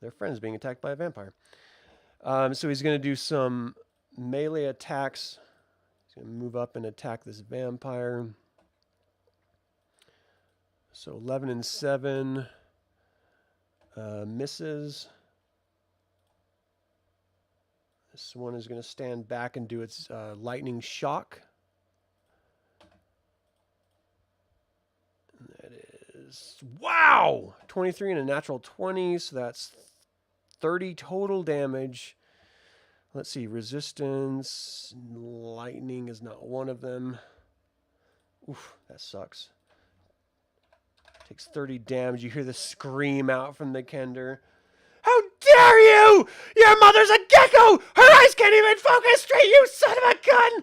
their friend's being attacked by a vampire. So he's going to do some melee attacks. He's going to move up and attack this vampire. So 11 and 7 misses. This one is going to stand back and do its lightning shock. And that is, wow! 23 and a natural 20, so that's 30 total damage. Let's see, resistance, lightning is not one of them. Oof, that sucks. Takes 30 damage. You hear the scream out from the Kender. How dare you! Your mother's a gecko! Her eyes can't even focus straight, you son of a gun!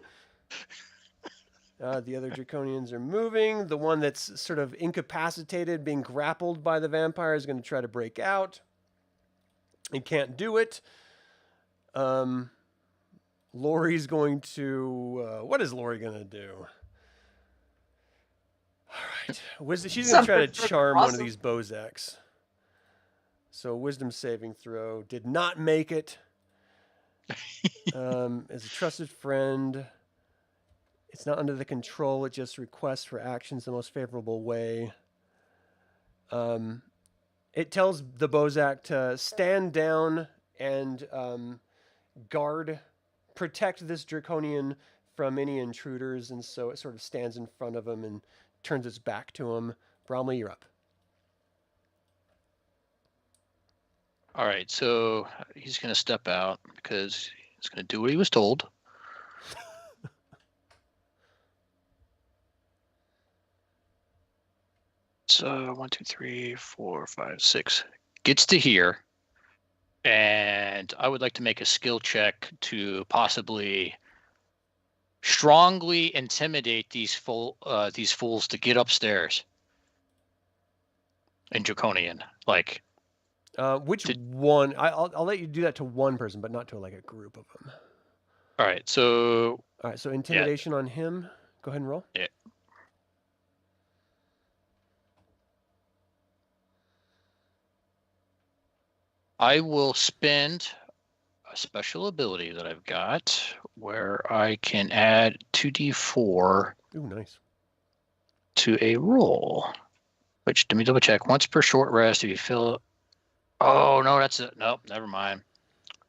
The other Draconians are moving. The one that's sort of incapacitated, being grappled by the vampire, is going to try to break out. And can't do it. Lori's going to... what is Lori going to do? All right. She's going to try to charm one of these Bozaks. So wisdom saving throw. Did not make it. As a trusted friend, it's not under the control. It just requests for actions the most favorable way. It tells the Bozak to stand down and protect this Draconian from any intruders. And so it sort of stands in front of him and turns its back to him. Bromly, you're up. All right, so he's going to step out because he's going to do what he was told. So 1, 2, 3, 4, 5, 6 gets to here, and I would like to make a skill check to possibly strongly intimidate these fools to get upstairs in Draconian, like. Which one? I'll let you do that to one person, but not to like a group of them. All right, so. All right, so intimidation on him. Go ahead and roll. Yeah. I will spend a special ability that I've got where I can add 2d4. Ooh, nice. To a roll. Which, let me double check. Once per short rest, if you fill. Oh, no, that's it. Nope, never mind.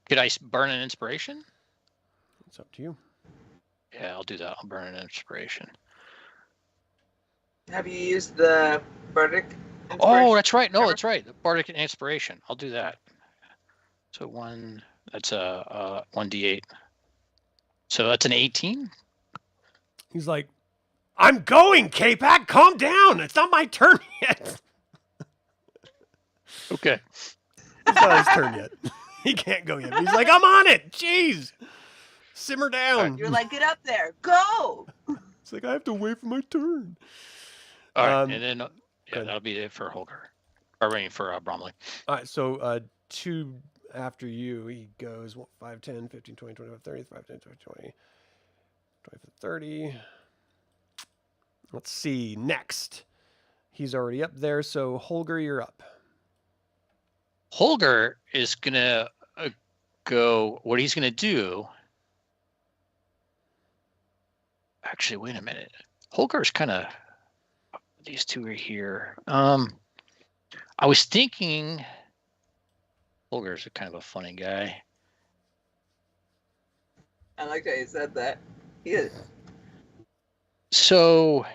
Could I burn an inspiration? It's up to you. Yeah, I'll do that. I'll burn an inspiration. Have you used the bardic Oh, that's right. No, that's right. The Bardic Inspiration. I'll do that. So that's a 1d8. So that's an 18. He's like, I'm going, K-Pack. Calm down. It's not my turn yet. Okay. It's not his turn yet. He can't go yet. He's like, I'm on it. Jeez. Simmer down. You're like, get up there. Go. It's like, I have to wait for my turn. All right. Um, And then, good. that'll be it for Holgr. Or waiting for Bromly. All right, so 2 after you, he goes 5, 10, 15, 20, 25, 30, 5, 10, 20, 20, 25, 30. Let's see. Next. He's already up there, so Holgr, you're up. Holgr is going to go, what he's going to do. Actually, wait a minute. Holger's kind of, these two are here. I was thinking, Holger's kind of a funny guy. I like how you said that. He is. So,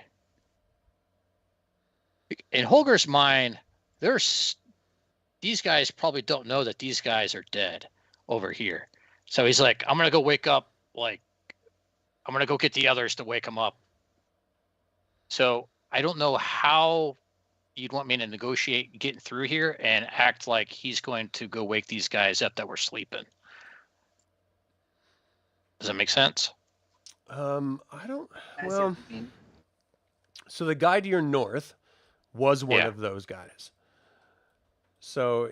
in Holger's mind, these guys probably don't know that these guys are dead over here. So he's like, I'm going to go wake up, I'm going to go get the others to wake them up. So I don't know how you'd want me to negotiate getting through here and act like he's going to go wake these guys up that were sleeping. Does that make sense? I don't. I see Well, what you mean. so the guy to your north was one Yeah. of those guys. So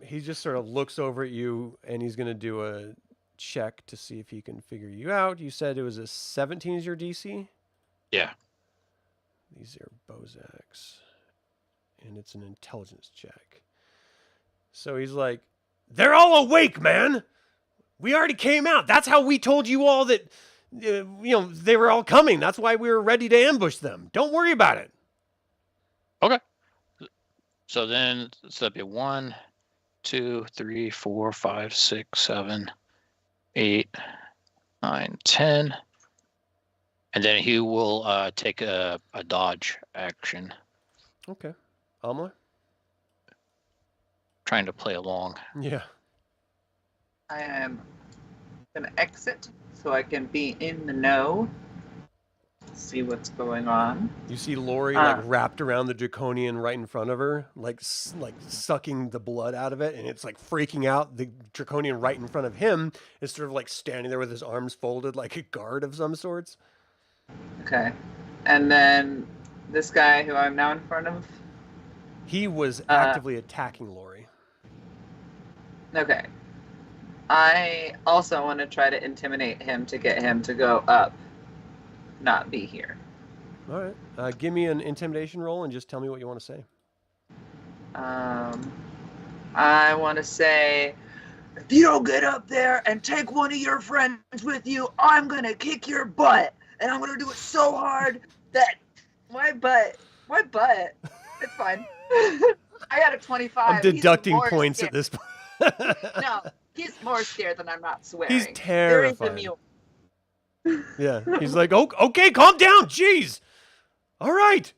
he just sort of looks over at you, and he's going to do a check to see if he can figure you out. You said it was a 17 is your DC? Yeah. These are Bozaks. And it's an intelligence check. So he's like, they're all awake, man. We already came out. That's how we told you all that, they were all coming. That's why we were ready to ambush them. Don't worry about it. Okay. So then, that'd be 1, 2, 3, 4, 5, 6, 7, 8, 9, 10. And then he will take a dodge action, Okay. Aamela? trying to play along. Yeah. I am gonna exit so I can be in the know. See what's going on. You see Lori Ah. wrapped around the draconian right in front of her, like sucking the blood out of it, and it's like freaking out. The draconian right in front of him is sort of like standing there with his arms folded, like a guard of some sorts. Okay. And then this guy who I'm now in front of. He was actively attacking Lori. Okay. I also want to try to intimidate him to get him to go up, not be here. All right. Give me an intimidation roll and just tell me what you want to say. I want to say, if you don't get up there and take one of your friends with you, I'm going to kick your butt. And I'm going to do it so hard that my butt, it's fine. I got a 25. I'm deducting He's more points scared. at this point. No, he's more scared than I'm not swearing. He's There is a terrified. mule. Yeah. He's like, oh, okay, calm down. Jeez. All right.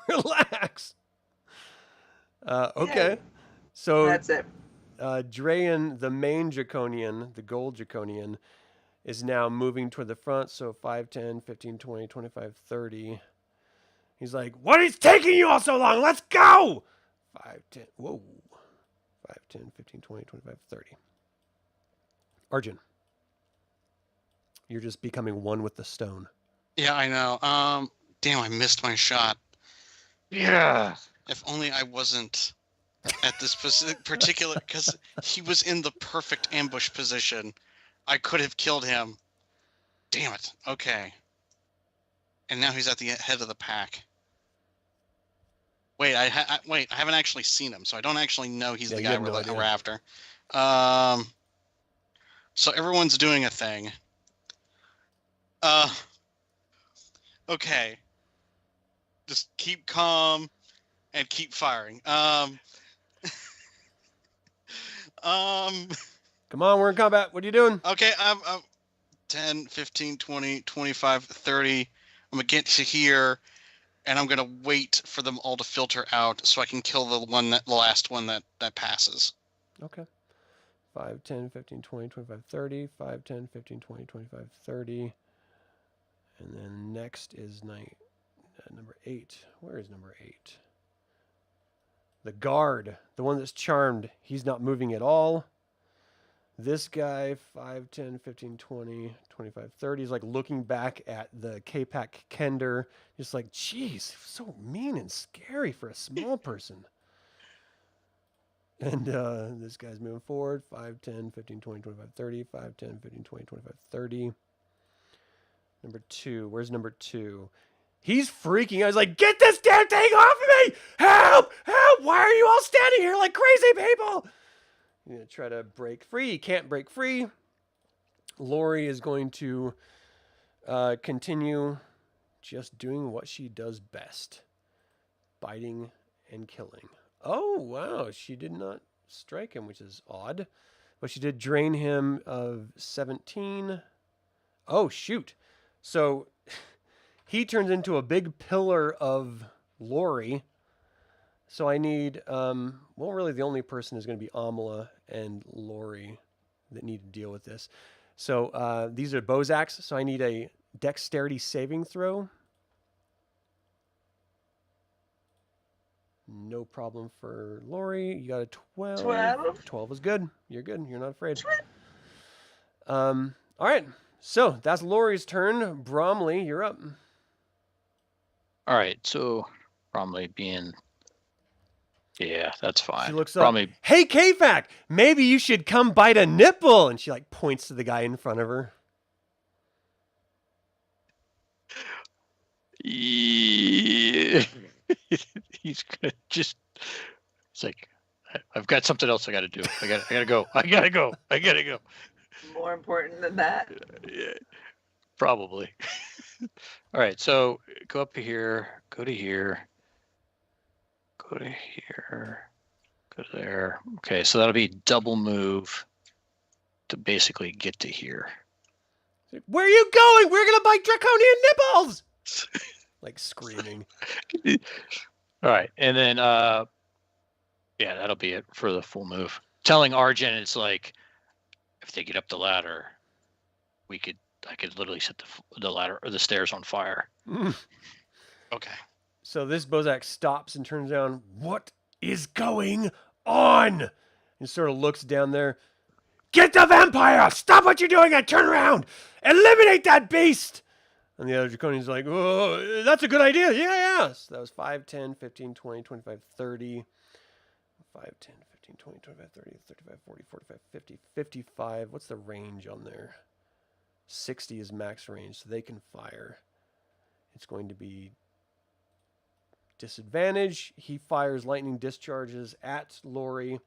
Relax. Okay. Yeah. So That's it. Drayan, the main draconian, the gold draconian, is now moving toward the front. So 5, 10, 15, 20, 25, 30. He's like, what is taking you all so long? Let's go. 5, 10. Whoa. 5, 10, 15, 20, 25, 30. Arjan. You're just becoming one with the stone. Yeah, I know. Damn, I missed my shot. Yeah. If only I wasn't at this particular, because he was in the perfect ambush position. I could have killed him. Damn it. Okay. And now he's at the head of the pack. Wait, I haven't actually seen him, so I don't actually know he's Yeah, the you guy have no we're idea. after. So everyone's doing a thing. Okay. Just keep calm and keep firing. Come on, we're in combat. What are you doing? Okay, I'm 10, 15, 20, 25, 30. I'm going to get to here, and I'm gonna wait for them all to filter out so I can kill the last one that passes. Okay. 5, 10, 15, 20, 25, 30. 5, 10, 15, 20, 25, 30. And then next is number 8. Where is number 8? The guard, the one that's charmed. He's not moving at all. This guy, 5, 10, 15, 20, 25, 30. He's like looking back at the K-Pack Kender. Just like, geez, so mean and scary for a small person. And this guy's moving forward. 5, 10, 15, 20, 25, 30. 5, 10, 15, 20, 25, 30. Number 2. Where's number 2? He's freaking out. He's like, get this damn thing off of me! Help! Help! Why are you all standing here like crazy people? You're going to try to break free. He can't break free. Lori is going to continue just doing what she does best. Biting and killing. Oh, wow. She did not strike him, which is odd. But she did drain him of 17. Oh, shoot. So he turns into a big pillar of Lori. So I need, well, really the only person is going to be Aamela and Lori that need to deal with this. So these are Bozaks. So I need a dexterity saving throw. No problem for Lori. You got a 12. 12. 12 is good. You're good. You're not afraid. All right. So that's Lori's turn. Bromly, you're up. All right, so Bromly being, yeah, that's fine. She looks up. Bromly, Hey, K-Fac, maybe you should come bite a nipple. And she like points to the guy in front of her. yeah. He's gonna just. It's like, I've got something else I got to do. I gotta go. I gotta go. More important than that. Yeah, probably. All right, so go up here, go to here, go to here, go to there. Okay, so that'll be double move to basically get to here. Where are you going? We're gonna bite draconian nipples. Like screaming. All right, and then yeah, that'll be it for the full move. Telling Arjan, it's like, if they get up the ladder, I could literally set the ladder or the stairs on fire. Okay. So this Bozak stops and turns around. What is going on? And sort of looks down there. Get the vampire! Stop what you're doing and turn around! Eliminate that beast! And the other Draconian's like, oh, that's a good idea. Yeah. So that was 5, 10, 15, 20, 25, 30. 5, 10, 15, 20, 25, 30, 35, 40, 45, 50, 55. What's the range on there? 60 is max range, so they can fire. It's going to be disadvantage. He fires lightning discharges at Lori.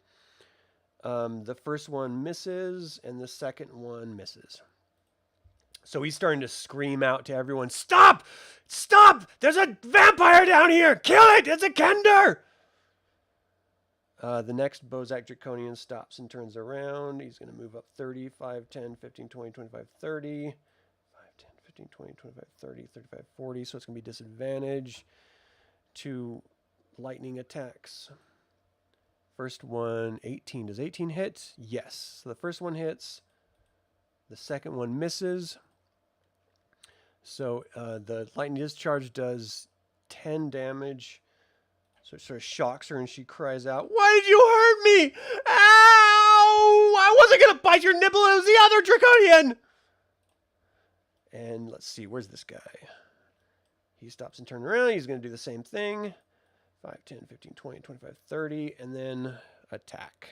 The first one misses, and the second one misses. So he's starting to scream out to everyone, stop! Stop! There's a vampire down here! Kill it! It's a Kender! The next Bozak Draconian stops and turns around. He's going to move up 30, 5, 10, 15, 20, 25, 30. 5, 10, 15, 20, 25, 30, 35, 40. So it's going to be disadvantage to lightning attacks. First one, 18. Does 18 hit? Yes. So the first one hits. The second one misses. So the lightning discharge does 10 damage. So it sort of shocks her and she cries out, why did you hurt me? Ow! I wasn't going to bite your nipple. It was the other Draconian. And let's see. Where's this guy? He stops and turns around. He's going to do the same thing. 5, 10, 15, 20, 25, 30. And then attack.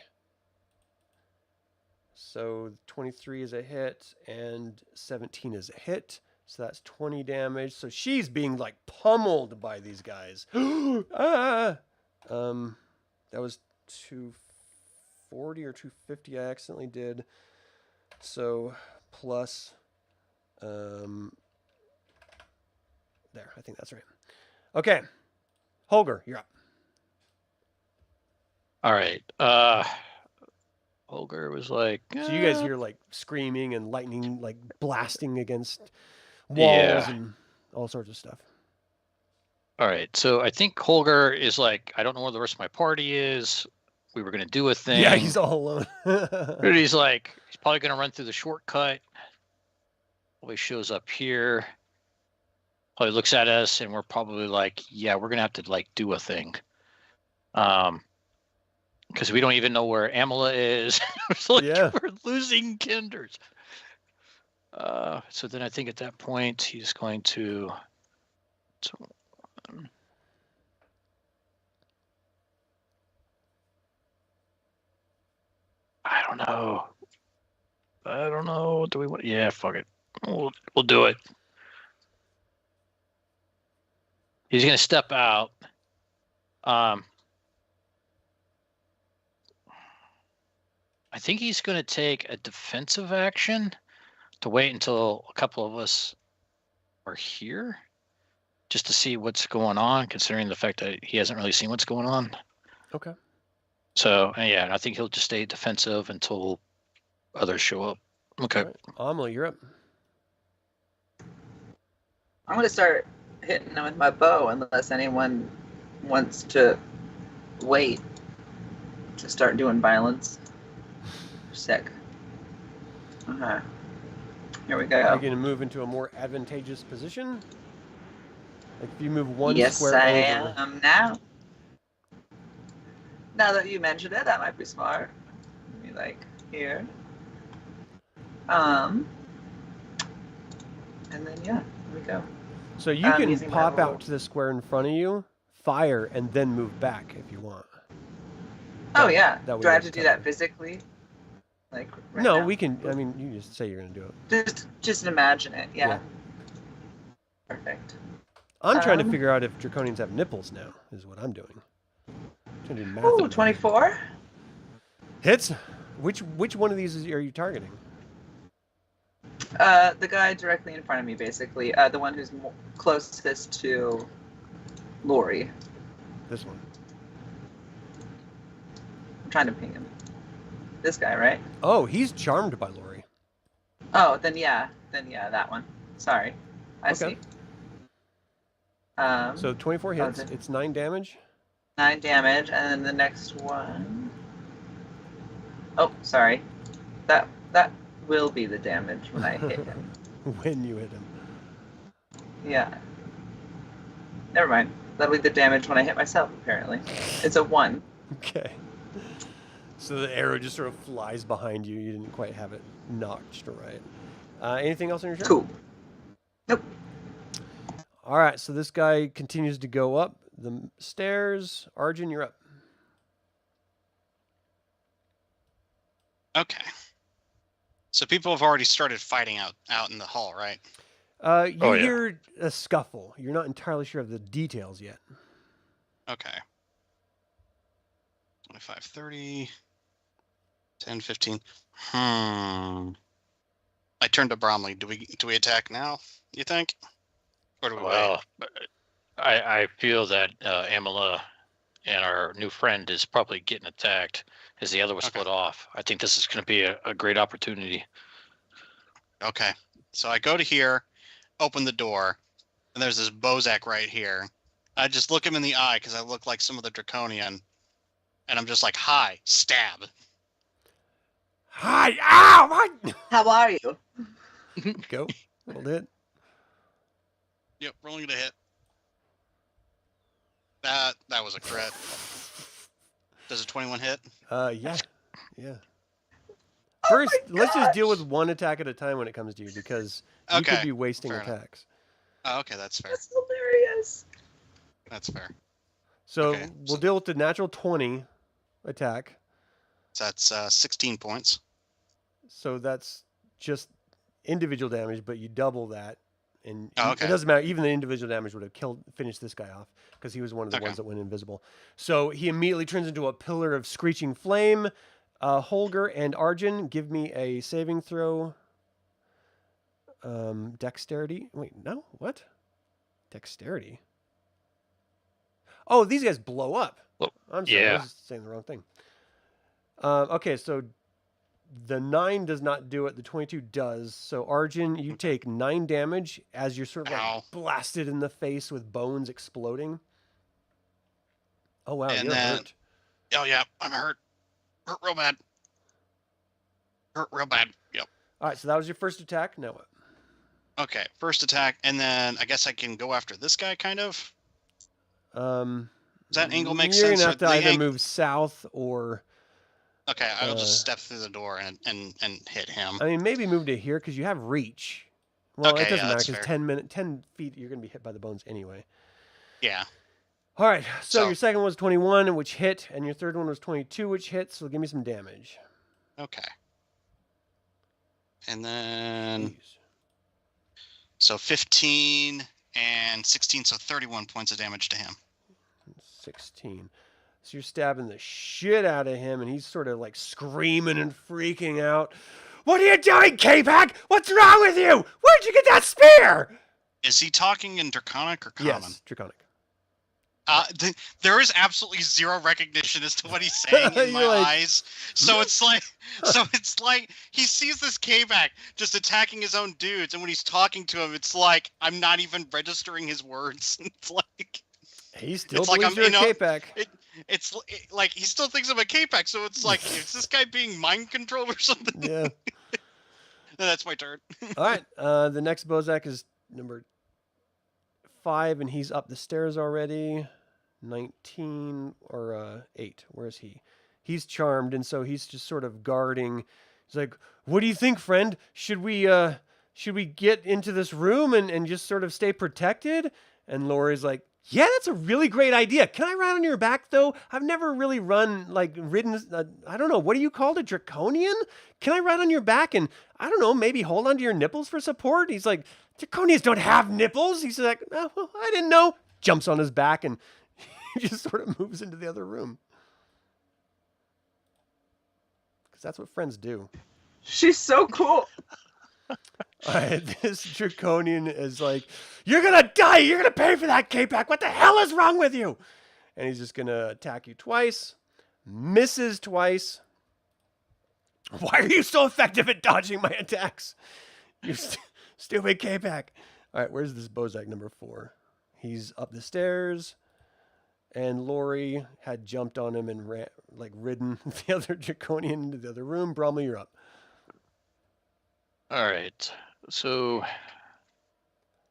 So 23 is a hit and 17 is a hit. So that's 20 damage. So she's being like pummeled by these guys. That was 240 or 250 I accidentally did. So plus, there, I think that's right. Okay. Holgr, you're up. All right. Holgr was like, So you guys hear like screaming and lightning like blasting against walls and all sorts of stuff. All right. So I think Holgr is like, I don't know where the rest of my party is. We were gonna do a thing. Yeah, he's all alone. But he's like, he's probably gonna run through the shortcut. Always shows up here. Probably looks at us, and we're probably like, yeah, we're gonna have to like do a thing. Because we don't even know where Aamela is. It's like Yeah. we're losing Kenders. So then I think at that point he's going to. I don't know. I don't know. Do we want? Yeah, fuck it. We'll do it. He's gonna step out. I think he's gonna take a defensive action to wait until a couple of us are here, just to see what's going on, considering the fact that he hasn't really seen what's going on. Okay. So yeah, I think he'll just stay defensive until others show up. Okay. All right. Aamela, you're up. I'm gonna start hitting them with my bow unless anyone wants to wait to start doing violence. Sick. Okay. Here we Are go. you going to move into a more advantageous position? Like if you move one Yes, square I over. am now. Now that you mentioned it, that might be smart. Maybe like here. And then yeah, here we go. So you I'm can using my pop little- out to the square in front of you, fire, and then move back if you want. Oh That- yeah. that way Do I have it's to do that covered. physically? Like right No, now? we can. I mean, you just say you're going to do it. Just imagine it. Yeah. Yeah. Perfect. I'm trying to Um, figure out if draconians have nipples now. Is what I'm doing. Trying to do math Ooh, in my head. 24. Hits. Which one of these are you targeting? The guy directly in front of me, basically. The one who's closest to Lori. This one. I'm trying to ping him. This guy, right? Oh, he's charmed by Lori. Oh, then yeah, that one. Sorry, I Okay. see. So 24 hits. okay. It's 9 damage. 9 damage, and then the next one. Oh, sorry. That will be the damage when I hit him. When you hit him. Yeah. Never mind. That'll be the damage when I hit myself. Apparently, it's a 1. Okay. So the arrow just sort of flies behind you. You didn't quite have it notched right. Anything else on your turn? Cool. Nope. All right. So this guy continues to go up the stairs. Arjan, you're up. Okay. So people have already started fighting out in the hall, right? You Oh, yeah. hear a scuffle. You're not entirely sure of the details yet. Okay. 25, 30, 10, 15. I turn to Bromly. Do we attack now, you think? Or do we wait? Well, I feel that Aamela and our new friend is probably getting attacked as the other was Okay. split off. I think this is going to be a great opportunity. Okay. So I go to here, open the door, and there's this Bozak right here. I just look him in the eye because I look like some of the draconian, and I'm just like, "Hi, stab." Hi! Ow! My... How are you? Go. Rolled it. Yep, rolling to hit. That was a crit. Does a 21 hit? Yeah. Yeah. Oh First, my let's just deal gosh! with one attack at a time when it comes to you because you Okay, could be wasting fair enough. attacks. Oh, okay, that's fair. That's hilarious. That's fair. So Okay, we'll so- deal with the natural 20 attack. So that's 16 points. So that's just individual damage, but you double that. And Oh, okay. it doesn't matter. Even the individual damage would have finished this guy off because he was one of the Okay. ones that went invisible. So he immediately turns into a pillar of screeching flame. Holgr and Arjan, give me a saving throw. Dexterity. Wait, no? What? Dexterity? Oh, these guys blow up. Well, I'm sorry. I yeah. was saying the wrong thing. Okay, so The 9 does not do it. The 22 does. So Arjan, you take 9 damage as you're sort of like Ow. blasted in the face with bones exploding. Oh wow, And you're then- hurt. Oh yeah, I'm hurt. Hurt real bad. Hurt real bad. Yep. All right, so that was your first attack. Now what? Okay, first attack, and then I guess I can go after this guy, kind of. Does that angle make you're sense? You're Or gonna have to the either ang- move south or. Okay, I'll just step through the door and hit him. I mean, maybe move to here because you have reach. Well, Okay, it doesn't yeah, matter that's because fair. 10 feet, you're gonna be hit by the bones anyway. Yeah. All right, so So- your second one was 21, which hit, and your third one was 22, which hit. So give me some damage. Okay. And then Jeez. so 15 and 16, so 31 points of damage to him. 16. So you're stabbing the shit out of him, and he's sort of like screaming and freaking out. What are you doing, K-Pack? What's wrong with you? Where'd you get that spear? Is he talking in Draconic or Common? Yes, Draconic. There is absolutely zero recognition as to what he's saying in my You're like- eyes. So it's like he sees this K-Back just attacking his own dudes, and when he's talking to him, it's like I'm not even registering his words. It's like He still It's like believes I'm- you're a you know, K-Pack. like he still thinks I'm a K-Pack. So it's like, is this guy being mind controlled or something? Yeah. That's my turn. All right. The next Bozak is number 5, and he's up the stairs already. 19 or 8. Where is he? He's charmed, and so he's just sort of guarding. He's like, "What do you think, friend? Should we get into this room and just sort of stay protected?" And Lori's like, "Yeah, that's a really great idea. Can I ride on your back though? I've never really ridden. I don't know. What do you call it? A draconian? Can I ride on your back and I don't know, maybe hold onto your nipples for support?" He's like, "Draconians don't have nipples." He's like, "Oh, well, I didn't know." Jumps on his back and he just sort of moves into the other room. Because that's what friends do. She's so cool. All right, this draconian is like, "You're gonna die. You're gonna pay for that, K-Pack. What the hell is wrong with you?" And he's just gonna attack you twice. Misses twice. Why are you so effective at dodging my attacks? You stupid K-Pack. All right, where's this Bozak number 4? He's up the stairs. And Lori had jumped on him and ridden the other draconian into the other room. Bromly, you're up. All right. So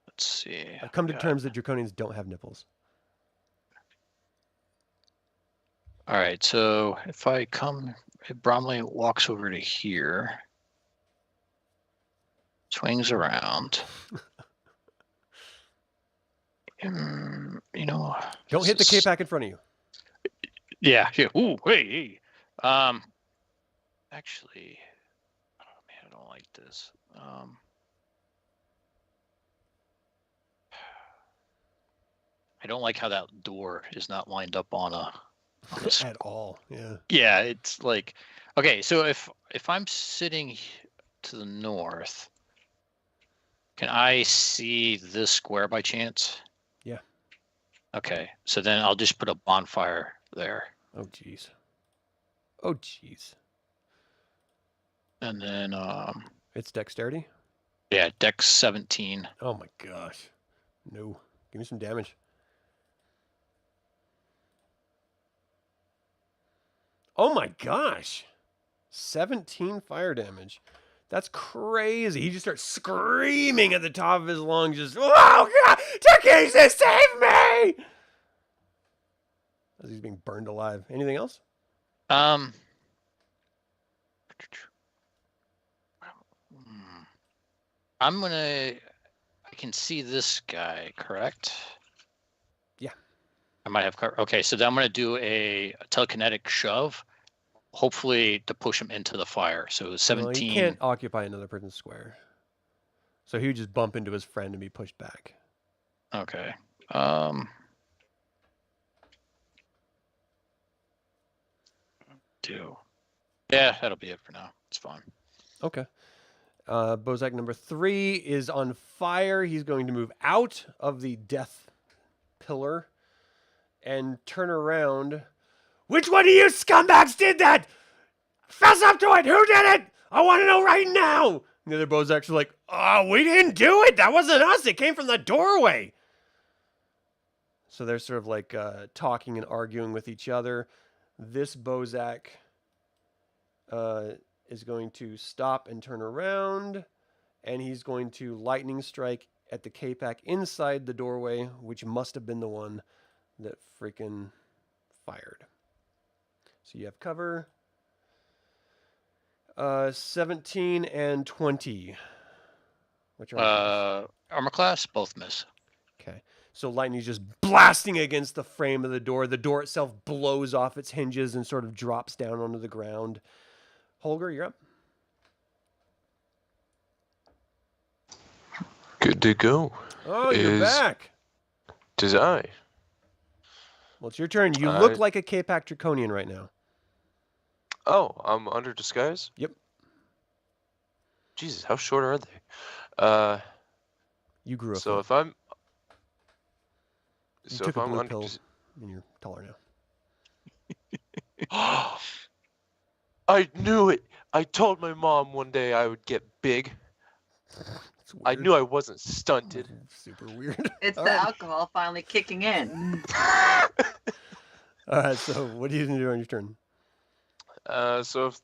let's see. I've come to Got- terms that draconians don't have nipples. All right. So if Bromley walks over to here, swings around. Don't hit the K-Pack in front of you. Yeah. Ooh, hey. Actually, oh man, I don't like this. I don't like how that door is not lined up on a At all. Yeah. Yeah, it's like, okay, so if I'm sitting to the north, can I see this square by chance? Yeah. Okay, so then I'll just put a bonfire there. Oh, jeez. Oh, jeez. And then, It's dexterity? yeah, Dex 17. Oh, my gosh. No. Give me some damage. Oh, my gosh. 17 fire damage. That's crazy. He just starts screaming at the top of his lungs, just, "Oh, God! Takhisis, save me!" As he's being burned alive. Anything else? I can see this guy, correct? Yeah. I might have covered. Okay, so then I'm gonna do a telekinetic shove, hopefully to push him into the fire. So Well, 17. he can't occupy another person's square. So he would just bump into his friend and be pushed back. Okay. Yeah, that'll be it for now. It's fine. Okay. Bozak number 3 is on fire. He's going to move out of the death pillar and turn around. "Which one of you scumbags did that? Fess up to it! Who did it? I want to know right now! And the other Bozaks are like, oh, we didn't do it! That wasn't us! It came from the doorway! So they're sort of like talking and arguing with each other. This Bozak is going to stop and turn around, and he's going to lightning strike at the K-Pack inside the doorway, which must have been the one that freaking fired. So you have cover. 17 and 20. Which are armor class? Both miss. okay. So lightning's just blasting against the frame of the door. The door itself blows off its hinges and sort of drops down onto the ground. Holgr, you're up. Good to go. Oh, you're back. Did I? Well, it's your turn. You look like a K-Pack Draconian right now. Oh, I'm under disguise? Yep. Jesus, how short are they? You grew up. So with- if I'm... you So took if a I'm blue under... pill, and you're taller now. I knew it! I told my mom one day I would get big. It's I weird. knew I wasn't stunted. Super weird. It's All the right. alcohol finally kicking in. All right, so what are you going to do on your turn? So if...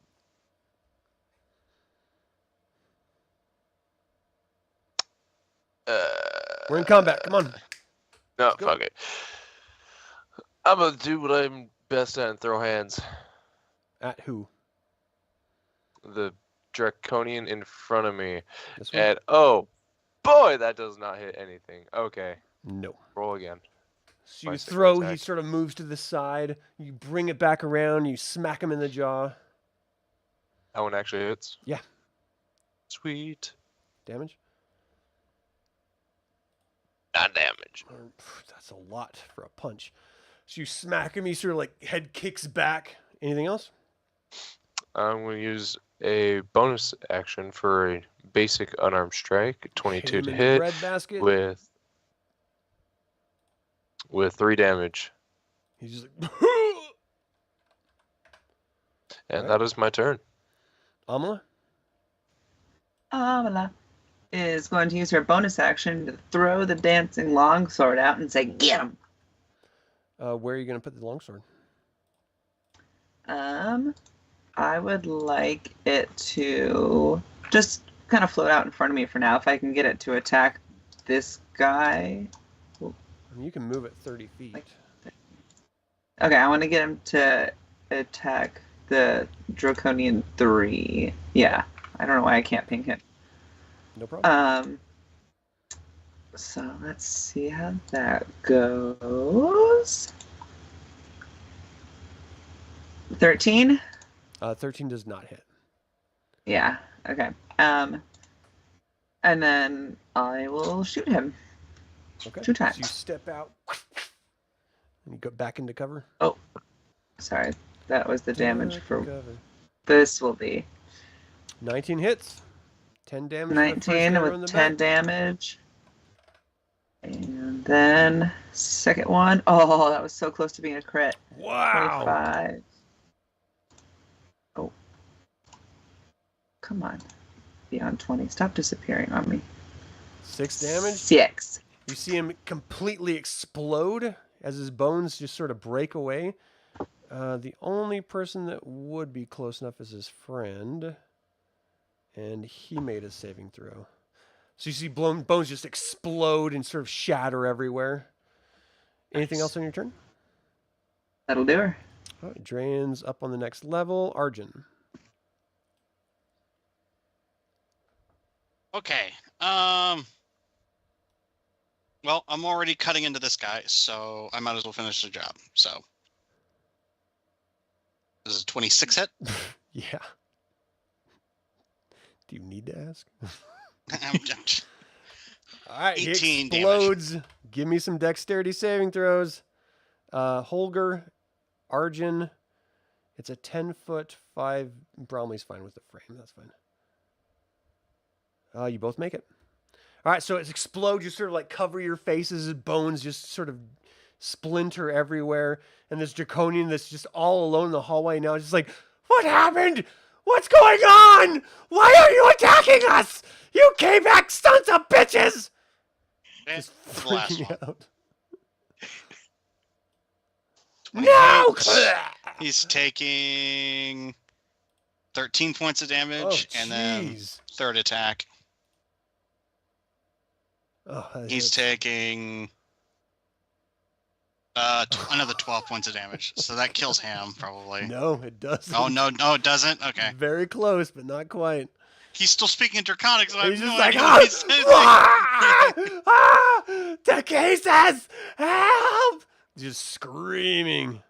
We're in combat. Come on. No, go. fuck it. I'm gonna do what I'm best at and throw hands. At who? The draconian in front of me. This one? And oh boy, that does not hit anything. Okay, No. roll again. So you My second throw, he attack. sort of moves to the side. You bring it back around. You smack him in the jaw. That one actually hits. Yeah. Sweet. Damage? Not damage. That's a lot for a punch. So you smack him. He sort of like head kicks back. Anything else? I'm gonna use a bonus action for a basic unarmed strike, 22 him to in the hit bread basket. with 3 damage, He's just like, and Alright. that is my turn. Aamela? Aamela is going to use her bonus action to throw the dancing longsword out and say, "Get him!" Where are you going to put the longsword? I would like it to just kind of float out in front of me for now. If I can get it to attack this guy. I mean, you can move it 30 feet. Like- Okay, I want to get him to attack the Draconian 3. Yeah, I don't know why I can't ping him. No problem. So let's see how that goes. 13? 13 does not hit. Yeah, okay. And then I will shoot him. Okay. 2 So you times. step out and you go back into cover. Sorry, that was the damage for Cover. this will be 19 hits. 10 damage. for the first 19 arrow in the with 10 back. damage. And then second one. Oh, that was so close to being a crit. Wow. 25. Oh. Come on. Beyond 20. Stop disappearing on me. 6 damage. 6. You see him completely explode as his bones just sort of break away. The only person that would be close enough is his friend. And he made a saving throw. So you see bones just explode and sort of shatter everywhere. Anything Nice. else on your turn? That'll do her. All right, Draen's up on the next level. Arjan. Okay. Well, I'm already cutting into this guy, so I might as well finish the job. So, this is a 26 hit. Yeah. Do you need to ask? All right, he 18 damage. explodes. Give me some dexterity saving throws. Holgr, Arjan. It's a 10-foot 5. Bromley's fine with the frame. That's fine. You both make it. All right, so it explodes. You sort of like cover your faces. Bones just sort of splinter everywhere. And this draconian that's just all alone in the hallway now is just like, What happened? What's going on? Why are you attacking us? You came back, sons of bitches! Just The last freaking one. out. 28. No! He's taking 13 points of damage, and then jeez. third attack. Oh, that He's hits. taking another 12 points of damage. So that kills him, probably. No, it doesn't. Oh, no, it doesn't? Okay. Very close, but not quite. He's still speaking in Draconic, so I have He's no just like, idea what he's saying. Takhisis, help! Just screaming.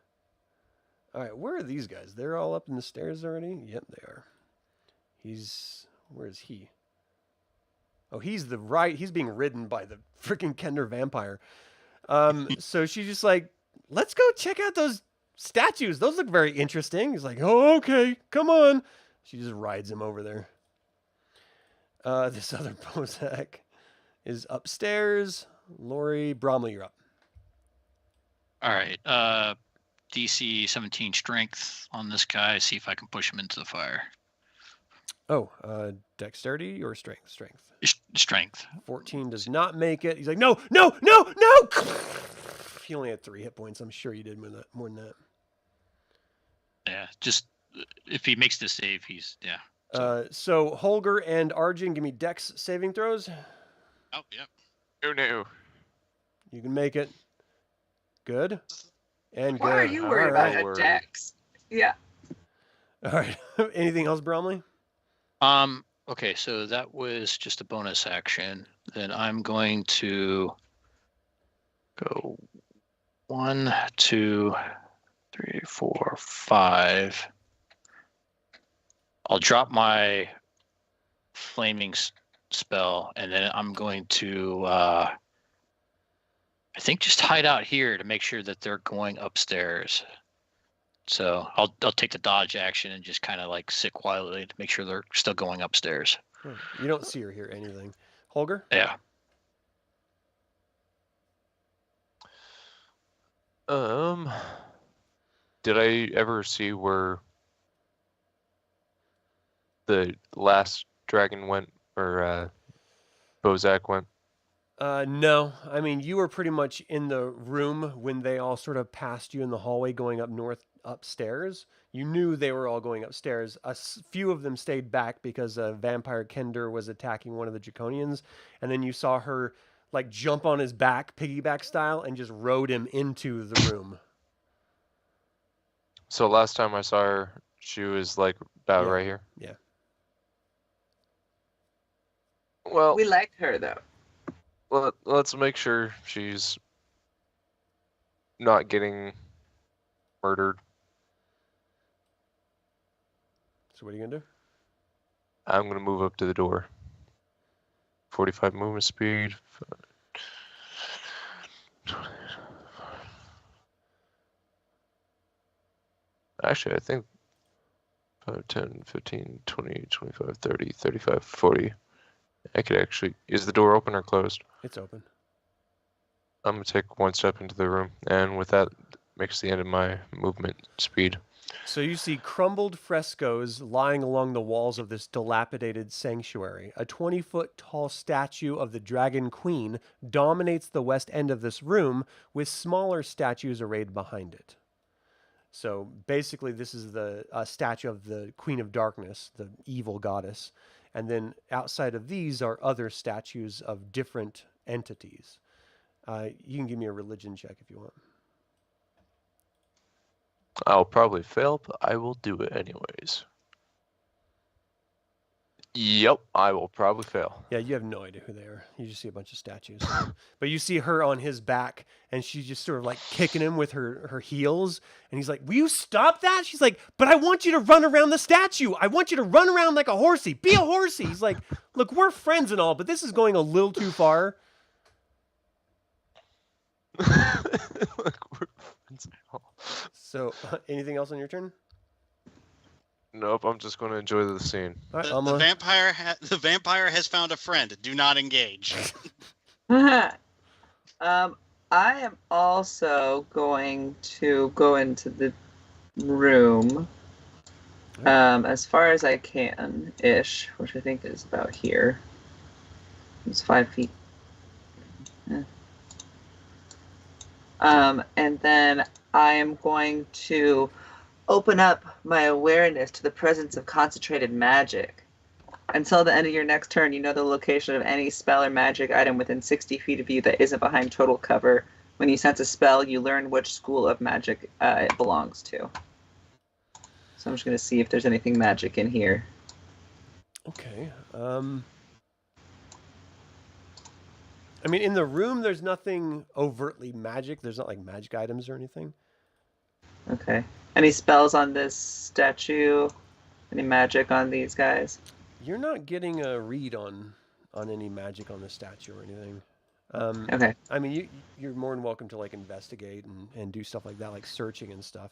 All right, where are these guys? They're all up in the stairs already? Yep, they are. Where is he? Oh, he's being ridden by the freaking Kender vampire. So she's just like, let's go check out those statues. Those look very interesting. He's like, oh, okay, come on. She just rides him over there. This other Bozak is upstairs. Lori, Bromly, you're up. All right. DC 17 strength on this guy. See if I can push him into the fire. Oh, dexterity or strength? Strength. Strength. 14 does not make it. He's like, no, no, no, no! He only had 3 hit points. I'm sure you did more than that. Yeah, just if he makes the save, he's yeah. So Holgr and Arjan, give me dex saving throws. Oh, yep. Oh no. You can make it. Good. And Why are good. you worried All right. about a dex? Yeah. All right. Anything else, Bromly? Okay, so that was just a bonus action. Then I'm going to go 1, 2, 3, 4, 5. I'll drop my flaming spell, and then I'm going to I think just hide out here to make sure that they're going upstairs. So I'll take the dodge action and just kind of like sit quietly to make sure they're still going upstairs. You don't see or hear anything. Holgr? Yeah. Did I ever see where the last dragon went, or Bozak went? No. I mean, you were pretty much in the room when they all sort of passed you in the hallway going up upstairs. You knew they were all going upstairs. A few of them stayed back because vampire Kender was attacking one of the draconians, and then you saw her like jump on his back, piggyback style, and just rode him into the room. So last time I saw her, she was like about Yeah. right here. Yeah. Well, We like her though. let's make sure she's not getting murdered. So what are you gonna do? I'm gonna move up to the door. 45 movement speed. Actually, I think 5, 10, 15, 20, 25, 30, 35, 40. I could actually... Is the door open or closed? It's open. I'm going to take 1 step into the room, and with that, makes the end of my movement speed. So you see crumbled frescoes lying along the walls of this dilapidated sanctuary. A 20-foot tall statue of the Dragon Queen dominates the west end of this room, with smaller statues arrayed behind it. So basically, this is the statue of the Queen of Darkness, the evil goddess. And then outside of these are other statues of different entities. You can give me a religion check if you want. I'll probably fail, but I will do it anyways. Yep, I will probably fail. Yeah, you have no idea who they are. You just see a bunch of statues. But you see her on his back, and she's just sort of like kicking him with her heels. And he's like, will you stop that? She's like, but I want you to run around the statue. I want you to run around like a horsey. Be a horsey. He's like, look, we're friends and all, but this is going a little too far. So, anything else on your turn? Nope, I'm just going to enjoy the scene. All right, The Aamela. vampire has found a friend. Do not engage. I am also going to go into the room. As far as I can, ish, which I think is about here. It's 5 feet. Yeah. And then I am going to open up my awareness to the presence of concentrated magic. Until the end of your next turn, you know the location of any spell or magic item within 60 feet of you that isn't behind total cover. When you sense a spell, you learn which school of magic it belongs to. So I'm just going to see if there's anything magic in here. Okay. I mean, in the room, there's nothing overtly magic. There's not like magic items or anything. Okay. Any spells on this statue? Any magic on these guys? You're not getting a read on any magic on the statue or anything. Okay. I mean, you're more than welcome to like investigate and do stuff like that, like searching and stuff.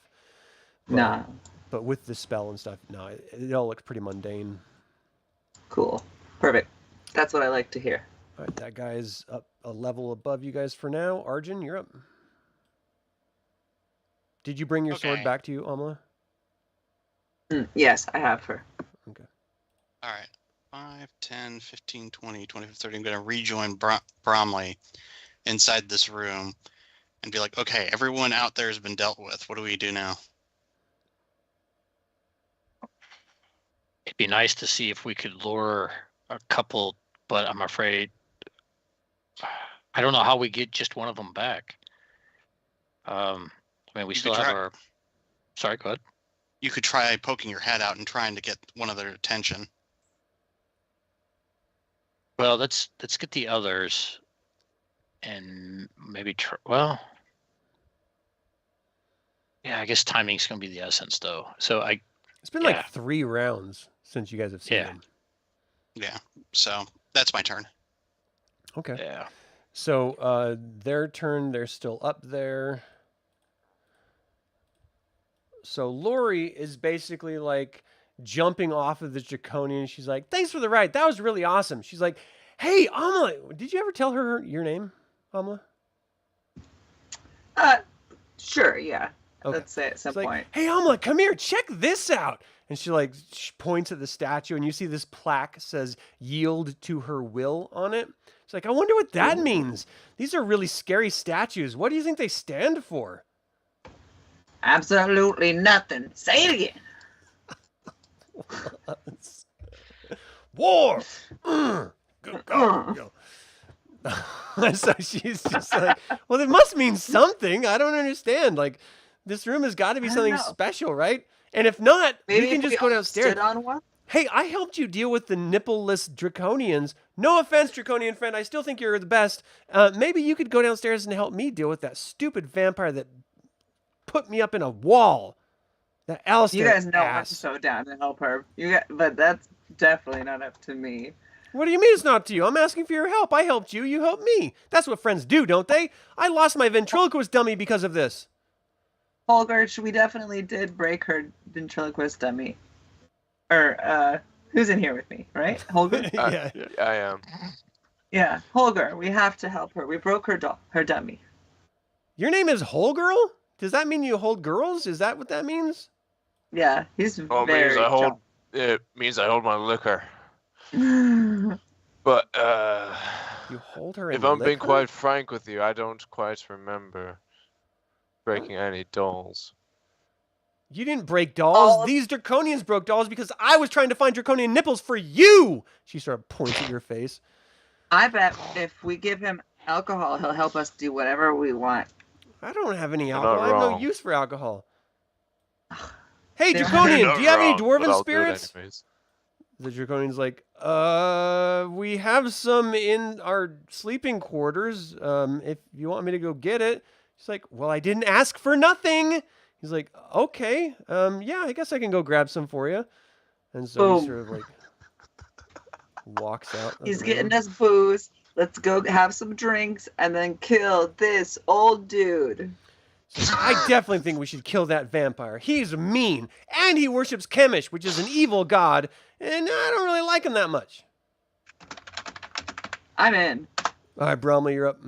But, Nah. But with the spell and stuff, no, it all looks pretty mundane. Cool. Perfect. That's what I like to hear. All right, that guy's up a level above you guys for now. Arjan, you're up. Did you bring your sword Okay. back to you, Aamela? Yes, I have her. Okay. All right. 5, 10, 15, 20, 25, 30. I'm going to rejoin Bromly inside this room and be like, okay, everyone out there has been dealt with. What do we do now? It'd be nice to see if we could lure a couple, but I'm afraid I don't know how we get just one of them back. I mean, we You still could have try- our. Sorry, go ahead. You could try poking your head out and trying to get one of their attention. Well, let's get the others, and maybe well. Yeah, I guess timing's gonna be the essence, though. So It's been Yeah. like 3 rounds since you guys have seen Yeah. him. Yeah. So that's my turn. Okay. yeah. So their turn, they're still up there. So Lori is basically like jumping off of the draconian. She's like, "Thanks for the ride. That was really awesome." She's like, "Hey, Aamela, did you ever tell her your name, Aamela?" Sure, yeah. Okay. Let's say at some She's like, point. "Hey, Aamela, come here. Check this out." And she like points at the statue, and you see this plaque says "Yield to her will" on it. She's like, "I wonder what that means. These are really scary statues. What do you think they stand for?" Absolutely nothing. Say it again. War. Good God. Yo. So she's just like, well, it must mean something. I don't understand. Like, this room has got to be I don't something know. special, right? And if not, Maybe we can if just go all downstairs. stood on one? Hey, I helped you deal with the nipple-less draconians. No offense, draconian friend. I still think you're the best. Maybe you could go downstairs and help me deal with that stupid vampire that put me up in a wall. That Alistair You guys know I'm ass. so down to help her. But that's definitely not up to me. What do you mean it's not to you? I'm asking for your help. I helped you. You helped me. That's what friends do, don't they? I lost my ventriloquist dummy because of this. Holgr, we definitely did break her ventriloquist dummy. Or, who's in here with me, right? Holgr? Yeah. I am. Yeah, Holgr, we have to help her. We broke her dummy. Your name is Holgirl? Does that mean you hold girls? Is that what that means? Yeah, he's Oh, it very means I hold my liquor. drunk. But You hold her. if and I'm being lick her? quite frank with you, I don't quite remember breaking any dolls. You didn't break dolls. Oh. These draconians broke dolls because I was trying to find draconian nipples for you. She sort of points at your face. I bet if we give him alcohol, he'll help us do whatever we want. I don't have any You're alcohol. not I have no wrong. use for alcohol. Hey, They're- draconian, You're do you have any wrong, but dwarven I'll do it spirits? anyways. The draconian's like, we have some in our sleeping quarters. If you want me to go get it. She's like, well, I didn't ask for nothing. He's like, okay, yeah, I guess I can go grab some for you. And so he Boom. sort of like walks out. of He's the getting room. us booze. Let's go have some drinks and then kill this old dude. I definitely think we should kill that vampire. He's mean, and he worships Chemish, which is an evil god, and I don't really like him that much. I'm in. All right, Bromly, you're up.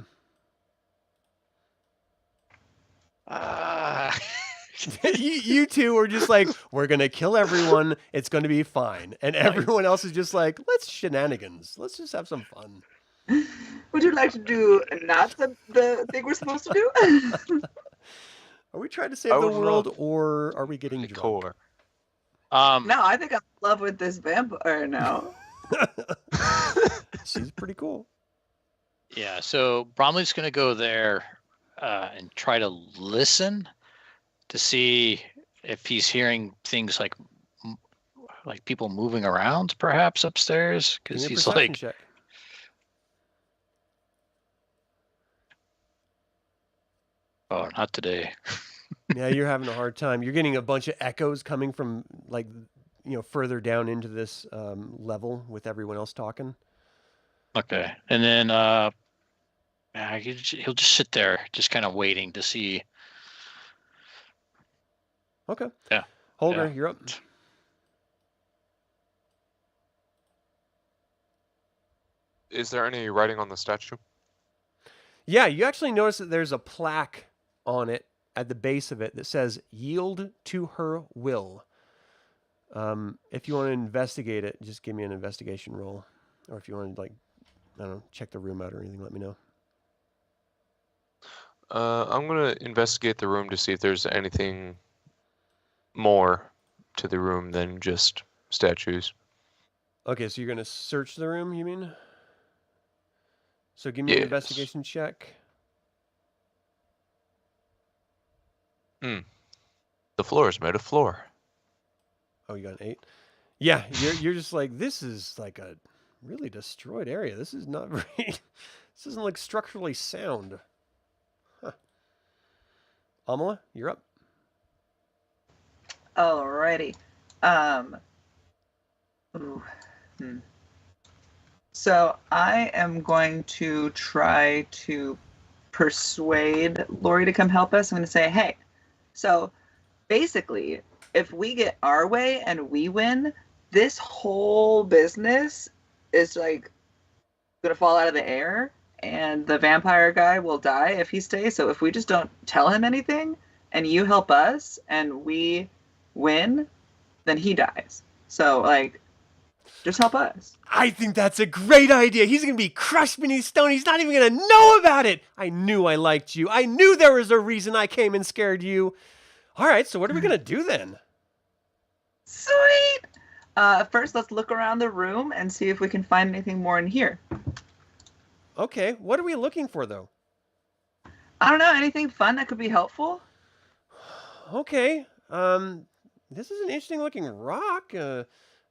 you two were just like, we're going to kill everyone. It's going to be fine. And everyone else is just like, let's shenanigans. Let's just have some fun. Would you like to do not the thing we're supposed to do? Are we trying to save I the would world, love or are we getting the drunk? core. No, I think I'm in love with this vampire now. She's pretty cool. Yeah, so Bromley's going to go there and try to listen to see if he's hearing things like people moving around, perhaps upstairs, Give because me a he's perception like, check. oh, not today. Yeah, you're having a hard time. You're getting a bunch of echoes coming from further down into this level with everyone else talking. Okay, and then he'll just sit there, just kind of waiting to see. Okay. Yeah. Holgr, Yeah. you're up. Is there any writing on the statue? Yeah, you actually notice that there's a plaque on it at the base of it that says "Yield to her will." If you want to investigate it, just give me an investigation roll, or if you want to I don't know, check the room out or anything, let me know. I'm gonna investigate the room to see if there's anything more to the room than just statues. Okay, so you're gonna search the room, you mean? So give me an Yes. investigation check. The floor is made of floor. Oh, you got an 8. Yeah, you're just like, this is like a really destroyed area. This is not very. This isn't like structurally sound. Huh. Aamela, you're up. Alrighty. Ooh, So I am going to try to persuade Lori to come help us. I'm going to say, hey, so basically, if we get our way and we win, this whole business is like going to fall out of the air, and the vampire guy will die if he stays. So if we just don't tell him anything and you help us and we win, then he dies. So, like, just help us. I think that's a great idea. He's going to be crushed beneath stone. He's not even going to know about it. I knew I liked you. I knew there was a reason I came and scared you. All right, so what are we going to do then? Sweet! First, let's look around the room and see if we can find anything more in here. Okay, what are we looking for, though? I don't know, anything fun that could be helpful? Okay, this is an interesting looking rock. I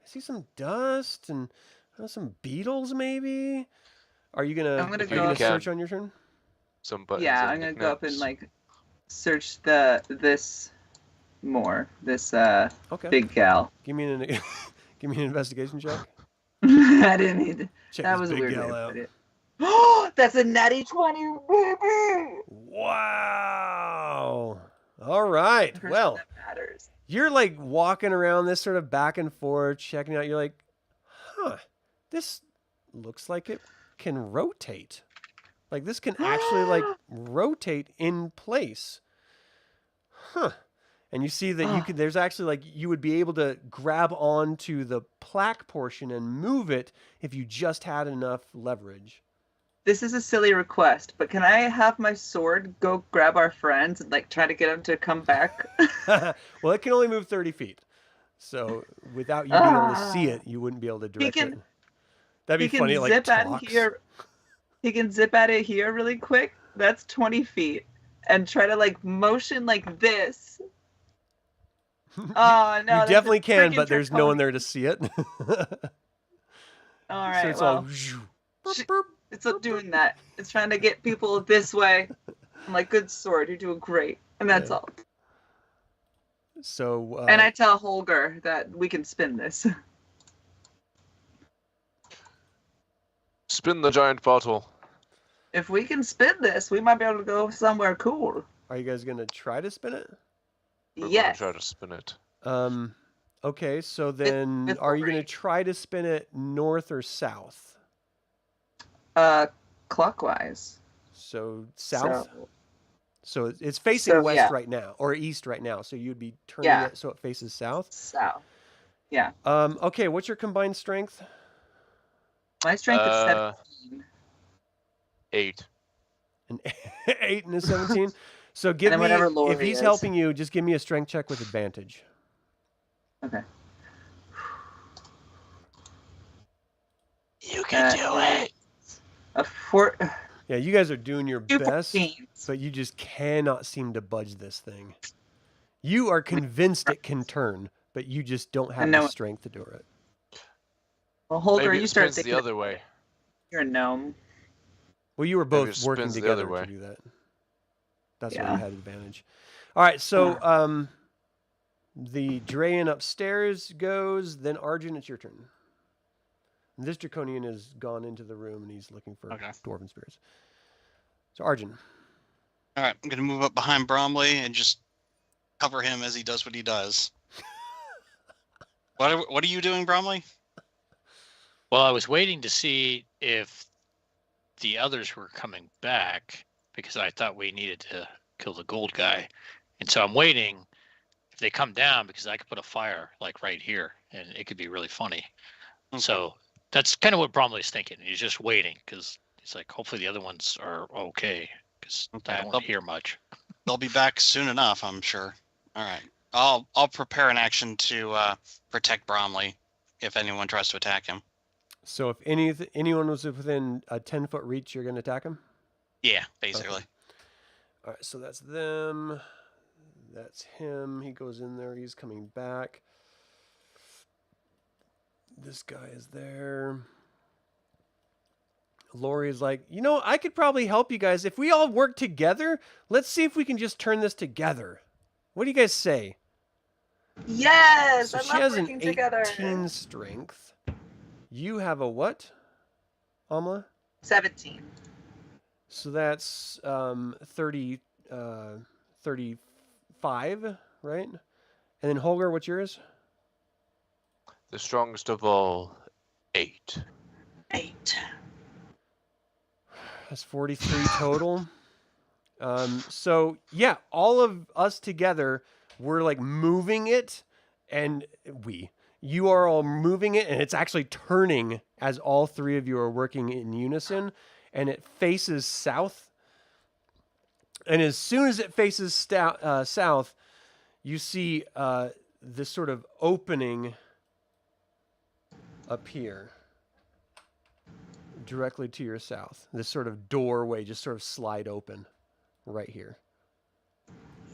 see some dust and some beetles, maybe. Are you gonna? I'm gonna are you go gonna up- search on your turn? Some buttons. Yeah, and I'm gonna go up and knickknacks. like search this more. This Okay. big gal. Give me an give me an investigation check. I didn't need to. Check That this was a big weird gal way to out. put it. Oh, that's a natty 20, baby! Wow. All right. Person Well, that matters. you're like walking around this sort of back and forth, checking out. You're like, huh, this looks like it can rotate. Like this can actually like rotate in place. Huh. And you see that you could, there's actually like, you would be able to grab onto the plaque portion and move it if you just had enough leverage. This is a silly request, but can I have my sword go grab our friends and like try to get them to come back? Well, it can only move 30 feet. So without you being able to see it, you wouldn't be able to direct can- it. That'd he be can funny. It, like zip out of talks. here. He can zip out of here really quick. That's 20 feet, and try to like motion like this. Oh no! You that's a definitely can, freaking but there's no one draconian. there to see it. All So right, it's well, all. sh- it's not doing that. It's trying to get people this way. I'm like, good sword, you're doing great, and that's Yeah. all. So. And I tell Holgr that we can spin this. Spin the giant bottle. If we can spin this, we might be able to go somewhere cool. Are you guys gonna try to spin it? We're gonna Yes. try to spin it. Okay, so then with are you gonna Lori. try to spin it north or south? Clockwise. So south. So it's facing So, west yeah. right now, or east right now. So you'd be turning Yeah. it so it faces south. South. Yeah. Okay, what's your combined strength? My strength is 17. 8. An 8 and a 17. So give then me, whatever if Lori he's is. helping you, just give me a strength check with advantage. Okay. You can do it. A 4. Yeah, you guys are doing your 2 best, 14s. but you just cannot seem to budge this thing. You are convinced it can turn, but you just don't have know the it. strength to do it. Well, Holgr, Maybe you it start spins the thinking other way. you're a gnome. Well, you were Maybe both it working spins the other together way. to do that. That's why Yeah. you had advantage. All right, so the Dragon upstairs goes, then Arjan, it's your turn. And this draconian has gone into the room and he's looking for Okay. dwarven spirits. So Arjan. All right, I'm gonna move up behind Bromly and just cover him as he does what he does. What are you doing, Bromly? Well, I was waiting to see if the others were coming back because I thought we needed to kill the gold guy. And so I'm waiting if they come down because I could put a fire like right here and it could be really funny. Okay. So that's kind of what Bromley's thinking. He's just waiting because he's like, hopefully the other ones are okay because I Okay. don't hear much. They'll be back soon enough, I'm sure. All right, I'll prepare an action to protect Bromly if anyone tries to attack him. So if anyone was within a 10-foot reach, you're going to attack him? Yeah, basically. Okay. All right, so that's them. That's him. He goes in there. He's coming back. This guy is there. Lori is like, I could probably help you guys. If we all work together, let's see if we can just turn this together. What do you guys say? Yes, So I she love has an working together. 18 strength. You have a what, Aamela? 17. So that's 35, right? And then Holgr, what's yours? The strongest of all, 8. 8. That's 43 total. So yeah, all of us together, we're like moving it, and you are all moving it, and it's actually turning as all three of you are working in unison, and it faces south. And as soon as it faces south, you see this sort of opening up here, directly to your south. This sort of doorway just sort of slide open right here.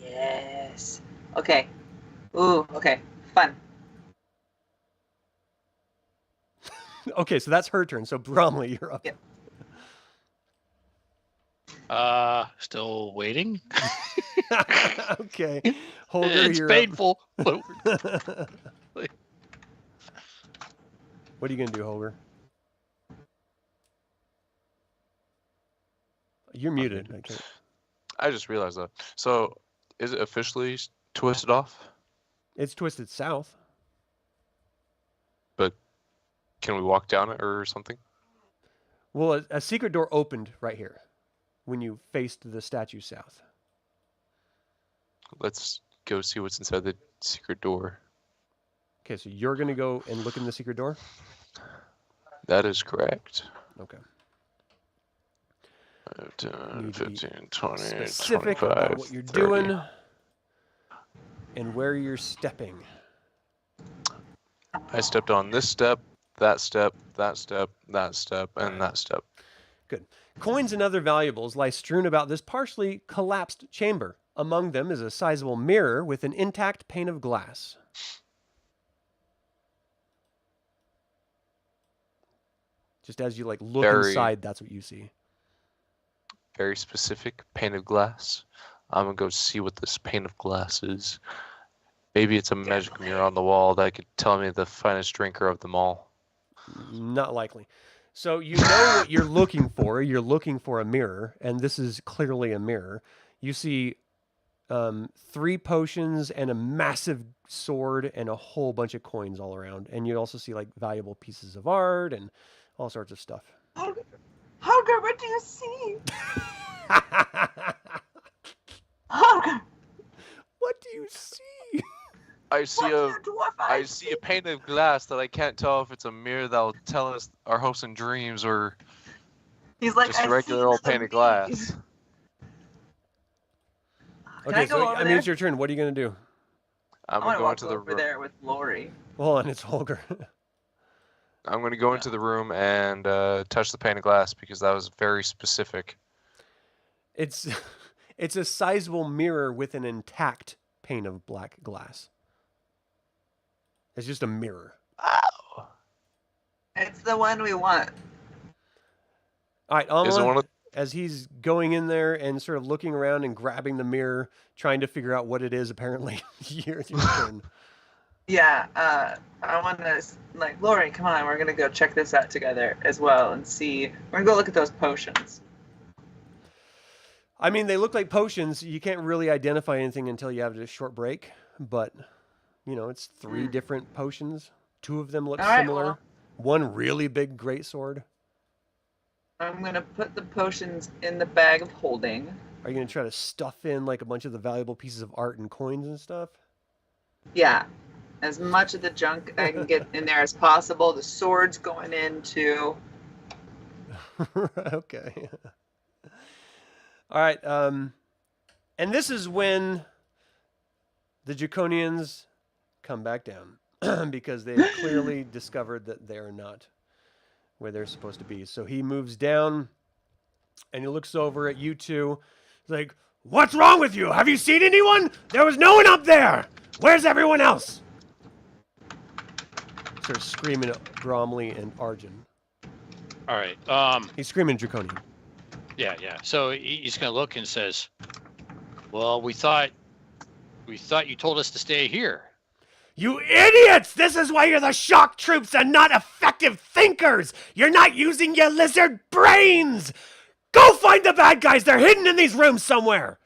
Yes. Okay. Ooh, okay. Fun. Okay, so that's her turn. So Bromly, you're up. Yep. Still waiting. Okay. Holgr, It's you're painful. up. What are you gonna do, Holgr? You're muted. I can't. I just realized that. So, is it officially twisted off? It's twisted south. But can we walk down it or something? Well, a secret door opened right here when you faced the statue south. Let's go see what's inside the secret door. Okay, so you're gonna go and look in the secret door? That is correct. Okay. 10, Need to be 15, 20, Specific 25, about what you're 30. doing and where you're stepping. I stepped on this step, that step, that step, that step, and that step. Good. Coins and other valuables lie strewn about this partially collapsed chamber. Among them is a sizable mirror with an intact pane of glass. Just as you look inside, that's what you see. Very specific pane of glass. I'm gonna go see what this pane of glass is. Maybe it's a magic mirror on the wall that could tell me the finest drinker of them all. Not likely. So you know what you're looking for. You're looking for a mirror, and this is clearly a mirror. You see 3 potions and a massive sword and a whole bunch of coins all around. And you also see valuable pieces of art and all sorts of stuff. Holgr, what do you see? I see What's a your dwarf I eyes see a pane of glass that I can't tell if it's a mirror that will tell us our hopes and dreams or He's like, just I a regular see old the pane of bee." glass. Can Okay, I go so over I mean there? it's your turn. What are you gonna do? I'm I gonna want to go walk into the over there with Lori. Hold on, it's Holgr. I'm gonna go into the room and touch the pane of glass because that was very specific. It's it's a sizable mirror with an intact pane of black glass. It's just a mirror. Oh. It's the one we want. All right, Is it one Aamela, of as he's going in there and sort of looking around and grabbing the mirror, trying to figure out what it is, apparently, your turn. Yeah, I want to, like, Lori, come on, we're going to go check this out together as well and see. We're going to go look at those potions. I mean, they look like potions. You can't really identify anything until you have a short break, but, you know, it's 3 different potions. 2 of them look All right, similar. well. One really big greatsword. I'm going to put the potions in the bag of holding. Are you going to try to stuff in, like, a bunch of the valuable pieces of art and coins and stuff? Yeah, as much of the junk I can get in there as possible. The sword's going into. Okay. All right. And this is when the draconians come back down because they've clearly discovered that they're not where they're supposed to be. So he moves down and he looks over at you two. He's like, "What's wrong with you? Have you seen anyone? There was no one up there. Where's everyone else?" Starts screaming at Bromly and Arjan. All right. He's screaming draconian. Yeah. So he's gonna look and says, "Well, we thought you told us to stay here." You idiots! This is why you're the shock troops and not effective thinkers! You're not using your lizard brains! Go find the bad guys! They're hidden in these rooms somewhere!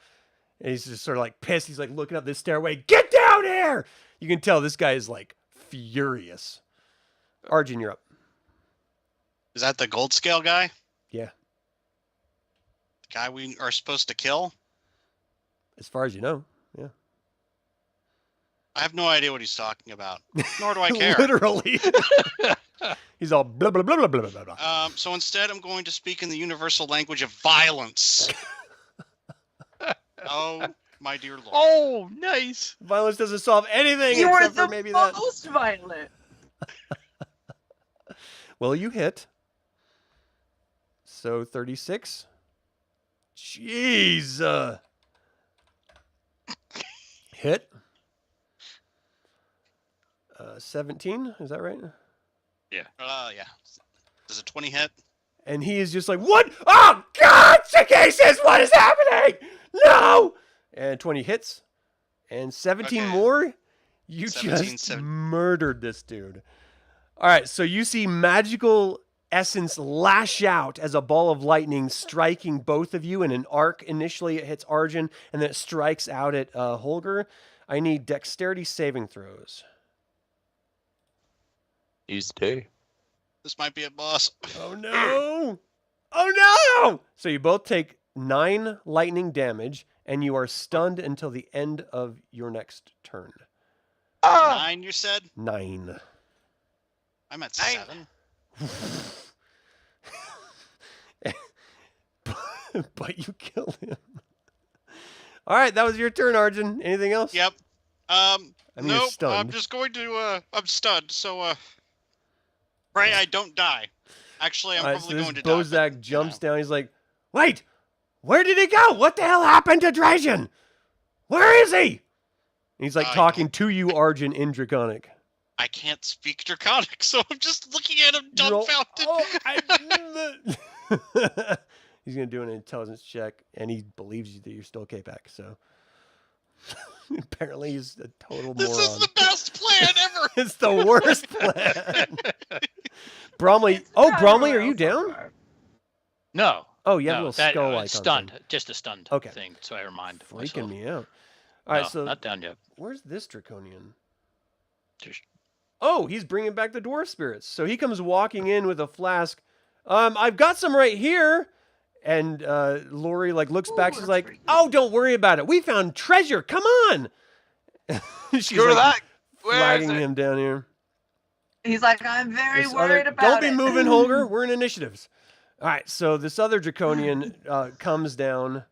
And he's just sort of like pissed. He's like looking up this stairway. Get down here! You can tell this guy is like furious. Arjan, you're up. Is that the gold scale guy? Yeah. The guy we are supposed to kill? As far as you know. Yeah. I have no idea what he's talking about. Nor do I care. Literally. He's all blah, blah, blah, blah, blah, blah, blah. So instead, I'm going to speak in the universal language of violence. Oh, my dear Lord. Oh, nice. Violence doesn't solve anything You were except the for maybe that. most violent. Well, you hit. So 36. Jeez. Hit. 17. Is that right? Yeah. Does a 20 hit? And he is just like, what? Oh, God! Takhisis, what is happening? No! And 20 hits. And 17 Okay. more? You 17, just 7. murdered this dude. All right, so you see magical essence lash out as a ball of lightning striking both of you in an arc. Initially, it hits Arjan, and then it strikes out at Holgr. I need dexterity saving throws. Use day. This might be a boss. Oh, no! Oh, no! So you both take 9 lightning damage, and you are stunned until the end of your next turn. 9, you said? 9. I'm at 7. But you killed him. All right, that was your turn, Arjan. Anything else? Yep. I mean, you're Nope. stunned. I'm just going to. I'm stunned. So, pray I don't die. Actually, I'm All right, probably so going this to die. Bozak but, jumps down. He's like, wait, where did he go? What the hell happened to Dragon? Where is he? And he's like I talking to you, Arjan, in Draconic. I can't speak Draconic, so I'm just looking at him You're all- dumbfounded. Oh, he's going to do an intelligence check, and he believes you that you're still K-Pac, so. Apparently he's a total This moron. is the best plan ever. It's the worst plan. Bromly. It's Oh, not Bromly, are royal you so down? far. No. Oh, you have a no, little that, skull icon. stunned. thing. Just a stunned Okay. thing. So I remind Freaking myself. me out. All right, No, so not down yet. where's this Draconian? There's- Oh, he's bringing back the dwarf spirits. So he comes walking in with a flask. I've got some right here. And Lori like looks back. Ooh, She's that's like, pretty "Oh, don't worry about it. We found treasure. Come on." She's Go to like, that flagging him down here. He's like, I'm very This worried other, about don't be it. moving, Holgr. We're in initiatives. All right, so this other draconian comes down,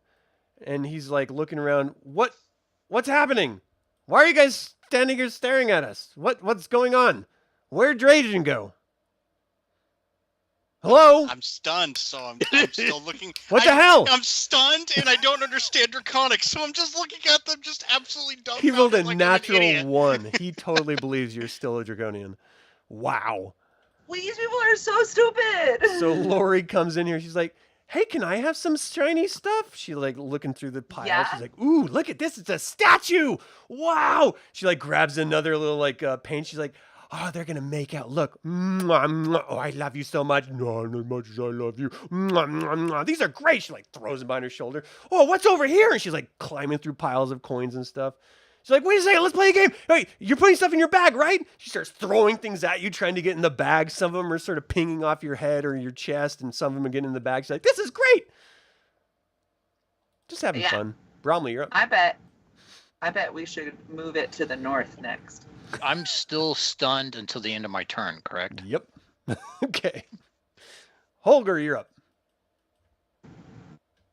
and he's like looking around. What's happening? Why are you guys standing here staring at us? What's going on? Where'd Dragon go? Hello? I'm stunned, so I'm still looking. What the hell? I'm stunned, and I don't understand Draconic, so I'm just looking at them, just absolutely dumb. He rolled a like I'm an natural idiot. 1. He totally believes you're still a draconian. Wow. These people are so stupid. So Lori comes in here. She's like, hey, can I have some shiny stuff? She like looking through the pile. Yeah. She's like, ooh, look at this. It's a statue. Wow. She like grabs another little like paint. She's like, oh, they're going to make out. Look. Mwah, mwah. Oh, I love you so much. No, not as much as I love you. Mwah, mwah, mwah. These are great. She like throws them behind her shoulder. Oh, what's over here? And she's like climbing through piles of coins and stuff. She's like, wait a second, let's play a game. Hey, you're putting stuff in your bag, right? She starts throwing things at you, trying to get in the bag. Some of them are sort of pinging off your head or your chest, and some of them are getting in the bag. She's like, this is great. Just having fun. Bromly, you're up. I bet we should move it to the north next. I'm still stunned until the end of my turn, correct? Yep. Okay. Holgr, you're up.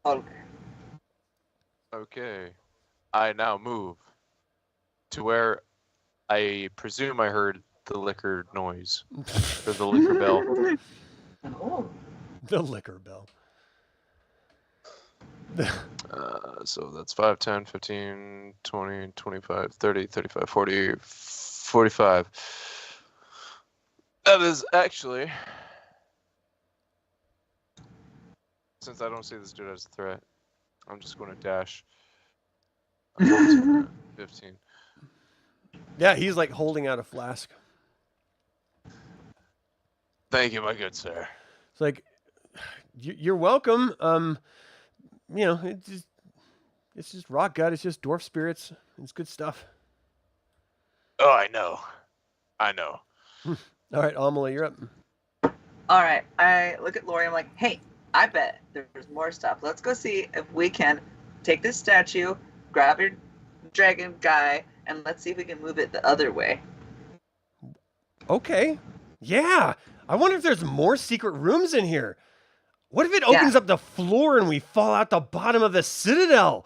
Okay. Okay. I now move to where I presume I heard the liquor noise. Or the liquor bell. Oh. The liquor bell. So that's 5, 10, 15, 20, 25, 30, 35, 40, 45. That is actually... Since I don't see this dude as a threat, I'm just going to dash. I'm going to 15. Yeah, he's like holding out a flask. Thank you, my good sir. It's like, you're welcome. You know, it's just rock gut. It's just dwarf spirits. It's good stuff. Oh, I know. I know. All right, Aamela, you're up. All right. I look at Lori. I'm like, hey, I bet there's more stuff. Let's go see if we can take this statue, grab your dragon guy, and let's see if we can move it the other way. Okay. Yeah. I wonder if there's more secret rooms in here. What if it opens up the floor and we fall out the bottom of the citadel?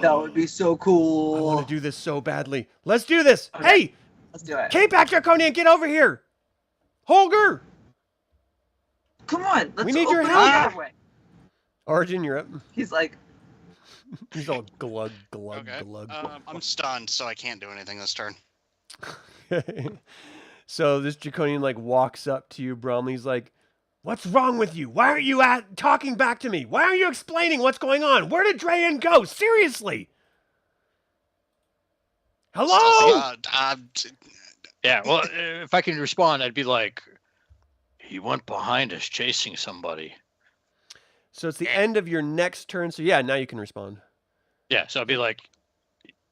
That would be so cool. I want to do this so badly. Let's do this. Okay. Hey, Let's do it. K-Pack Draconian, get over here. Holgr. Come on. Let's We need your open help. it the other way. Arjan, you're up. He's like, He's all glug, glug, Okay. glug. I'm stunned, so I can't do anything this turn. So this draconian like walks up to you, Bromly. He's like, what's wrong with you? Why aren't you talking back to me? Why aren't you explaining what's going on? Where did Dragon go? Seriously. Hello? Yeah, well, if I can respond, I'd be like, he went behind us chasing somebody. So it's the end of your next turn. So yeah, now you can respond. Yeah, so I'd be like,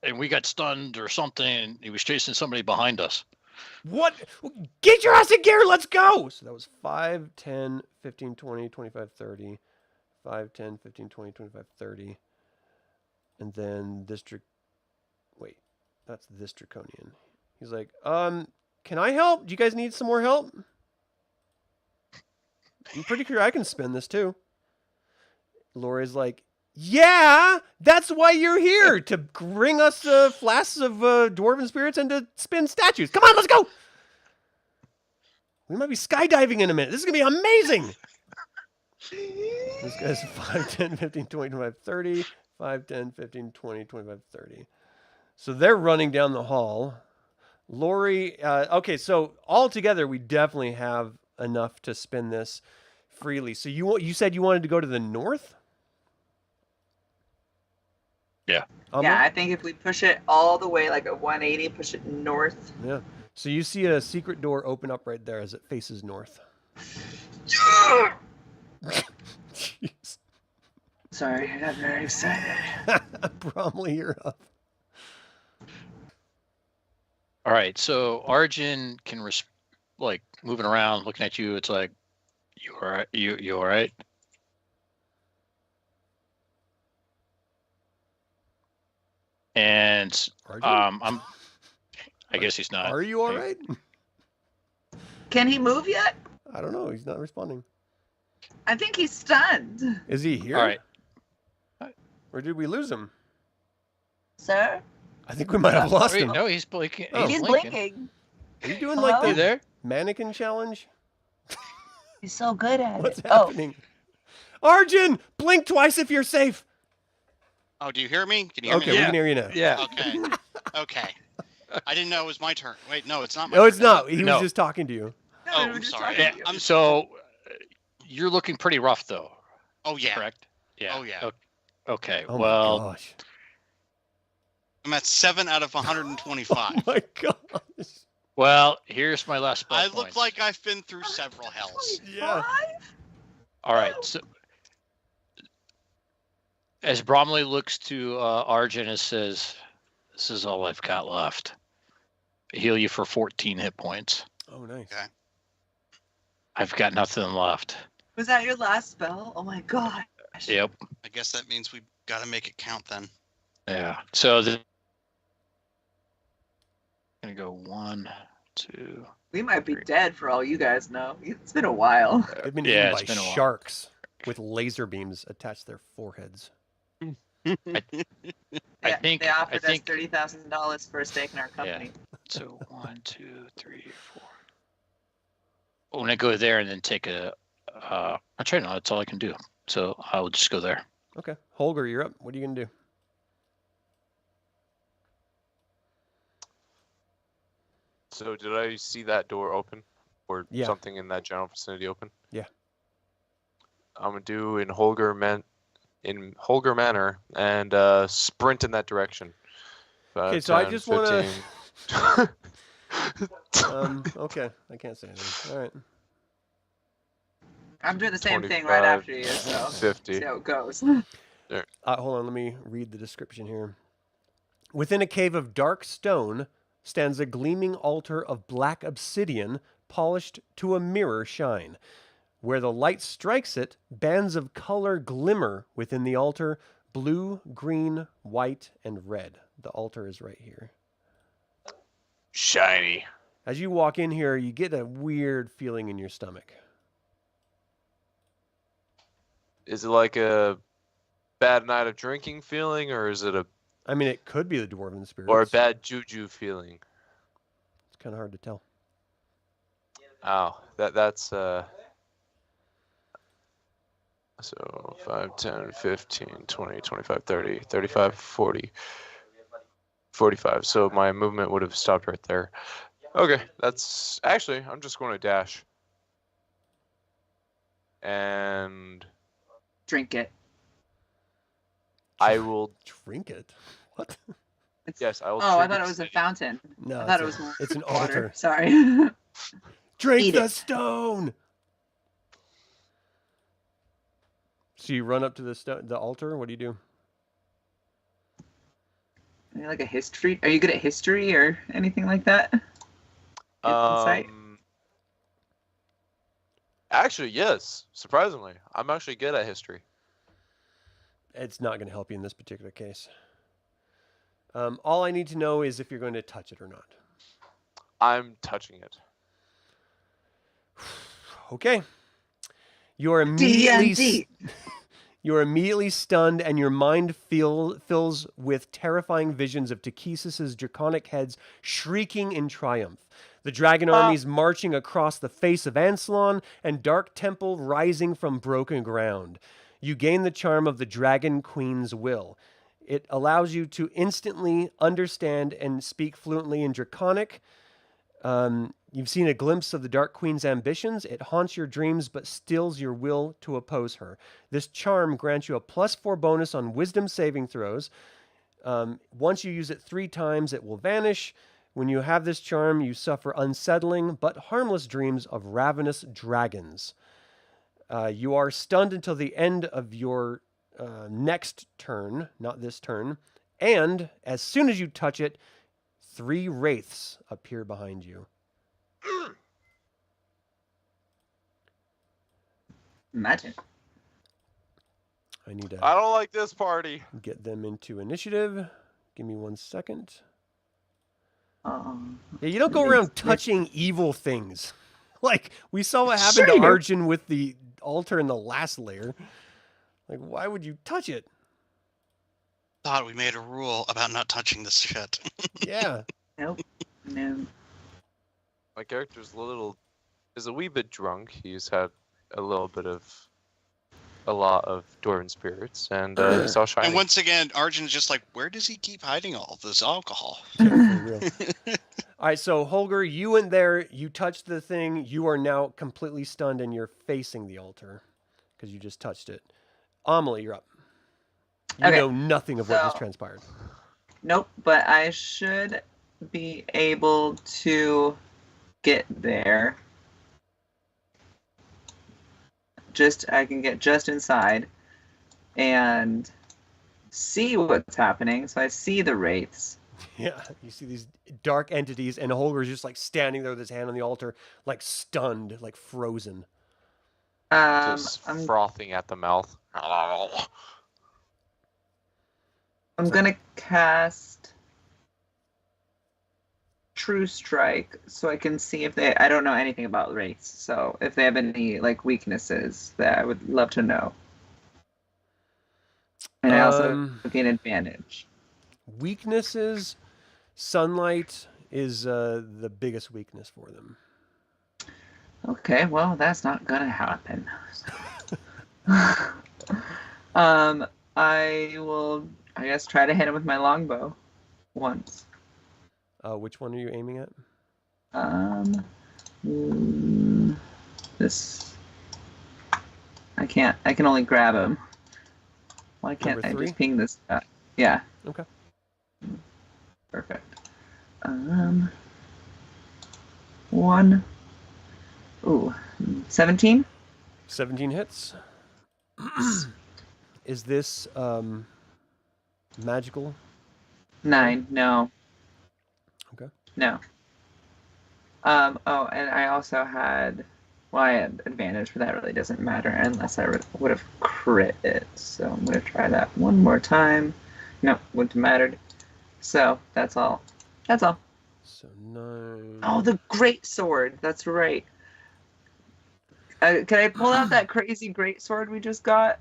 and we got stunned or something, and he was chasing somebody behind us. What? Get your ass in gear. Let's go. So that was 5, 10, 15, 20, 25, 30. 5, 10, 15, 20, 25, 30. And then this wait, that's this draconian. He's like, can I help? Do you guys need some more help? I'm pretty sure I can spin this too. Lori's like, yeah, that's why you're here, to bring us flasks of dwarven spirits and to spin statues. Come on, let's go. We might be skydiving in a minute. This is going to be amazing. This guy's 5, 10, 15, 20, 25, 30. 5, 10, 15, 20, 25, 30. So they're running down the hall. Lori, okay, so all together, we definitely have enough to spin this freely. So you said you wanted to go to the north? Yeah. yeah, I think if we push it all the way, like a 180, push it north. Yeah. So you see a secret door open up right there as it faces north. Jeez. Sorry, I got very excited. Bromly, you're up. All right, so Arjan can like moving around, looking at you. It's like, you all right? You all right? And Arjan? I guess he's not. Are you all right? Can he move yet? I don't know. He's not responding. I think he's stunned. Is he here? All right. Or did we lose him? Sir? I think we might have lost Wait, him. no, he's blinking. Oh. He's blinking. blinking. Are you doing Hello? like You the there? mannequin challenge? He's so good at What's it. happening? Arjan, blink twice if you're safe. Oh, do you hear me? Can you hear Okay, me? we can hear you now. Yeah. Okay. Okay. I didn't know it was my turn. Wait, no, it's not my No, turn. it's not. He No. was just talking to you. No, Oh, we were I'm just sorry. talking to you. So you're looking pretty rough, though. Oh, yeah. Correct. Yeah. Oh, yeah. Okay. Oh well, my gosh. I'm at 7 out of 125. Oh my gosh. well, here's my last spell I points. look like I've been through several hells. Yeah. 25? All right. So as Bromly looks to Arjan and says, "This is all I've got left. Heal you for 14 hit points. Oh, nice. Okay. I've got nothing left." Was that your last spell? Oh my gosh. Yep. I guess that means we've got to make it count then. Yeah. So gonna go 1, 2. We might be dead for all you guys know. It's been a while. They've been Yeah, eaten it's by been a while. sharks with laser beams attached to their foreheads. I They- think- they offered I think- us $30,000 for a stake in our company. So 1, 2, 3, 4. Oh, when I go there and then take a, actually no, that's all I can do. So I'll just go there. Okay. Holgr, you're up. What are you going to do? So did I see that door open, or Yeah. something in that general vicinity open? Yeah. I'm gonna do in Holgr manner and sprint in that direction. Okay, so I just wanna- Okay. I can't say anything. All right. I'm doing the same thing right 25, after you, so 50. see how it goes. Hold on. Let me read the description here. Within a cave of dark stone stands a gleaming altar of black obsidian polished to a mirror shine. Where the light strikes it, bands of color glimmer within the altar, blue, green, white, and red. The altar is right here. Shiny. As you walk in here, you get a weird feeling in your stomach. Is it like a bad night of drinking feeling, or is it I mean, it could be the dwarven spirits. or a bad juju feeling? It's kind of hard to tell. Oh, that's so 5, 10, 15, 20, 25, 30, 35, 40, 45. So my movement would have stopped right there. Okay, that's actually, I'm just going to dash. And Drink it. I will, Drink it? What? yes, I will. Oh, I trigger thought it was a fountain. No, I thought it it's was it's an water. altar. Sorry. Drink Eat the it. stone. So you run up to the altar. What do you do? Are you like a history? Are you good at history or anything like that? Insight? Actually, yes. Surprisingly, I'm actually good at history. It's not going to help you in this particular case. All I need to know is if you're going to touch it or not. I'm touching it. Okay. You're immediately D&D. you're immediately stunned, and your mind fills with terrifying visions of Takhisis' draconic heads shrieking in triumph. The dragon armies marching across the face of Ansalon, and dark temple rising from broken ground. You gain the charm of the Dragon Queen's will. It allows you to instantly understand and speak fluently in Draconic. You've seen a glimpse of the Dark Queen's ambitions. It haunts your dreams but stills your will to oppose her. This charm grants you a +4 bonus on wisdom saving throws. Once you use it 3 times, it will vanish. When you have this charm, you suffer unsettling but harmless dreams of ravenous dragons. You are stunned until the end of your next turn, not this turn. And as soon as you touch it, 3 wraiths appear behind you. Imagine. I need to I don't like this party. get them into initiative. Give me 1 second. Yeah, you don't go around touching evil things. Like, we saw what happened Sure to you do. Arjan with the altar in the last layer. Like, why would you touch it? Thought we made a rule about not touching this shit. Yeah. Nope. No. My character's is a wee bit drunk. He's had a lot of Dwarven spirits, and he's all shiny. And once again, Arjan's just like, where does he keep hiding all this alcohol? For real. All right, so Holgr, you went there, you touched the thing, you are now completely stunned, and you're facing the altar because you just touched it. Aamela, you're up. You Okay, know nothing of what just so- transpired. Nope, but I should be able to get there. I can get just inside and see what's happening. So I see the wraiths. Yeah, you see these dark entities, and Holger is just like standing there with his hand on the altar, like stunned, like frozen. Just I'm frothing at the mouth. gonna cast True Strike so I can see if I don't know anything about wraiths, so if they have any like weaknesses that I would love to know. And I also gain advantage. Weaknesses, sunlight is the biggest weakness for them. Okay, well that's not gonna happen. I will, I guess, try to hit him with my longbow once. Which one are you aiming at? This. I can't. I can only grab him. Why can't Number I 3? just ping this? Yeah. Okay. Perfect. 1. Ooh, 17. 17 hits. Is this magical? 9. No. Okay. No. Oh, and I also had. Well, I had advantage, but that really doesn't matter unless I would have crit it. So I'm gonna try that one more time. No, wouldn't have mattered. So that's all. That's all. So 9. Oh, the great sword. That's right. Can I pull out that crazy great sword we just got?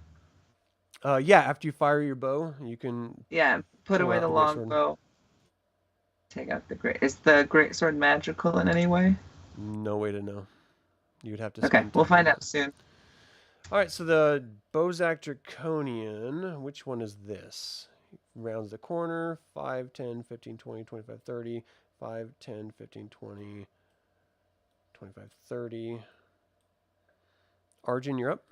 Yeah, after you fire your bow, you can. Yeah. Put Pull away out the the great sword. longbow. Take out the great. Is the great sword magical in any way? No way to know. You would have to. Okay, spend we'll time find doing out soon. All right, so the Bozak Draconian, which one is this? Rounds the corner, 5, 10, 15, 20, 25, 30, 5, 10, 15, 20, 25, 30. Arjan, you're up.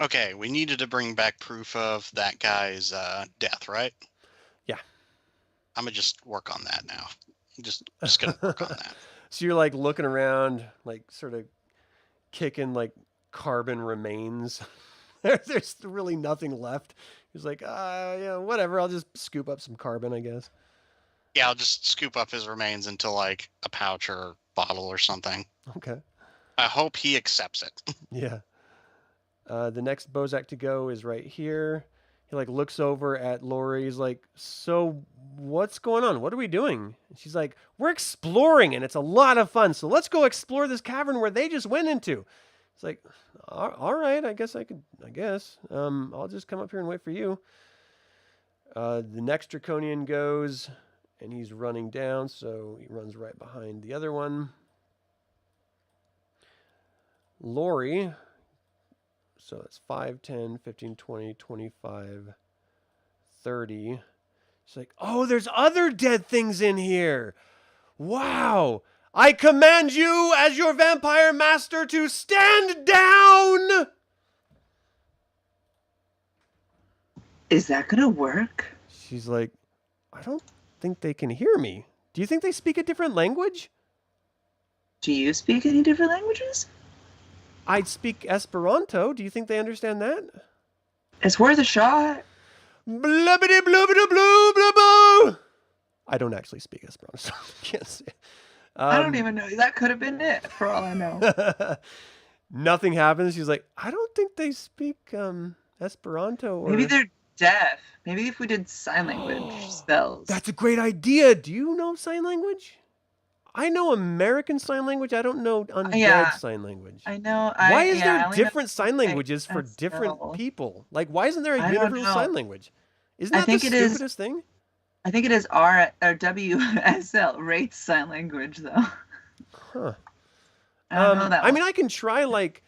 Okay, we needed to bring back proof of that guy's death, right? Yeah. I'm gonna just work on that now. Just gonna work on that. So you're like looking around, like sort of kicking like carbon remains. There's really nothing left. He's like, yeah, whatever. I'll just scoop up some carbon, I guess. Yeah, I'll just scoop up his remains into like a pouch or bottle or something. Okay. I hope he accepts it. Yeah. The next Bozak to go is right here. He like looks over at Lori. He's like, so what's going on? What are we doing? And she's like, we're exploring and it's a lot of fun. So let's go explore this cavern where they just went into. It's like, all right, I guess. I'll just come up here and wait for you. The next Draconian goes and he's running down. So he runs right behind the other one. Lori. So that's 5, 10, 15, 20, 25, 30. She's like, oh, there's other dead things in here. Wow. I command you as your vampire master to stand down. Is that gonna work? She's like, I don't think they can hear me. Do you think they speak a different language? Do you speak any different languages? I speak Esperanto. Do you think they understand that? It's worth a shot. Blubbity blubbity blue blue blue. I don't actually speak Esperanto, so I can't say it. I don't even know. That could have been it, for all I know. Nothing happens. She's like, I don't think they speak Esperanto. Or... Maybe they're deaf. Maybe if we did sign language spells. That's a great idea. Do you know sign language? I know American Sign Language. I don't know Undead Yeah. Sign Language. I know. Why is I there only know different sign languages for that's different spell. people? Like, why isn't there a I don't universal know. sign language? Isn't I that the think it is- stupidest thing? I think it is R or WSL rates sign language though. Huh. I don't know that I one. mean, I can try like.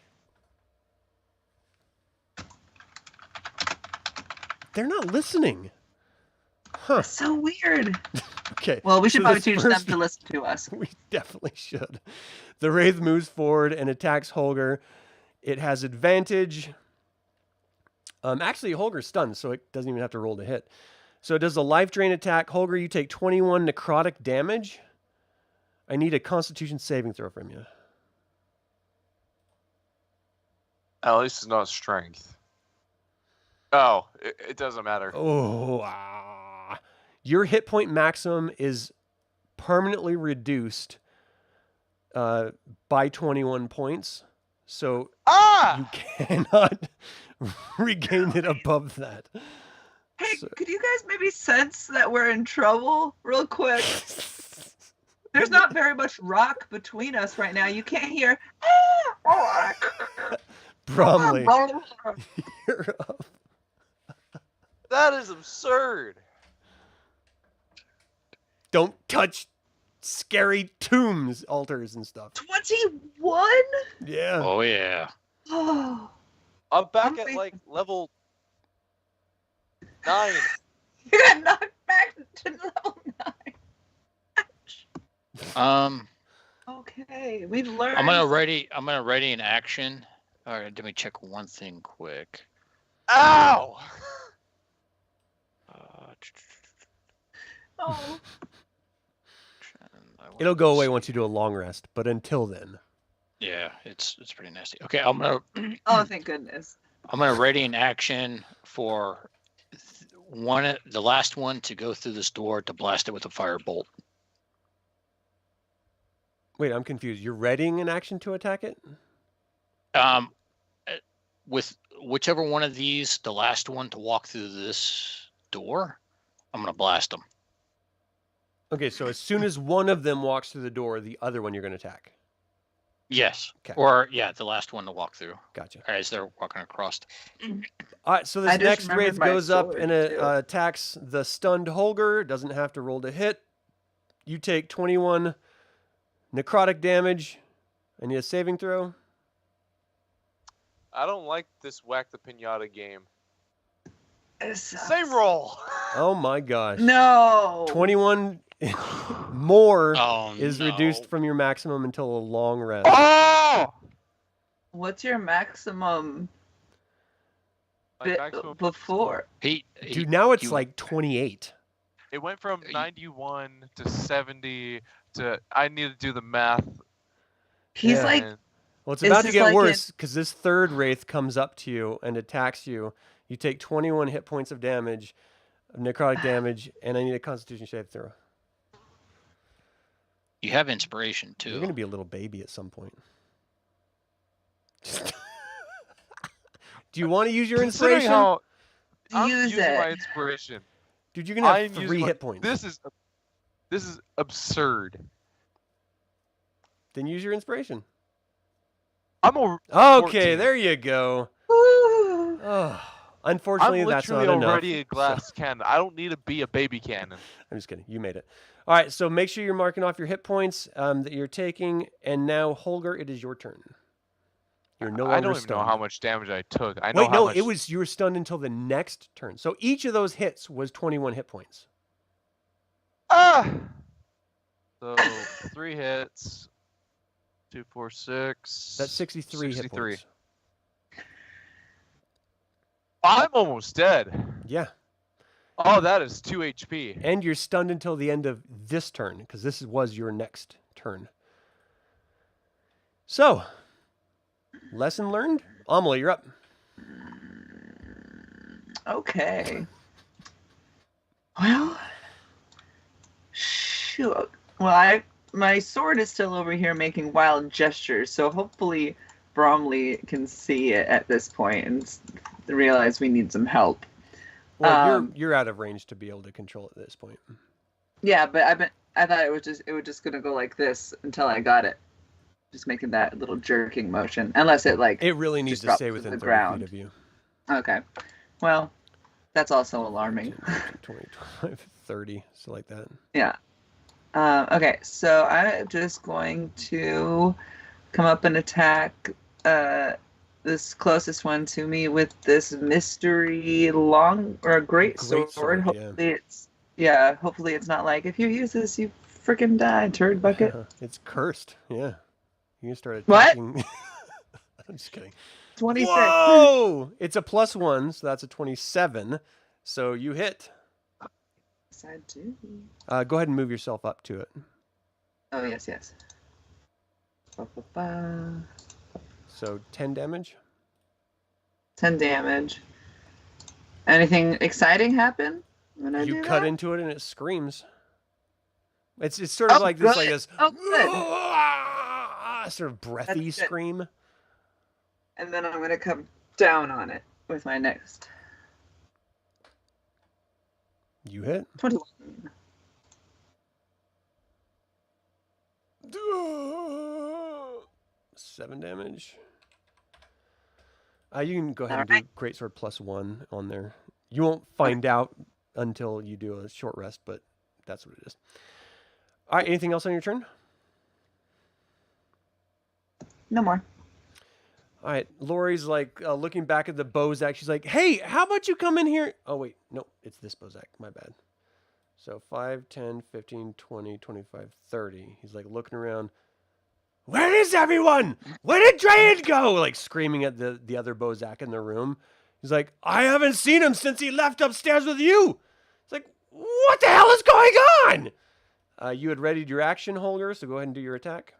They're not listening. Huh. That's so weird. Okay. Well, we should so probably this teach them first- to listen to us. We definitely should. The Wraith moves forward and attacks Holgr. It has advantage. Actually, Holger's stunned, so it doesn't even have to roll to hit. So it does a life drain attack. Holgr, you take 21 necrotic damage. I need a Constitution saving throw from you. At least it's not strength. Oh, it doesn't matter. Oh, your hit point maximum is permanently reduced by 21 points. So you cannot regain it above that. Hey, So- could you guys maybe sense that we're in trouble real quick? There's not very much rock between us right now. You can't hear. Bromly, you're up. That is absurd. Don't touch scary tombs, altars, and stuff. 21? Yeah. Oh yeah. Oh, I'm back I'm at wait- like level 9. you got knocked back to level 9. Okay, we've learned. I'm gonna ready an action. All right, let me check one thing quick. Ow! Oh, It'll go away once you do a long rest, but until then. Yeah, it's pretty nasty. Okay, I'm gonna oh, thank goodness. ready an action for the last one to go through this door to blast it with a firebolt. Wait, I'm confused. You're readying an action to attack it? With whichever one of these, the last one to walk through this door, I'm gonna blast them. Okay, so as soon as one of them walks through the door, the other one you're going to attack. Yes. Okay. Or yeah, the last one to walk through Gotcha. as they're walking across. All right, so this I just next remembered Wraith my goes up sword, and too. attacks the stunned Holgr. Doesn't have to roll to hit. You take 21 necrotic damage. I need a saving throw. I don't like this Whack the Pinata game. It Same sucks. roll. Oh my gosh. No. 21 more Oh, is no. reduced from your maximum until a long rest. Oh! What's your maximum My maximum- before? Dude, now it's you- like 28. It went from 91 to 70 to. I need to do the math. He's Yeah. like, and Well, it's Is about to this get like worse because this third Wraith comes up to you and attacks you. You take 21 hit points of damage, of necrotic damage, and I need a Constitution save throw. You have inspiration too. You're going to be a little baby at some point. Do you want to use your considering inspiration? how I'm use using my it. inspiration. Dude, you're going to have I'm using 3 my- hit points. This is absurd. Then use your inspiration. I'm a. Okay, 14. there you go. Woo. Oh, unfortunately, I'm that's not literally enough. already a glass cannon. I don't need to be a baby cannon. I'm just kidding. You made it. All right, so make sure you're marking off your hit points that you're taking. And now, Holgr, it is your turn. You're no longer I don't even stunned. know how much damage I took. I know Wait, how no, much. it was you were stunned until the next turn. So each of those hits was 21 hit points. Ah! So 3 hits. 2, 4, 6. That's 63 hit 63. points. I'm almost dead. Yeah, Oh, that is 2 HP. and you're stunned until the end of this turn because this was your next turn. So, lesson learned. Aamela, you're up. Okay. Well, shoot. Well, my sword is still over here making wild gestures, so hopefully Bromly can see it at this point and realize we need some help. Well, you're out of range to be able to control it at this point. Yeah, but I thought it was just gonna go like this until I got it. Just making that little jerking motion. Unless it like It really needs just to drops stay to within the 30 ground. feet of you. Okay. Well, that's also alarming. 10, 15, 20, 25, 30, so like that. Yeah. Okay, so I'm just going to come up and attack this closest one to me with this mystery great sword. Yeah. Hopefully it's not like if you use this you freaking die, turd bucket. It's cursed. Yeah. You can start What? attacking. I'm just kidding. 26. Whoa! It's a +1, so that's a 27. So you hit. Yes, I do. Go ahead and move yourself up to it. Oh yes. Ba-ba-ba. So 10 damage. 10 damage. Anything exciting happen when I You do cut that? into it and it screams. It's sort of like this, good. like this. Oh, good. Sort of breathy That's good. scream. And then I'm gonna come down on it with my next You hit. 21. 7 damage. You can go ahead and do Greatsword +1 on there. You won't find out until you do a short rest, but that's what it is. All right, anything else on your turn? No more. All right, Lori's like looking back at the Bozak. She's like, hey, how about you come in here? Oh, wait, no, it's this Bozak. My bad. So 5, 10, 15, 20, 25, 30. He's like looking around. Where is everyone? Where did Dragon go? Like screaming at the other Bozak in the room. He's like, I haven't seen him since he left upstairs with you. It's like, what the hell is going on? You had readied your action, Holgr, so go ahead and do your attack.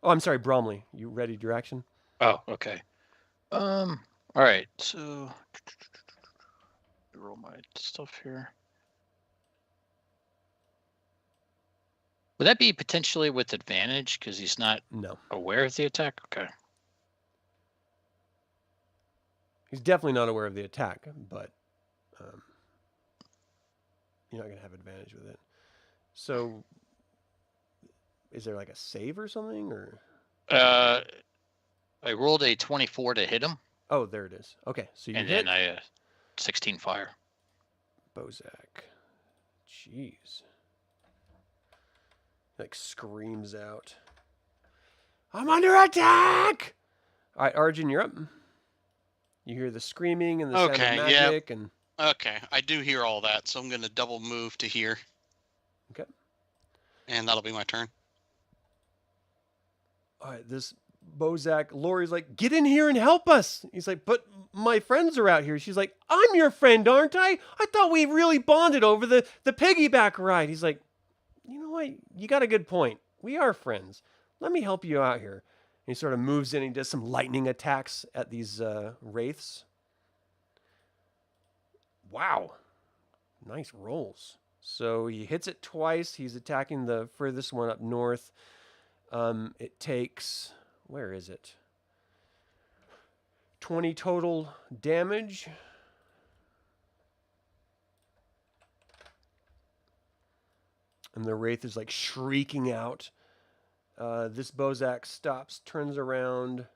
Oh, I'm sorry, Bromly. You readied your action? Oh, okay. All right. So roll my stuff here. Would that be potentially with advantage because he's not No. aware of the attack? Okay. He's definitely not aware of the attack, but you're not going to have advantage with it. So, is there like a save or something? Or I rolled a 24 to hit him, oh, there it is. Okay, so you and hit then I 16 fire. Bozak. Jeez. Like screams out. I'm under attack! All right, Arjan, you're up. You hear the screaming and the sound of Okay, yeah. magic and Okay, I do hear all that, so I'm going to double move to here. Okay. And that'll be my turn. all right, this Bozak, Lori's like, get in here and help us. He's like, but my friends are out here. She's like, I'm your friend, aren't I? I thought we really bonded over the piggyback ride. He's like, you know what? You got a good point. We are friends. Let me help you out here. And he sort of moves in and does some lightning attacks at these wraiths. Wow. Nice rolls. So he hits it twice. He's attacking the furthest one up north. It takes, where is it? 20 total damage. And the wraith is like shrieking out. This Bozak stops, turns around,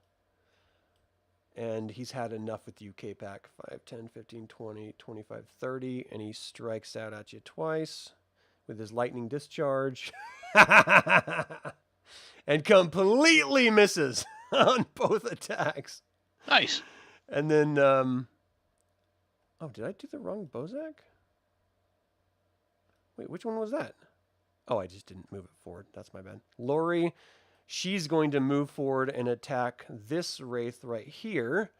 and he's had enough with you, K-Pack. 5, 10, 15, 20, 25, 30, and he strikes out at you twice with his lightning discharge. And completely misses on both attacks. Nice. And then, oh, did I do the wrong Bozak? Wait, which one was that? Oh, I just didn't move it forward. That's my bad. Lori, she's going to move forward and attack this wraith right here.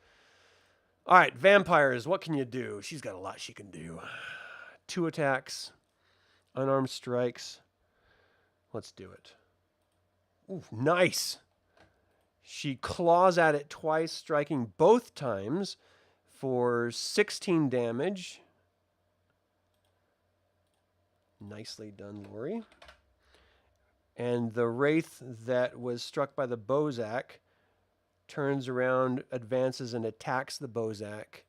All right, vampires, what can you do? She's got a lot she can do. 2 attacks, unarmed strikes. Let's do it. Ooh, nice. She claws at it twice, striking both times for 16 damage. Nicely done, Lori. And the wraith that was struck by the Bozak turns around, advances, and attacks the Bozak.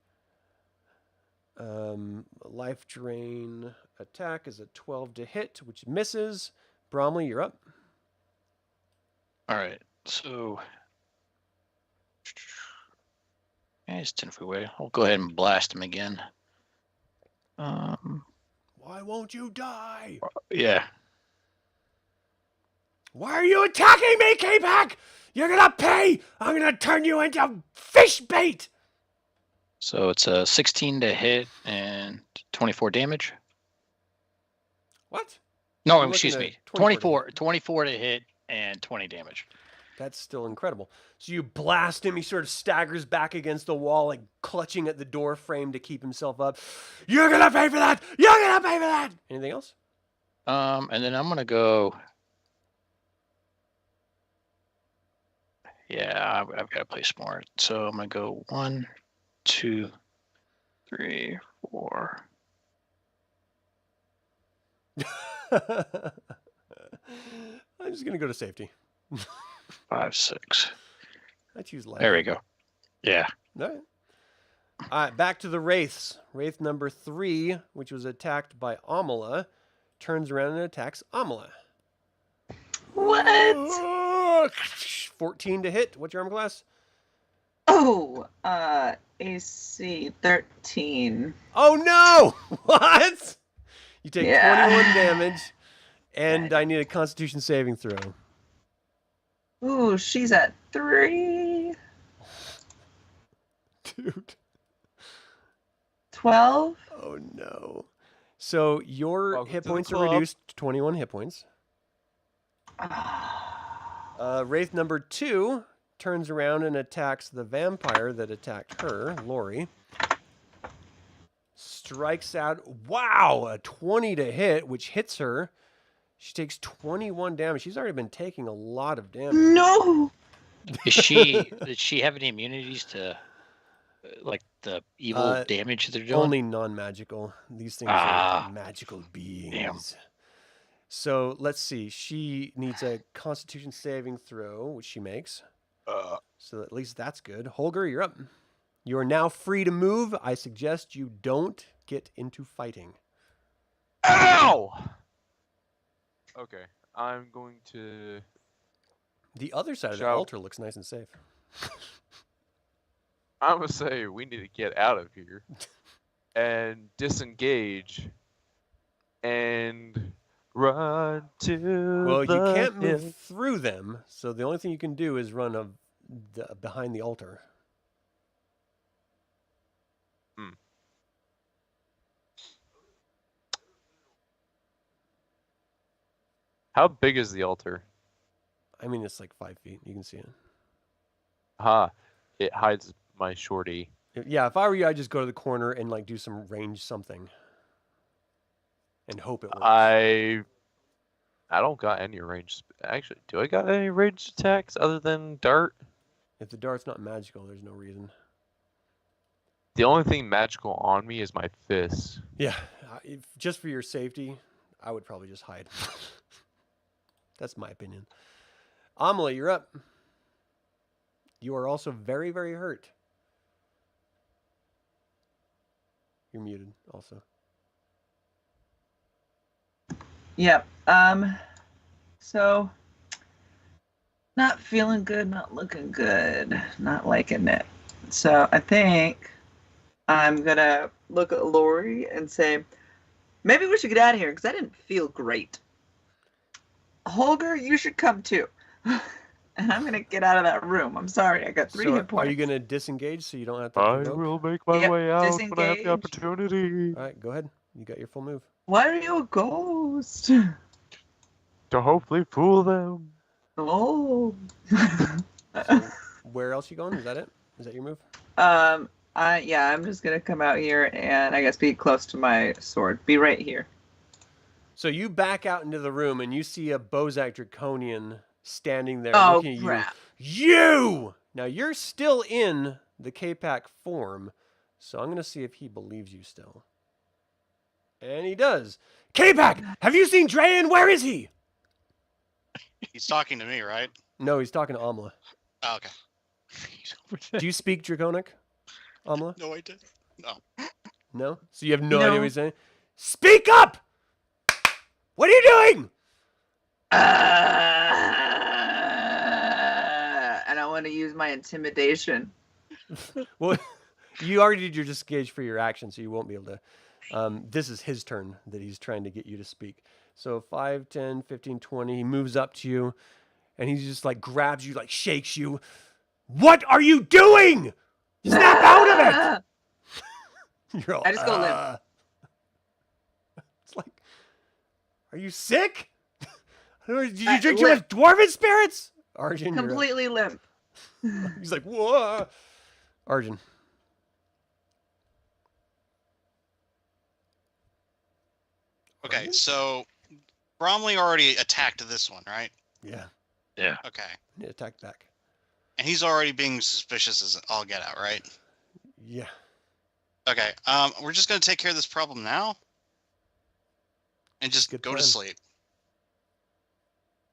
Life drain attack is a 12 to hit, which misses. Bromly, you're up. All right. So, yeah, he's 10 feet away. I'll go ahead and blast him again. Why won't you die? Yeah. Why are you attacking me, K-Pack? You're gonna pay! I'm gonna turn you into fish bait! So it's a 16 to hit and 24 damage. What? No, You're excuse looking me. at 24 24 to hit and 20 damage. That's still incredible. So you blast him, he sort of staggers back against the wall, like clutching at the door frame to keep himself up. You're gonna pay for that! You're gonna pay for that! Anything else? And then I'm gonna go. Yeah, I've got to play smart. So I'm gonna go 1, 2, 3, 4. I'm just gonna go to safety. 5, 6. I choose life. There we go. Yeah. All right. All right, back to the Wraiths. Wraith number 3, which was attacked by Aamela, turns around and attacks Aamela. What? 14 to hit. What's your armor class? Oh, AC 13. Oh no! What? You take Yeah. 21 damage, and I need a Constitution saving throw. Ooh, she's at 3. Dude. 12. Oh no. So your Welcome hit to the points are club. reduced to 21 hit points. Wraith number 2 turns around and attacks the vampire that attacked her, Lori. Strikes out. Wow, a 20 to hit, which hits her. She takes 21 damage. She's already been taking a lot of damage. No. Does she have any immunities to like the evil damage that they're doing? Only non-magical. These things are magical beings. So let's see. She needs a Constitution saving throw, which she makes. So at least that's good. Holgr, you're up. You are now free to move. I suggest you don't get into fighting. Ow! Okay, I'm going to. The other side of the Shout. altar looks nice and safe. I'm gonna say we need to get out of here and disengage and run to. Well, you the can't move hill. through them, so the only thing you can do is run behind the altar. How big is the altar? I mean, it's like 5 feet. You can see it. It hides my shorty. Yeah, if I were you, I'd just go to the corner and like do some range something, and hope it works. I don't got any range. Actually, do I got any ranged attacks other than dart? If the dart's not magical, there's no reason. The only thing magical on me is my fists. Yeah, just for your safety, I would probably just hide. That's my opinion. Aamela, you're up. You are also very, very hurt. You're muted also. Yep. So not feeling good, not looking good, not liking it. So I think I'm gonna look at Lori and say, maybe we should get out of here because I didn't feel great. Holgr, you should come too. And I'm gonna get out of that room. I'm sorry, I got 3 So hit points. are you going to disengage so you don't have to I provoke? will make my Yep, way out when I have disengage. the opportunity. All right, go ahead. You got your full move. Why are you a ghost? To hopefully fool them. Oh. Where else you going? Is that it? Is that your move? I'm just gonna come out here and I guess be close to my sword. Be right here. So you back out into the room and you see a Bozak Draconian standing there Oh, looking at crap. you. Now you're still in the K-Pack form, so I'm going to see if he believes you still. And he does. K-Pack, have you seen Dragon? Where is he? He's talking to me, right? No, he's talking to Aamela. Oh, okay. Do you speak Draconic, Aamela? No, I did. No. No? So you have no idea No. what he's saying? Speak up! What are you doing? And I want to use my intimidation. Well, you already did your disengage for your action, so you won't be able to. This is his turn that he's trying to get you to speak. So 5, 10, 15, 20. He moves up to you, and he just like grabs you, like shakes you. What are you doing? Snap out of it! You're all, I just go limp. It's like, are you sick? Did you I drink too limp. much dwarven spirits? Arjan, you're up. Completely limp. He's like, whoa. Arjan. Okay, Arjan? so Bromly already attacked this one, right? Yeah. Okay. Yeah, attack back. And he's already being suspicious as all get out, right? Yeah. Okay. We're just gonna take care of this problem now. And just Good go plan. to sleep.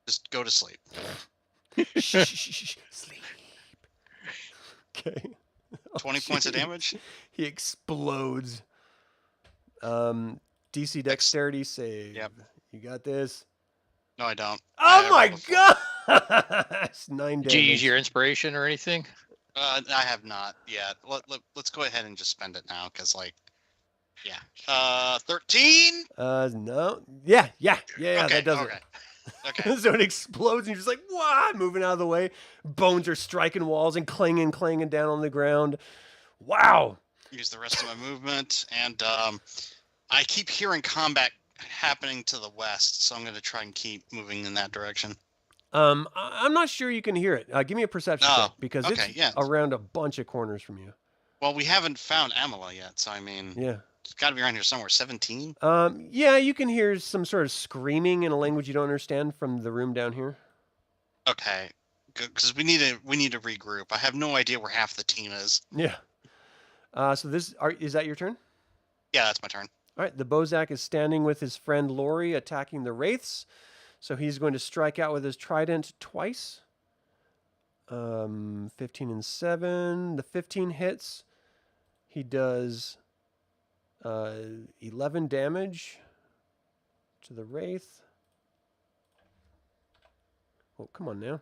Just go to sleep. Shh. Sleep. Okay. 20 points of damage? He explodes. DC dexterity save. Yep. You got this. No, I don't. Oh I my rolled a four. gosh! 9 Did you use damage. your inspiration or anything? I have not yet. Let's go ahead and just spend it now, because, like, yeah. 13? No. Yeah, Okay, that does okay. it. Okay. So it explodes, and you're just like, what? Moving out of the way. Bones are striking walls and clanging down on the ground. Wow. Use the rest of my movement, and I keep hearing combat happening to the west, so I'm going to try and keep moving in that direction. I'm not sure you can hear it. Give me a perception check, because okay, it's yeah. around a bunch of corners from you. Well, we haven't found Aamela yet, so I mean, Yeah. it's got to be around here somewhere. 17? Yeah, you can hear some sort of screaming in a language you don't understand from the room down here. Okay, because we need to regroup. I have no idea where half the team is. Yeah. So is that your turn? Yeah, that's my turn. All right. The Bozak is standing with his friend Lori, attacking the wraiths. So he's going to strike out with his trident twice. 15 and 7. The 15 hits. He does 11 damage to the wraith. Oh, come on now.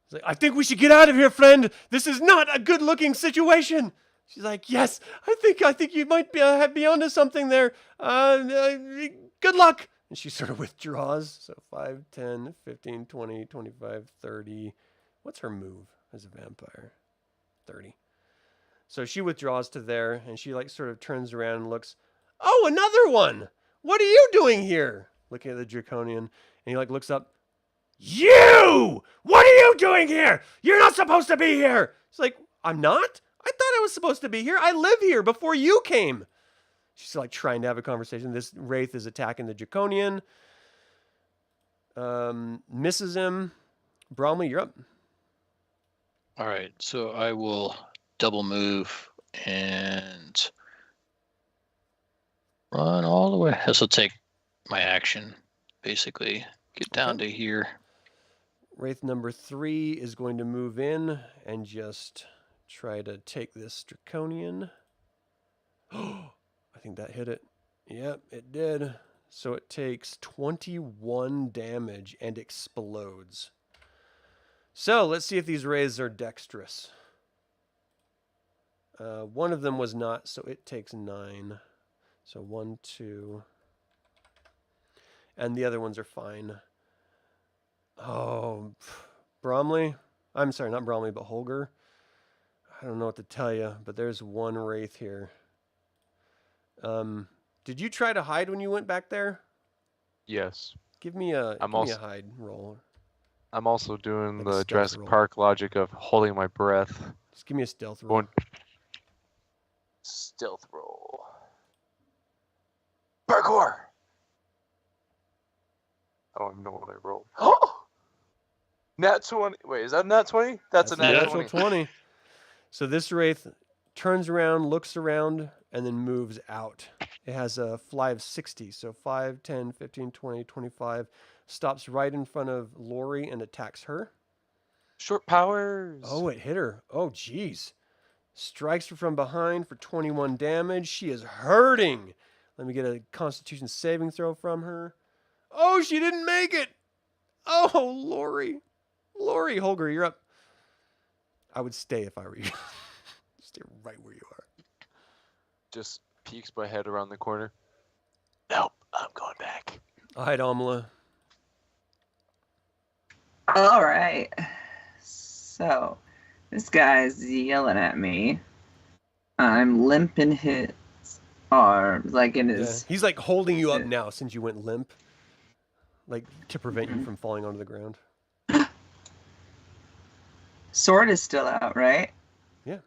He's like, I think we should get out of here, friend. This is not a good-looking situation. She's like, yes, I think you might be onto something there. Good luck. And she sort of withdraws. So 5, 10, 15, 20, 25, 30. What's her move as a vampire? 30. So she withdraws to there, and she like sort of turns around and looks, oh, another one. What are you doing here? Looking at the draconian, and he like looks up. You! What are you doing here? You're not supposed to be here. He's like, I'm not? I thought I was supposed to be here. I live here before you came. She's like trying to have a conversation. This wraith is attacking the draconian. Misses him. Bromly, you're up. All right, so I will double move and run all the way. This will take my action, basically. Get down to here. Wraith number 3 is going to move in and just try to take this draconian. Oh, I think that hit it. Yep, it did. So it takes 21 damage and explodes. So let's see if these wraiths are dexterous. One of them was not, so it takes 9. So 1, 2. And the other ones are fine. Oh, Bromly. I'm sorry, not Bromly, but Holgr. I don't know what to tell you, but there's one wraith here. Did you try to hide when you went back there? Yes. Give me a also- hide roll. I'm also doing Like a the stealth Jurassic roll. Park logic of holding my breath. Just give me a stealth roll. Going stealth roll. Parkour. I don't even know what I rolled. Nat 20. Wait, is that a nat 20? That's a a nat natural 20. 20. So this wraith turns around, looks around, and then moves out. It has a fly of 60. So 5, 10, 15, 20, 25. Stops right in front of Lori and attacks her. Short powers. Oh, it hit her. Oh, jeez. Strikes her from behind for 21 damage. She is hurting. Let me get a Constitution saving throw from her. Oh, she didn't make it. Oh, Lori. Holgr, you're up. I would stay if I were you. Stay right where you are. Just peeks my head around the corner. Nope, I'm going back. All right, Aamela. All right. So, this guy's yelling at me. I'm limping his arms, like in Yeah. his. He's like holding you up now since you went limp. Like to prevent Mm-hmm. you from falling onto the ground. Sword is still out, right? Yeah.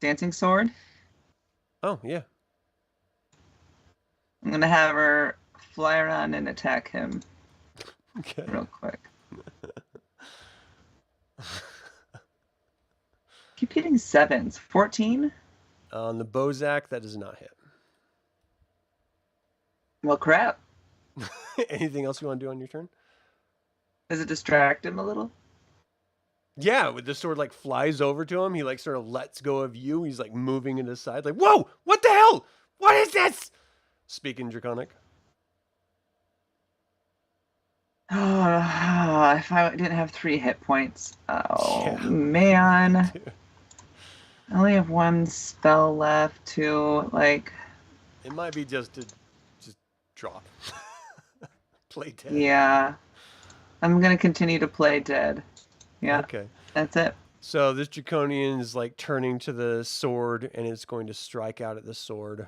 Dancing sword. Oh, yeah. I'm gonna have her fly around and attack him Okay. real quick. Keep getting 7s. 14? On the Bozak, that does not hit. Well, crap. Anything else you want to do on your turn? Does it distract him a little? Yeah, with the sword like flies over to him, he like sort of lets go of you. He's like moving it aside, like, whoa, what the hell? What is this? Speaking Draconic. Oh, if I didn't have 3 hit points. Oh, Yeah. man. Dude, I only have 1 spell left to, like, it might be just to just drop. Play dead. yeah. I'm gonna continue to play dead. Yeah, Okay. that's it. So this Draconian is like turning to the sword and it's going to strike out at the sword.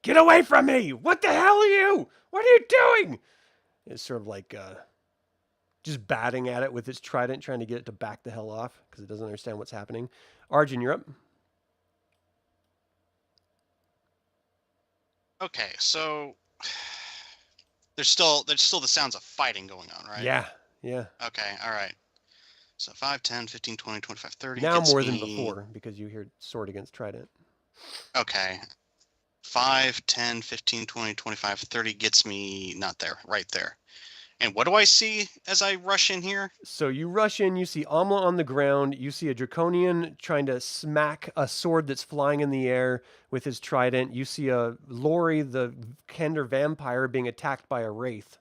Get away from me! What the hell are you? What are you doing? It's sort of like just batting at it with its trident, trying to get it to back the hell off because it doesn't understand what's happening. Arjan, you're up. Okay, so there's still the sounds of fighting going on, right? Yeah. Okay, all right. So 5, 10, 15, 20, 25, 30. Now gets more than me- before because you hear sword against trident. Okay. 5, 10, 15, 20, 25, 30 gets me not there, right there. And what do I see as I rush in here? So you rush in, you see Aamela on the ground, you see a Draconian trying to smack a sword that's flying in the air with his trident. You see a Lori, the Kender vampire, being attacked by a wraith.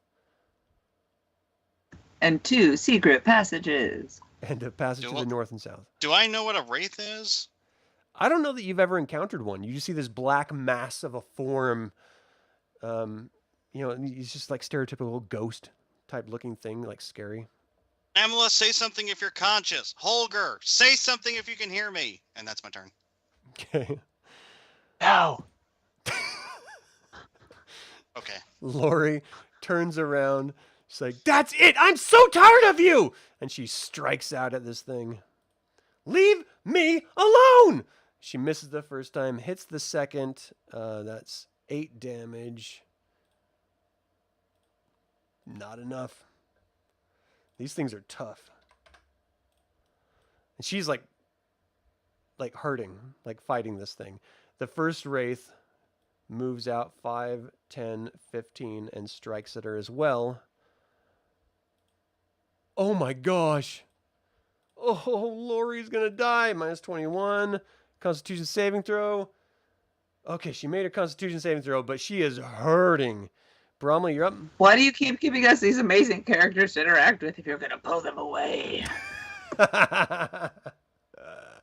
And 2 secret passages. And a passage Do to I- the north and south. Do I know what a wraith is? I don't know that you've ever encountered one. You just see this black mass of a form. He's just like stereotypical ghost type looking thing, like scary. Aamela, say something if you're conscious. Holgr, say something if you can hear me. And that's my turn. Okay. No. Okay. Lori turns around. She's like, "That's it! I'm so tired of you!" And she strikes out at this thing. Leave me alone! She misses the first time, hits the second. That's 8 damage. Not enough. These things are tough. And she's like hurting, like fighting this thing. The first wraith moves out 5, 10, 15, and strikes at her as well. Oh my gosh. Oh, Lori's gonna die. Minus 21. Constitution saving throw. Okay, she made a Constitution saving throw, but she is hurting. Bromly, you're up. Why do you keep giving us these amazing characters to interact with if you're gonna pull them away?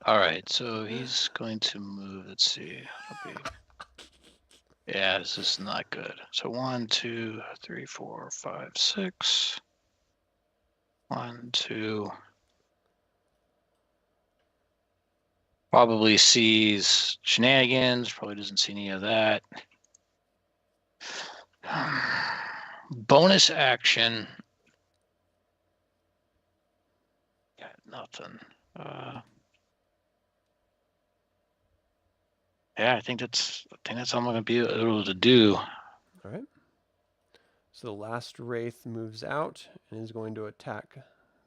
All right, so he's going to move. Let's see. Yeah, this is not good. So 1, 2, 3, 4, 5, 6. 1, 2. Probably sees shenanigans. Probably doesn't see any of that. Bonus action. Got nothing. Yeah, I think that's all I'm gonna be able to do. All right. So the last wraith moves out and is going to attack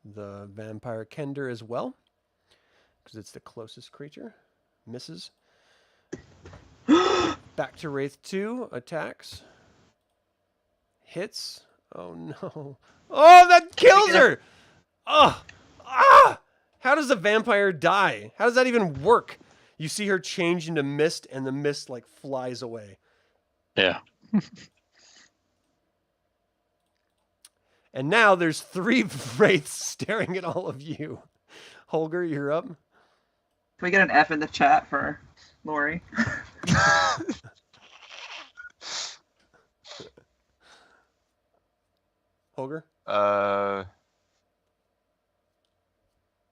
the vampire Kender as well, because it's the closest creature. Misses. Back to wraith 2, attacks. Hits. Oh no. Oh, that kills her. Oh, ah! How does a vampire die? How does that even work? You see her change into mist, and the mist like flies away. Yeah. And now there's 3 wraiths staring at all of you. Holgr, you're up. Can we get an F in the chat for Lori? Holgr?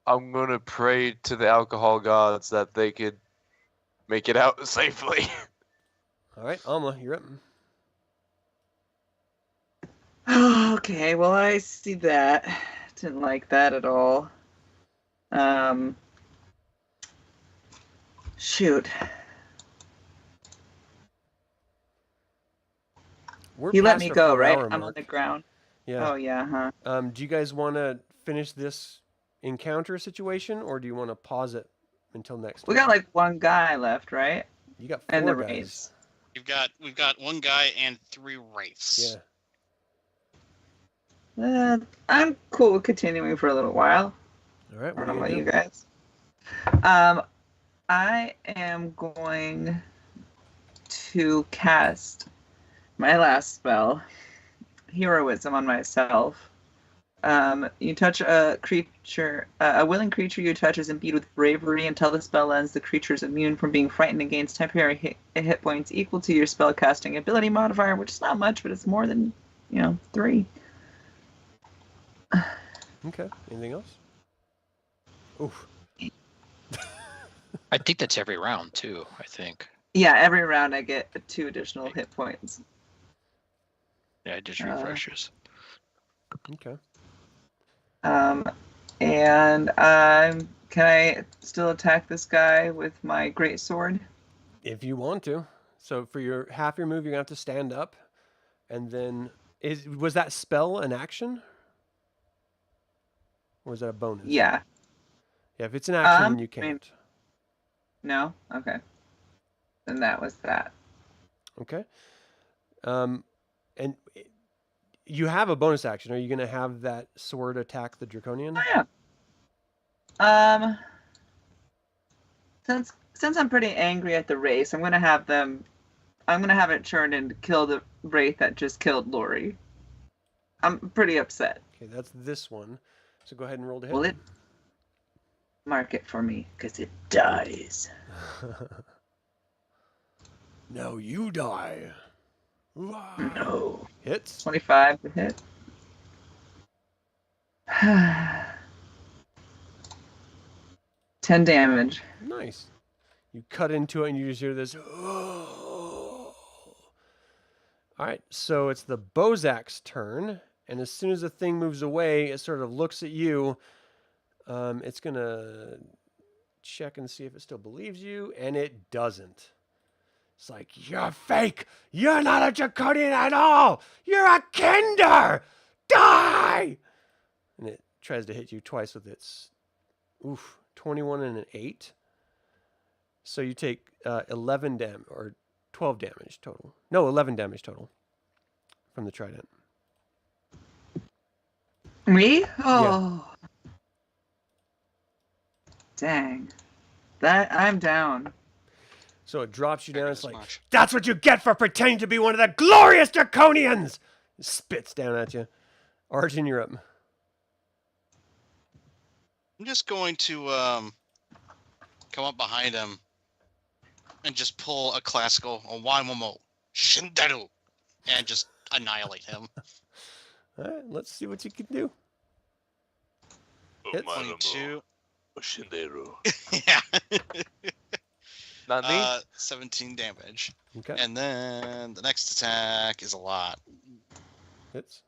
I'm gonna pray to the alcohol gods that they could make it out safely. All right, Aamela, you're up. Okay, well, I see that. Didn't like that at all. Shoot. We're He let past me our go, 4 right? hour I'm on mark. the ground. Yeah. Oh, yeah, huh? Do you guys want to finish this encounter situation, or do you want to pause it until next We time? got like 1 guy left, right? You got 4 And the guys. wraiths. We've got 1 guy and 3 wraiths. Yeah. I'm cool with continuing for a little while. All right. I What don't are know you about gonna you do? guys. I am going to cast my last spell, Heroism, on myself. You touch a creature, a willing creature you touch is imbued with bravery. Until the spell ends, the creature is immune from being frightened and gains temporary hit points equal to your spellcasting ability modifier, which is not much, but it's more than, 3. Okay. Anything else? Oof. I think that's every round too. I think. Yeah, every round I get 2 additional hit points. Yeah, it just refreshes. Okay. And can I still attack this guy with my great sword? If you want to. So for your half your move, you're gonna have to stand up, and then was that spell an action, or was that a bonus? Yeah. Yeah. If it's an action, then you I mean- can't. No? Okay. Then that was that. Okay. And you have a bonus action. Are you going to have that sword attack the draconian? Oh, yeah. Since I'm pretty angry at the race, I'm gonna have it turn and kill the wraith that just killed Lori. I'm pretty upset. Okay, that's this one. So go ahead and roll to hit. Will it mark it for me? Because it dies. No, you die. Wow. No. Hits. 25 to hit. 10 damage. Nice. You cut into it and you just hear this. All right, so it's the Bozak's turn, and as soon as the thing moves away, it sort of looks at you. It's gonna check and see if it still believes you, and it doesn't. It's like, you're fake. You're not a draconian at all. You're a Kender. Die! And it tries to hit you twice with its 21 and an 8. So you take 11 damage, or 12 damage total. No, 11 damage total from the trident. Me? Oh. Dang. I'm down. So it drops you down. It's like, Much. that's what you get for pretending to be one of the glorious draconians! It spits down at you. Arjan, you're up. I'm just going to come up behind him and just pull a classical Owaimomo Shindaru and just annihilate him. All right, let's see what you can do. Hits. 22. Shinderu. Yeah. Not me. 17 damage. Okay. And then the next attack is a lot. Hits.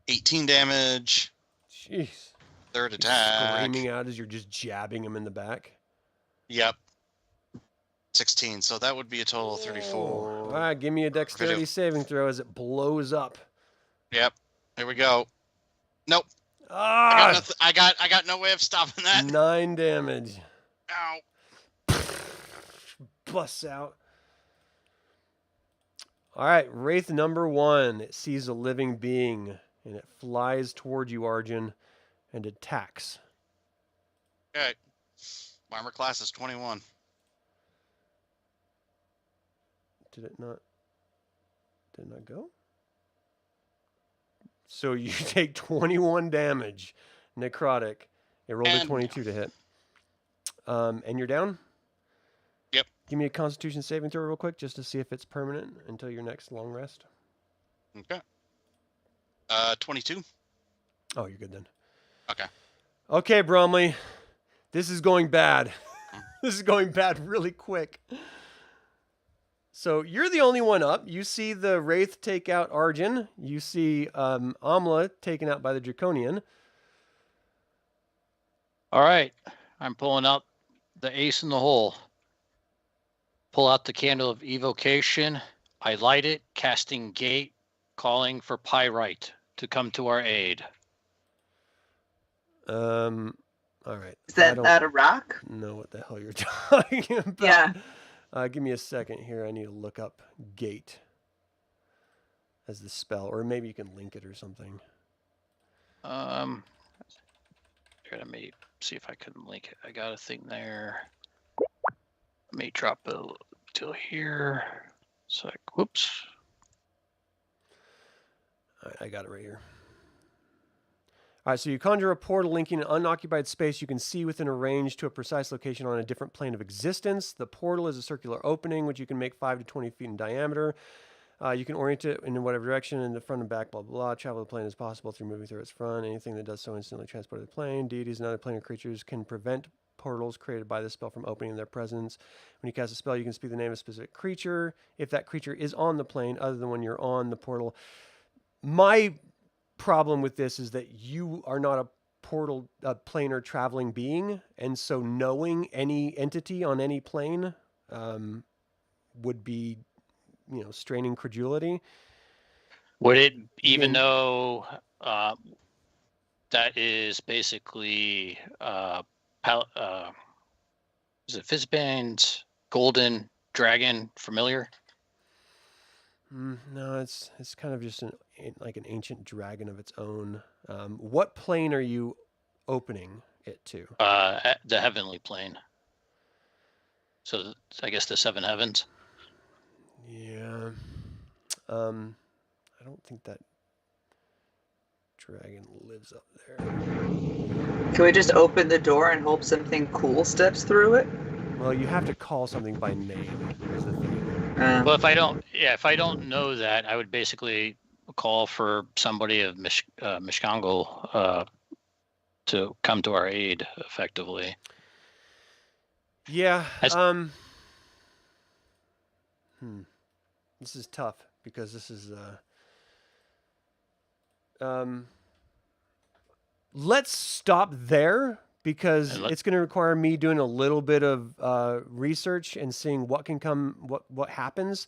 18 damage. Jeez. Third You're attack. screaming out as you're just jabbing him in the back. Yep. 16. So that would be a total of 34. All right, give me a dexterity saving throw as it blows up. Yep. Here we go. Nope. Ah! I got no way of stopping that. 9 damage. Ow. Busts out. All right, Wraith number 1. It sees a living being, and it flies toward you, Arjan, and attacks. Okay. Armor class is 21. Did it not go? So you take 21 damage, necrotic. It rolled a And 22 to hit. And you're down? Yep. Give me a Constitution saving throw real quick just to see if it's permanent until your next long rest. Okay. 22. Oh, you're good then. Okay. Okay, Bromly. This is going bad. This is going bad really quick. So you're the only one up. You see the Wraith take out Arjan. You see Aamela taken out by the Draconian. All right. I'm pulling out the ace in the hole. Pull out the candle of evocation. I light it, casting gate, calling for Pyrite to come to our aid. All right. Is that not a rock? Know what the hell you're talking about. Yeah. Give me a second here. I need to look up gate as the spell, or maybe you can link it or something. Here, let me see if I can link it. I got a thing there. Let me drop it till here. So, whoops. All right, I got it right here. All right, so you conjure a portal linking an unoccupied space you can see within a range to a precise location on a different plane of existence. The portal is a circular opening, which you can make 5 to 20 feet in diameter. You can orient it in whatever direction, in the front and back, blah, blah, blah. Travel the plane as possible through moving through its front. Anything that does so instantly transport to the plane. Deities and other planar creatures can prevent portals created by this spell from opening in their presence. When you cast a spell, you can speak the name of a specific creature. If that creature is on the plane, other than when you're on the portal. My problem with this is that you are not a portal, planar traveling being, and so knowing any entity on any plane would be, straining credulity. Would it, even though that is basically is it Fizzband's golden dragon familiar? No, it's kind of just like an ancient dragon of its own. What plane are you opening it to? The heavenly plane. So I guess the seven heavens. Yeah. I don't think that dragon lives up there. Can we just open the door and hope something cool steps through it? Well, you have to call something by name. Is the thing. Well, if I don't know that, I would basically call for somebody of Mishkangal to come to our aid effectively. Yeah. This is tough because this is let's stop there because it's going to require me doing a little bit of research and seeing what can come, what happens.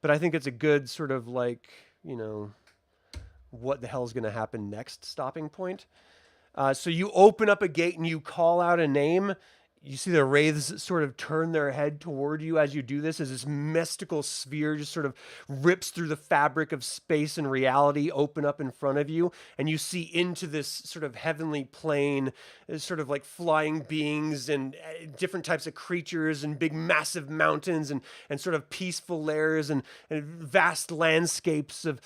But I think it's a good sort of like, what the hell is going to happen next stopping point. So you open up a gate and you call out a name. You see the wraiths sort of turn their head toward you as you do this, as this mystical sphere just sort of rips through the fabric of space and reality, open up in front of you, and you see into this sort of heavenly plane, sort of like flying beings and different types of creatures and big massive mountains and sort of peaceful layers and vast landscapes of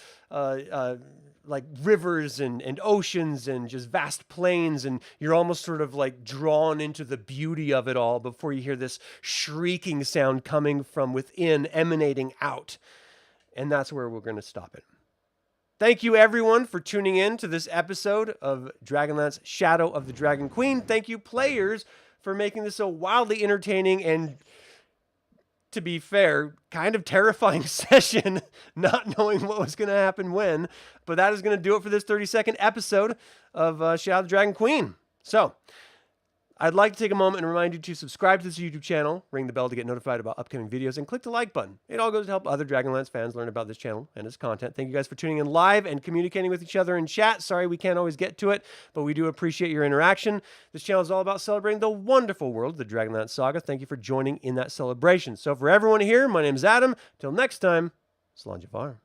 like rivers and oceans and just vast plains, and you're almost sort of like drawn into the beauty of it all before you hear this shrieking sound coming from within, emanating out. And that's where we're going to stop it. Thank you, everyone, for tuning in to this episode of Dragonlance Shadow of the Dragon Queen. Thank you, players, for making this so wildly entertaining and, to be fair, kind of terrifying session, not knowing what was going to happen when. But that is going to do it for this 30-second episode of Shadow of the Dragon Queen. So, I'd like to take a moment and remind you to subscribe to this YouTube channel, ring the bell to get notified about upcoming videos, and click the like button. It all goes to help other Dragonlance fans learn about this channel and its content. Thank you guys for tuning in live and communicating with each other in chat. Sorry we can't always get to it, but we do appreciate your interaction. This channel is all about celebrating the wonderful world of the Dragonlance Saga. Thank you for joining in that celebration. So for everyone here, my name is Adam. Till next time, Salam Jafar.